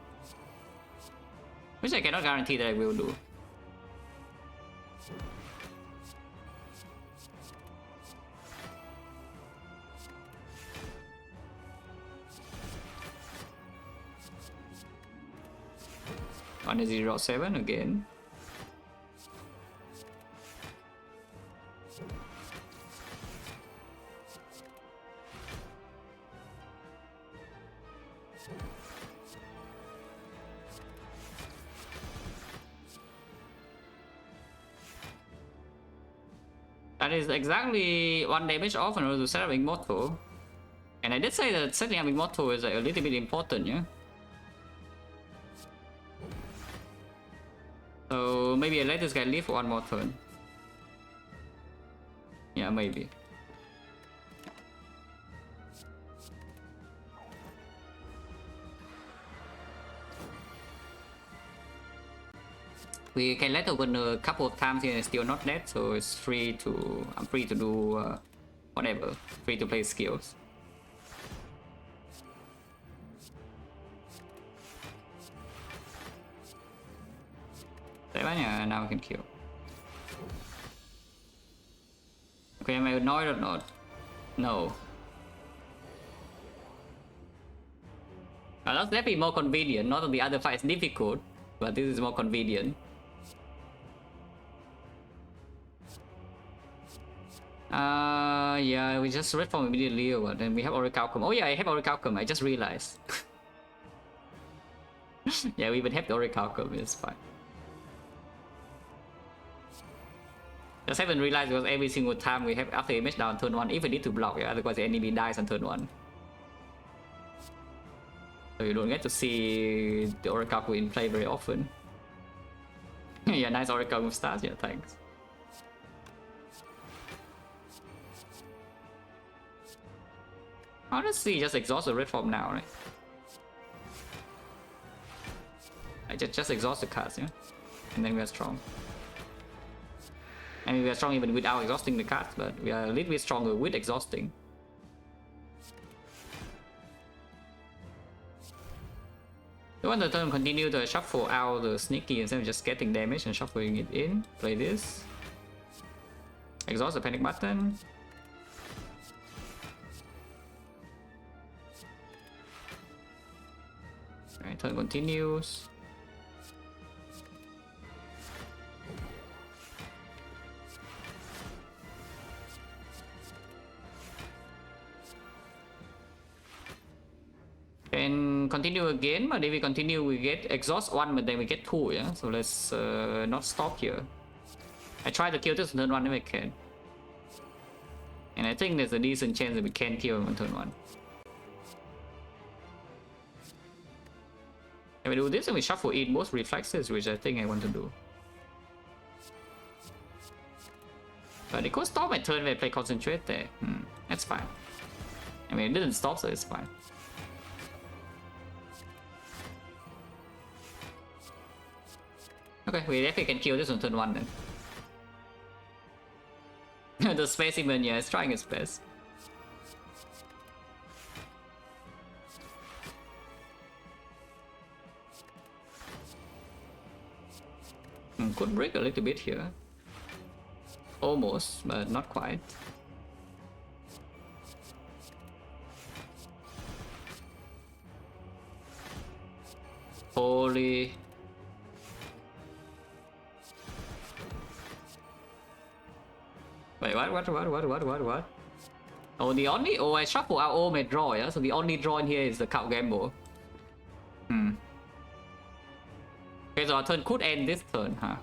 Which I cannot guarantee that I will do. On a 0.7 again. That is exactly 1 damage off in order to set up Immortal. And I did say that setting up Immortal is like, a little bit important, yeah? So maybe I let this guy live for 1 more turn. Yeah, maybe. We can let open a couple of times here and still not dead, so it's free to... I'm free to do whatever. Free to play skills. Yeah, now we can kill. Okay, am I annoyed or not? No. That's definitely more convenient. Not that the other fight is difficult, but this is more convenient. Yeah, we just red form immediately or what? Then we have Orichalcum. Oh yeah, I have Orichalcum. I just realized. Yeah, we even have the Orichalcum. It's fine. Just haven't realized because every single time we have after image down turn 1, if we need to block, yeah, otherwise the enemy dies on turn 1. So you don't get to see the Orichalcum in play very often. Yeah, nice Orichalcum stars, yeah, thanks. Honestly, just exhaust the red form now, right? I just exhaust the cards, yeah? And then we are strong. I mean, we are strong even without exhausting the cards, but we are a little bit stronger with exhausting. So when the turn continue to shuffle out the sneaky instead of just getting damage and shuffling it in. Play this. Exhaust the panic button. Alright, turn continues. And continue again, but if we continue we get exhaust 1, but then we get 2, yeah? So let's not stop here. I try to kill this on turn 1 if I can. And I think there's a decent chance that we can kill him on turn 1. If we do this and we shuffle in both reflexes, which I think I want to do. But it could stop my turn when I play concentrate there. That's fine. I mean, it didn't stop, so it's fine. Okay, we definitely can kill this on turn 1 then. The specimen, yeah, is trying its best. Could break a little bit here. Almost, but not quite. Holy. Wait, what? Oh, the only... Oh, I shuffle out all my draw, yeah? So the only draw in here is the Count Gamble. Okay, so our turn could end this turn, huh?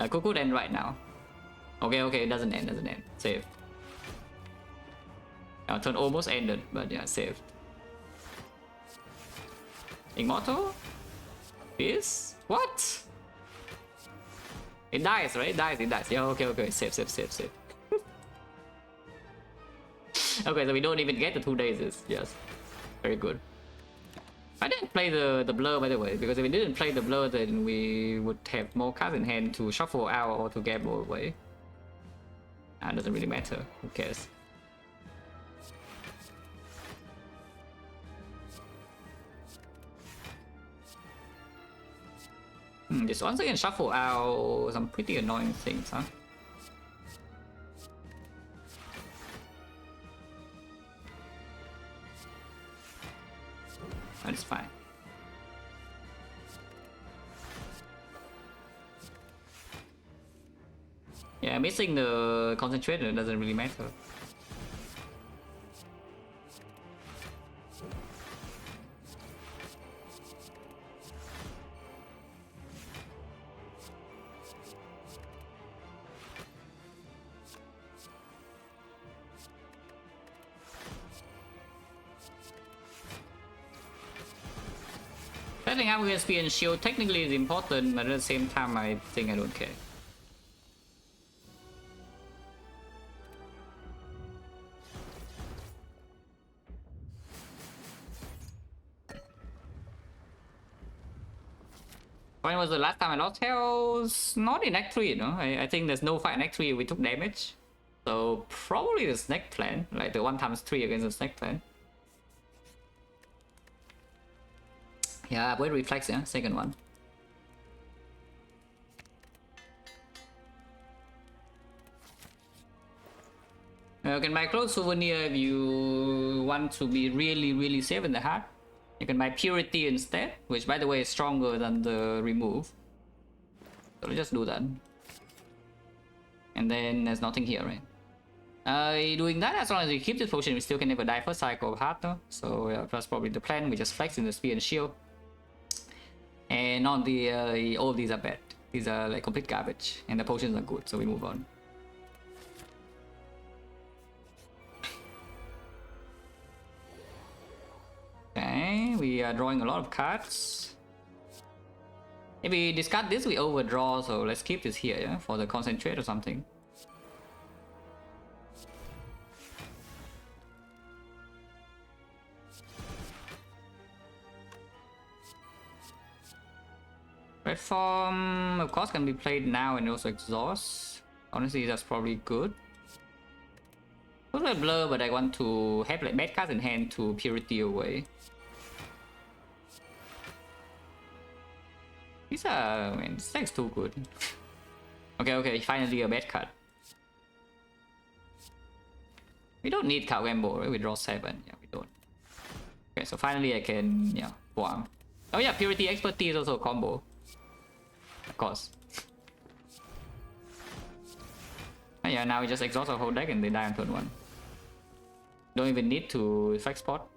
Could end right now. Okay, it doesn't end. Save. Our turn almost ended, but yeah, saved. Immortal? This? What? It dies, right? It dies. Yeah, okay. Save. Okay, so we don't even get the 2 days. Yes. Very good. I didn't play the blur, by the way, because if we didn't play the blur, then we would have more cards in hand to shuffle out or to gamble away. It doesn't really matter. Who cares? This once again shuffle out some pretty annoying things, huh? That's fine. Yeah, missing the concentrator doesn't really matter. Setting up with SP and shield technically is important, but at the same time I think I don't care. When was the last time I lost health? Not in Act 3, no? I think there's no fight in Act 3 we took damage. So probably the Snake Plan, like the 1×3 against the Snake Plan. Yeah, avoid reflex, yeah, second one. You can buy close souvenir if you want to be really safe in the heart. You can buy purity instead, which by the way is stronger than the remove. So let's just do that. And then there's nothing here, right? Doing that, as long as we keep this potion, we still can never die first cycle of heart, though. So yeah, that's probably the plan. We just flex in the spear and shield. And on the all of these are bad. These are like complete garbage, and the potions are good, so we move on. Okay, we are drawing a lot of cards. If we discard this, we overdraw, so let's keep this here, yeah, for the concentrate or something. Red form, of course, can be played now and also exhaust. Honestly, that's probably good. Looks like blur, but I want to have like bad cards in hand to purity away. These are, man, this deck's too good. Okay, finally a bad card. We don't need Count Gamble, right? We draw 7. Yeah, we don't. Okay, so finally I can, yeah, farm. Oh yeah, purity expertise also a combo. Of course. And yeah, now we just exhaust our whole deck and they die on turn 1. Don't even need to effect spot.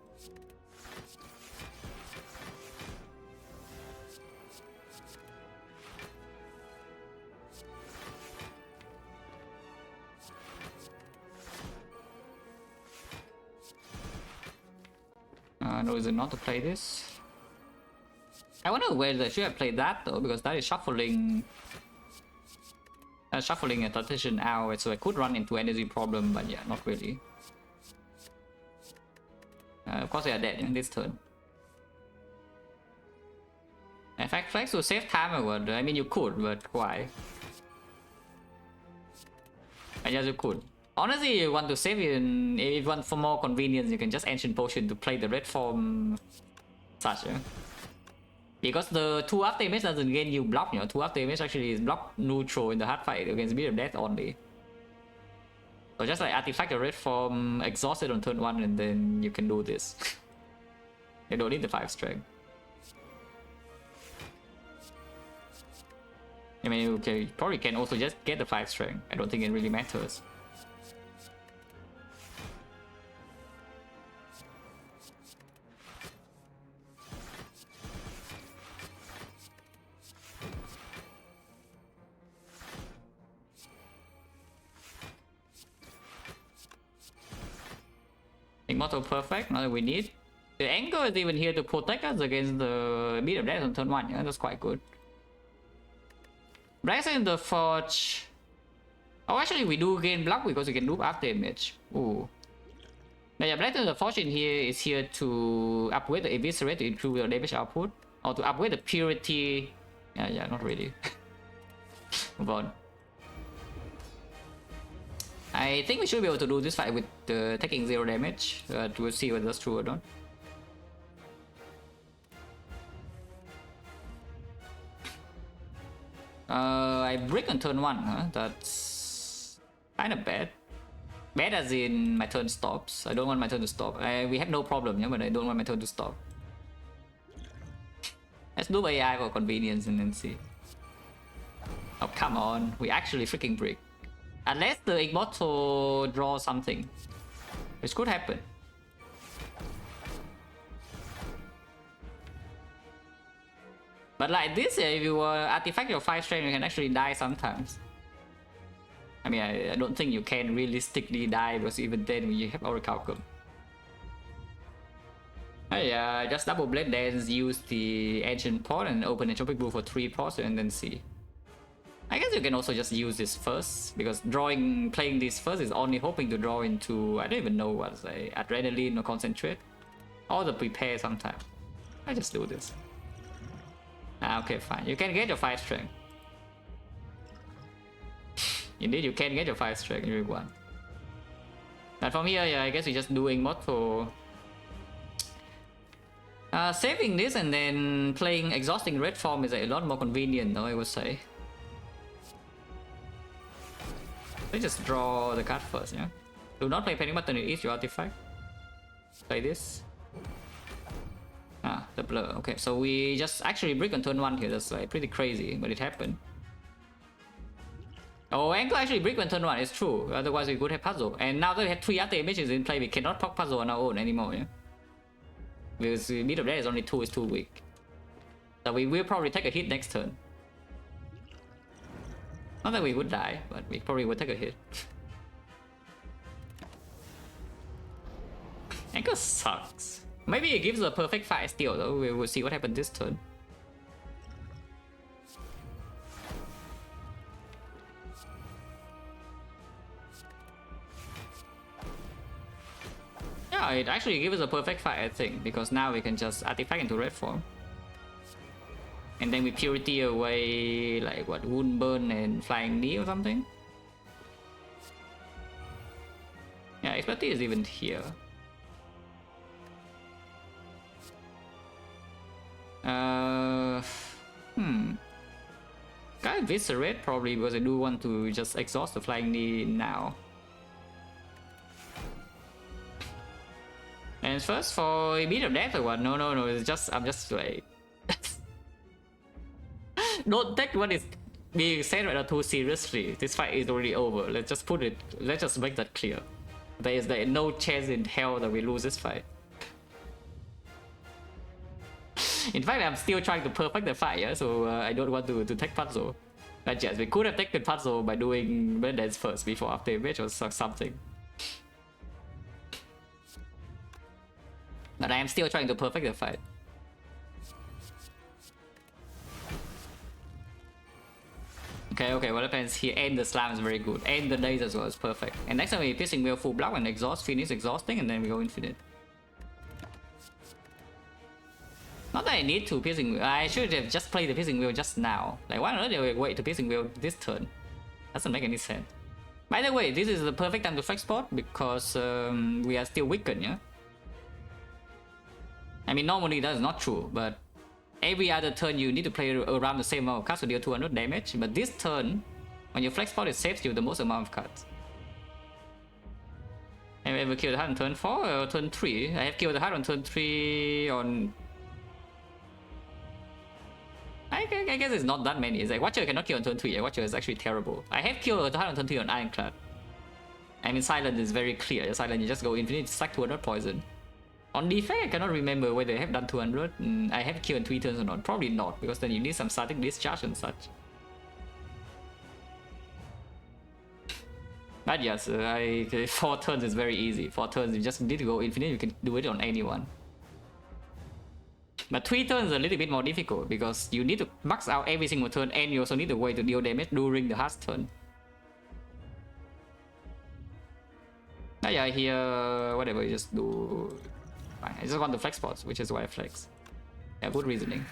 No reason not to play this. I wonder whether I should have played that though, because that is shuffling. Shuffling a Tactician out, so I could run into energy problem, but yeah, not really. Of course, they are dead in this turn. In fact, flex to save time or what? I mean, you could, but why? I guess you could. Honestly, you want to save in, if you want for more convenience, you can just Ancient Potion to play the red form such, yeah? Because the 2 up damage doesn't gain you block, you know, 2 up damage actually is block neutral in the hard fight against Beat of Death only. So just like artifact your red form, exhaust it on turn 1 and then you can do this. You don't need the 5 strength. I mean, you probably can also just get the 5 strength. I don't think it really matters. Immortal perfect, not that we need. The anchor is even here to protect us against the Beat of Death on turn 1, yeah, that's quite good. Blast in the Forge. Oh, actually, we do gain block because we can loop up damage. Ooh. Now, yeah, Blast in the Forge in here is here to upgrade the Eviscerate to improve your damage output. Or to upgrade the Purity. Yeah, not really. Move on. I think we should be able to do this fight with taking 0 damage. We'll see whether that's true or not. I break on turn 1, huh? That's kind of bad. Bad as in my turn stops. I don't want my turn to stop. We have no problem, yeah, but I don't want my turn to stop. Let's do AI for convenience and then see. Oh, come on. We actually freaking break. Unless the Immortal draws something. Which could happen. But like this, if you artifact your 5 strength, you can actually die sometimes. I mean, I don't think you can realistically die because even then you have Orichalcum. Hey, just double blade dance, use the ancient pot and open a Tropic Blue for 3 pots and then see. I guess you can also just use this first, because playing this first is only hoping to draw into, I don't even know what's adrenaline or concentrate. Or the prepare sometime. I just do this. Okay, fine. You can get your 5 strength. Indeed, you can get your 5 strength if you want. But from here, yeah, I guess we're just doing Mortal. Saving this and then playing Exhausting Red Form is a lot more convenient, though, I would say. Let's just draw the card first, yeah? Do not play Panic Button, it is your artifact. Play this. The blur. Okay, so we just actually break on turn 1 here. That's like pretty crazy, but it happened. Oh, Anchor actually break on turn 1, it's true. Otherwise we could have puzzle. And now that we have 3 other images in play, we cannot proc puzzle on our own anymore, yeah? Because the Beat of Death is only 2, is too weak. So we will probably take a hit next turn. Not that we would die, but we probably would take a hit. Anchor sucks. Maybe it gives a perfect fight steal though, we will see what happens this turn. Yeah, it actually gives us a perfect fight, I think, because now we can just artifact into red form. And then we purity away like what, Wound Burn and Flying Knee or something? Yeah, expertise is even here. Guy Viscerate probably, because I do want to just exhaust the Flying Knee now. And first for a Beat of Death or what? No, it's just, I'm just like... Don't take what is being said right now too seriously. This fight is already over. Let's just make that clear. There is no chance in hell that we lose this fight. In fact, I'm still trying to perfect the fight, yeah? So I don't want to take puzzle. But yes, we could have taken puzzle by doing Red Dance first before after image or something. But I am still trying to perfect the fight. Okay, what happens here? And the slam is very good. And the days as well is perfect. And next time we Piercing Wheel full block and exhaust, finish exhausting, and then we go infinite. Not that I need to Piercing Wheel. I should have just played the Piercing Wheel just now. Like, why not wait to Piercing Wheel this turn? Doesn't make any sense. By the way, this is the perfect time to flex spot because we are still weakened, yeah? I mean, normally that is not true, but every other turn you need to play around the same amount of cards to deal 200 damage, but this turn, when your flex spot, it saves you the most amount of cards. Have you ever killed the heart on turn 4 or turn 3? I have killed the heart on turn 3 on... I guess it's not that many. It's like Watcher cannot kill on turn 3. Watcher is actually terrible. I have killed the heart on turn 3 on Ironclad. I mean, Silent is very clear. Silent, you just go infinite, stack 200 poison. On defense, I cannot remember whether I have done 200. I have killed in 3 turns or not. Probably not, because then you need some static discharge and such. But yes, 4 turns is very easy. 4 turns, you just need to go infinite, you can do it on anyone. But 3 turns is a little bit more difficult, because you need to max out every single turn, and you also need a way to deal damage during the last turn. Yeah, here, whatever, you just do... Fine. I just want the flex spots, which is why I flex. Yeah, good reasoning.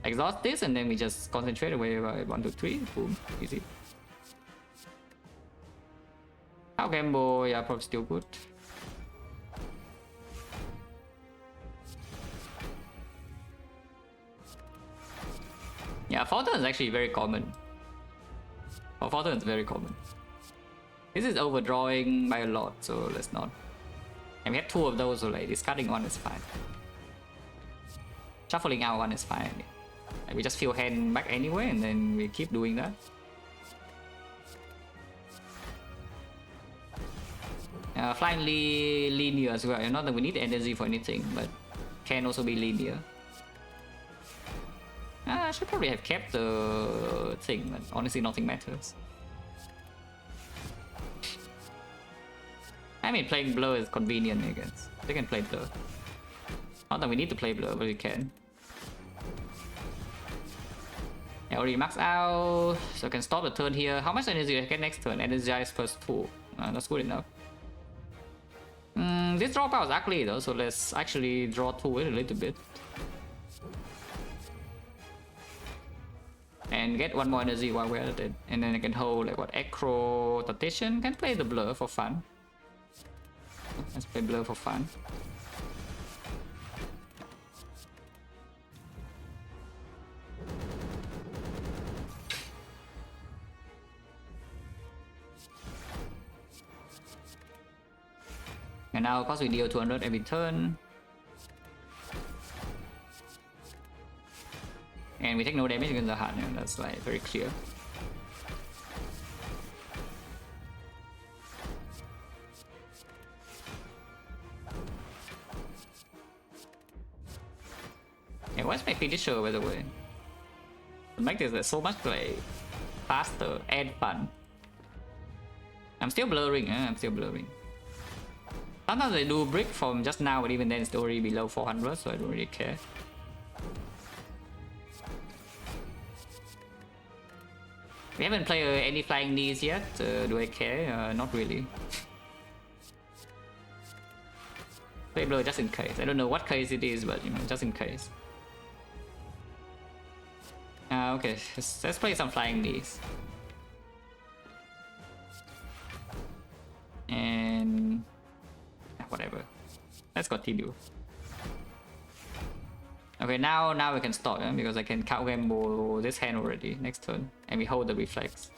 Exhaust this, and then we just concentrate away by 1, 2, 3, boom, easy. How Gamble, yeah, probably still good. Yeah, 4 turns is actually very common. 4 turns is very common. This is overdrawing by a lot, so let's not. And we have 2 of those, so like discarding 1 is fine. Shuffling out 1 is fine. And we just fill hand back anyway, and then we keep doing that. Flying linear as well. Not that we need energy for anything, but can also be linear. I should probably have kept the thing, but honestly nothing matters. I mean, playing Blur is convenient, I guess. They can play Blur. Not that we need to play Blur, but we can. I already maxed out, so I can stop the turn here. How much energy do I get next turn? Energize plus 2. That's good enough. This dropout is ugly though, so let's actually draw 2 it a little bit. And get 1 more energy while we're at it. And then I can hold like what, Acro, Tactician, can play the Blur for fun. Let's play Blur for fun. And now, of course, we deal 200 every turn. And we take no damage against the heart, and that's like very clear. Yeah, what's my finisher, by the way? To make this so much play faster and fun. I'm still blurring, I'm still blurring. Sometimes I do brick from just now, but even then it's already below 400, so I don't really care. We haven't played any flying knees yet. Do I care? Not really. Play Blur just in case. I don't know what case it is, but you know, just in case. Okay, let's play some flying knees. And whatever. Let's continue. Okay, now we can stop, because I can counter gamble this hand already next turn, and we hold the reflex.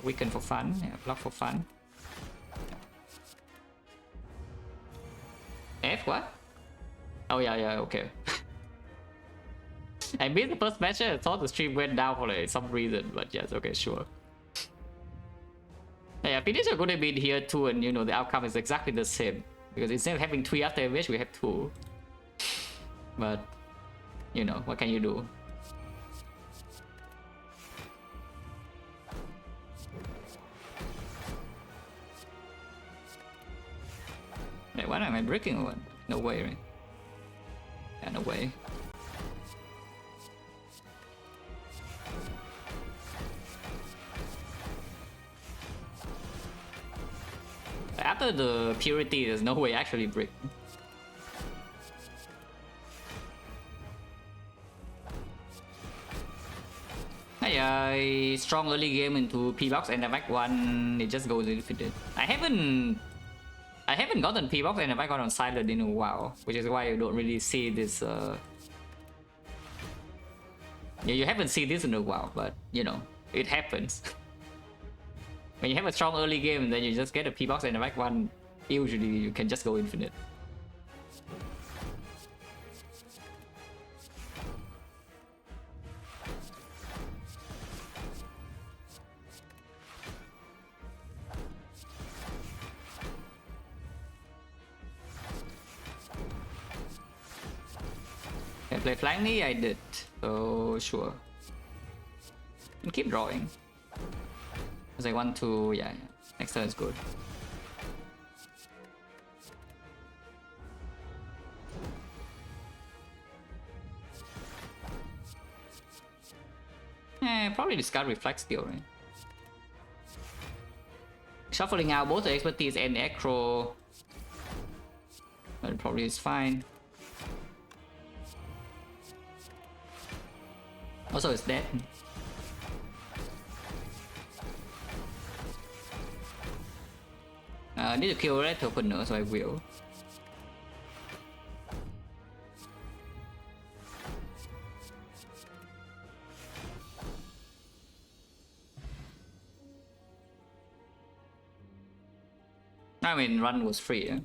Weaken for fun, block for fun. F what? Oh yeah, okay. I missed the first match. I thought the stream went down for like some reason, but yes, okay, sure. Yeah, finisher could have been here too, and you know the outcome is exactly the same, because instead of having 3 after damage, we have 2. But you know, what can you do? Wait, what am I breaking or what? No way, right? Yeah, no way. After the purity, there's no way I actually break. I strong early game into P-Box and the back one, it just goes infinite. I I haven't gotten P-Box and I got on silent in a while, which is why you don't really see this. Yeah, you haven't seen this in a while, but you know, it happens. When you have a strong early game, then you just get a P-Box and a back one, usually you can just go infinite. Can I play flank knee? I did, so sure. And keep drawing. Because I want to, yeah, next turn is good. Probably discard reflex skill, right? Shuffling out both the expertise and acro. But probably is fine. Also, it's dead. I need to kill red token nữa, so I will. I mean, run was free. Yeah?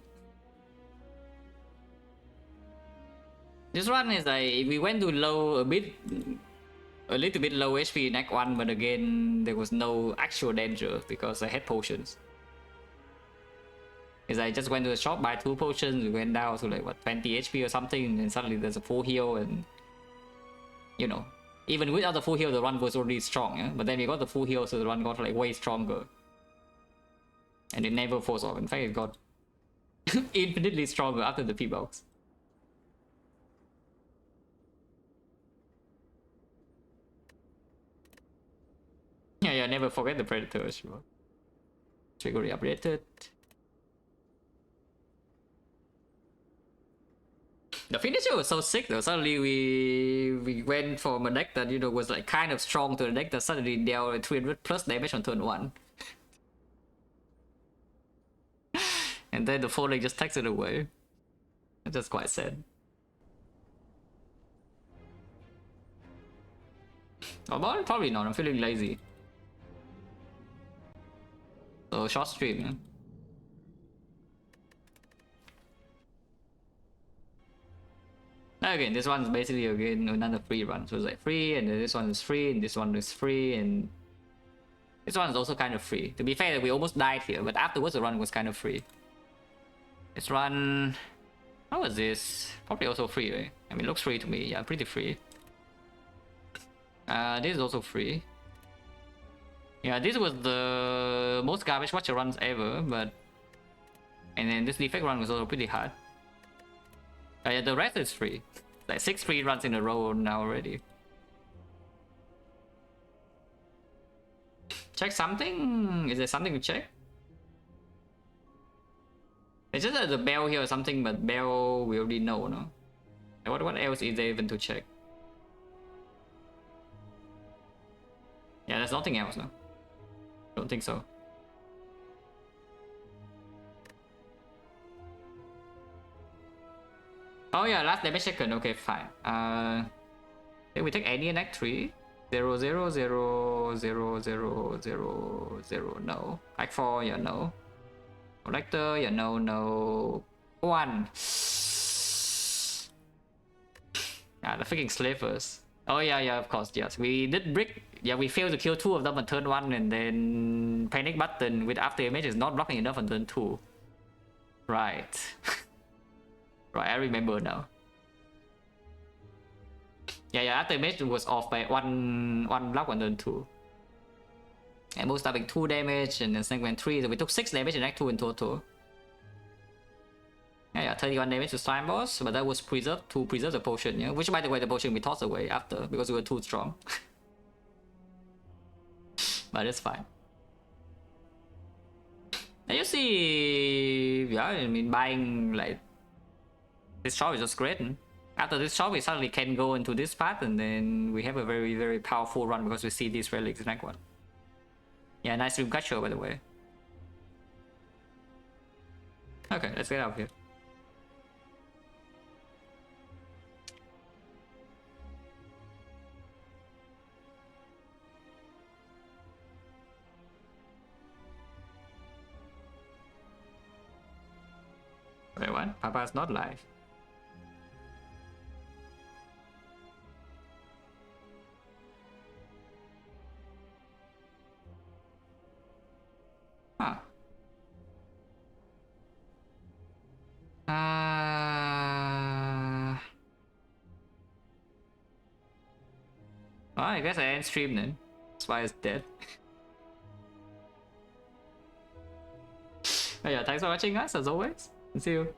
This run is like, we went to low a little bit low HP in Act 1, but again, there was no actual danger because I had potions. Is I just went to the shop, buy 2 potions, we went down to like what 20 HP or something, and suddenly there's a full heal, and you know, even without the full heal, the run was already strong. Yeah? But then we got the full heal, so the run got like way stronger, and it never falls off. In fact, it got infinitely stronger after the P-Box. Yeah, never forget the Predator, sure. Trigger updated. The finisher was so sick though. Suddenly we went from a deck that, you know, was like kind of strong to a deck that suddenly dealt like 300 plus damage on turn 1. And then the folding just takes it away. It's just quite sad. Oh, probably not. I'm feeling lazy. So short stream, yeah. Now again, this one's basically again another free run. So it's like free, and then this one is free, and this one is free, and this one is also kind of free. To be fair, we almost died here, but afterwards the run was kind of free. This run, how was this? Probably also free, right? I mean, it looks free to me. Yeah, pretty free. This is also free. Yeah, this was the most garbage watcher runs ever, but... And then this defect run was also pretty hard. Yeah, the rest is free. Like 6 free runs in a row now already. Check something? Is there something to check? It's just the bell here or something, but bell we already know, no? What else is there even to check? Yeah, there's nothing else, no? Don't think so. Oh yeah, last damage second. Okay, fine. Then we take any in Act 3. 0, 0, 0, 0, 0, 0, 0, no. Act 4, yeah, no. Collector, yeah, no, no. 1. Ah, the freaking slavers. Oh yeah, of course, yes. We did brick. Yeah, we failed to kill 2 of them on turn 1, and then panic button with after image is not blocking enough on turn 2. Right. Right, I remember now. Yeah, after image was off by one block on turn 2. And most having 2 damage, and then Snake went 3, so we took 6 damage in Act 2 in total. Yeah, 31 damage to Slime Boss, but that was preserved to preserve the potion, yeah? Which, by the way, the potion we tossed away after because we were too strong. But it's fine. And you see, yeah, I mean, buying like this shop is just great. After this shop, we suddenly can go into this path, and then we have a very, very powerful run because we see these relics in Act 1. Yeah, nice Dreamcatcher, by the way. Okay, let's get out of here. Wait, what? Papa's not live. Huh. Well, I guess I end stream then. That's why it's dead. But yeah, thanks for watching guys as always. See you.